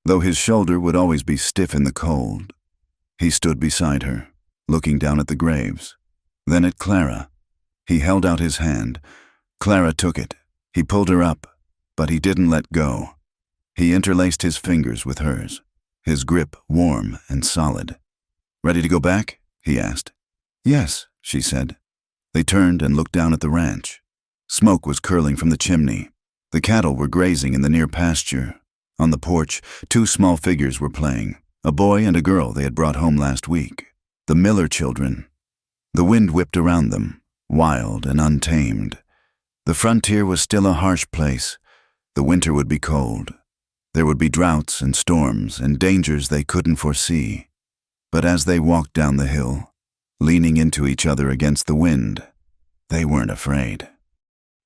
Speaker 1: though his shoulder would always be stiff in the cold. He stood beside her, looking down at the graves, then at Clara. He held out his hand. Clara took it. He pulled her up, but he didn't let go. He interlaced his fingers with hers, his grip warm and solid. "Ready to go back?" he asked. "Yes," she said. They turned and looked down at the ranch. Smoke was curling from the chimney. The cattle were grazing in the near pasture. On the porch, two small figures were playing, a boy and a girl they had brought home last week. The Miller children. The wind whipped around them, wild and untamed. The frontier was still a harsh place. The winter would be cold. There would be droughts and storms and dangers they couldn't foresee. But as they walked down the hill, leaning into each other against the wind, they weren't afraid.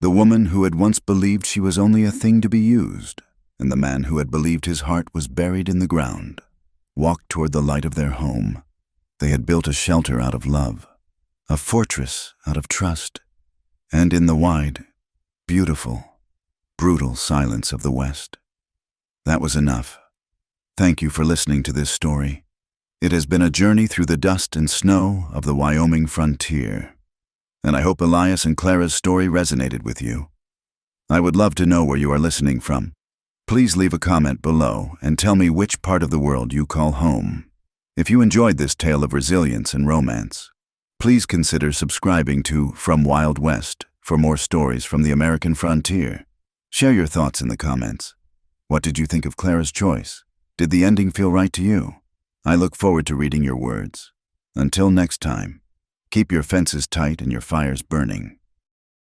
Speaker 1: The woman who had once believed she was only a thing to be used, and the man who had believed his heart was buried in the ground walked toward the light of their home. They had built a shelter out of love, a fortress out of trust, and in the wide, beautiful, brutal silence of the West. That was enough. Thank you for listening to this story. It has been a journey through the dust and snow of the Wyoming frontier, and I hope Elias and Clara's story resonated with you. I would love to know where you are listening from. Please leave a comment below and tell me which part of the world you call home. If you enjoyed this tale of resilience and romance, please consider subscribing to From Wild West for more stories from the American frontier. Share your thoughts in the comments. What did you think of Clara's choice? Did the ending feel right to you? I look forward to reading your words. Until next time, keep your fences tight and your fires burning.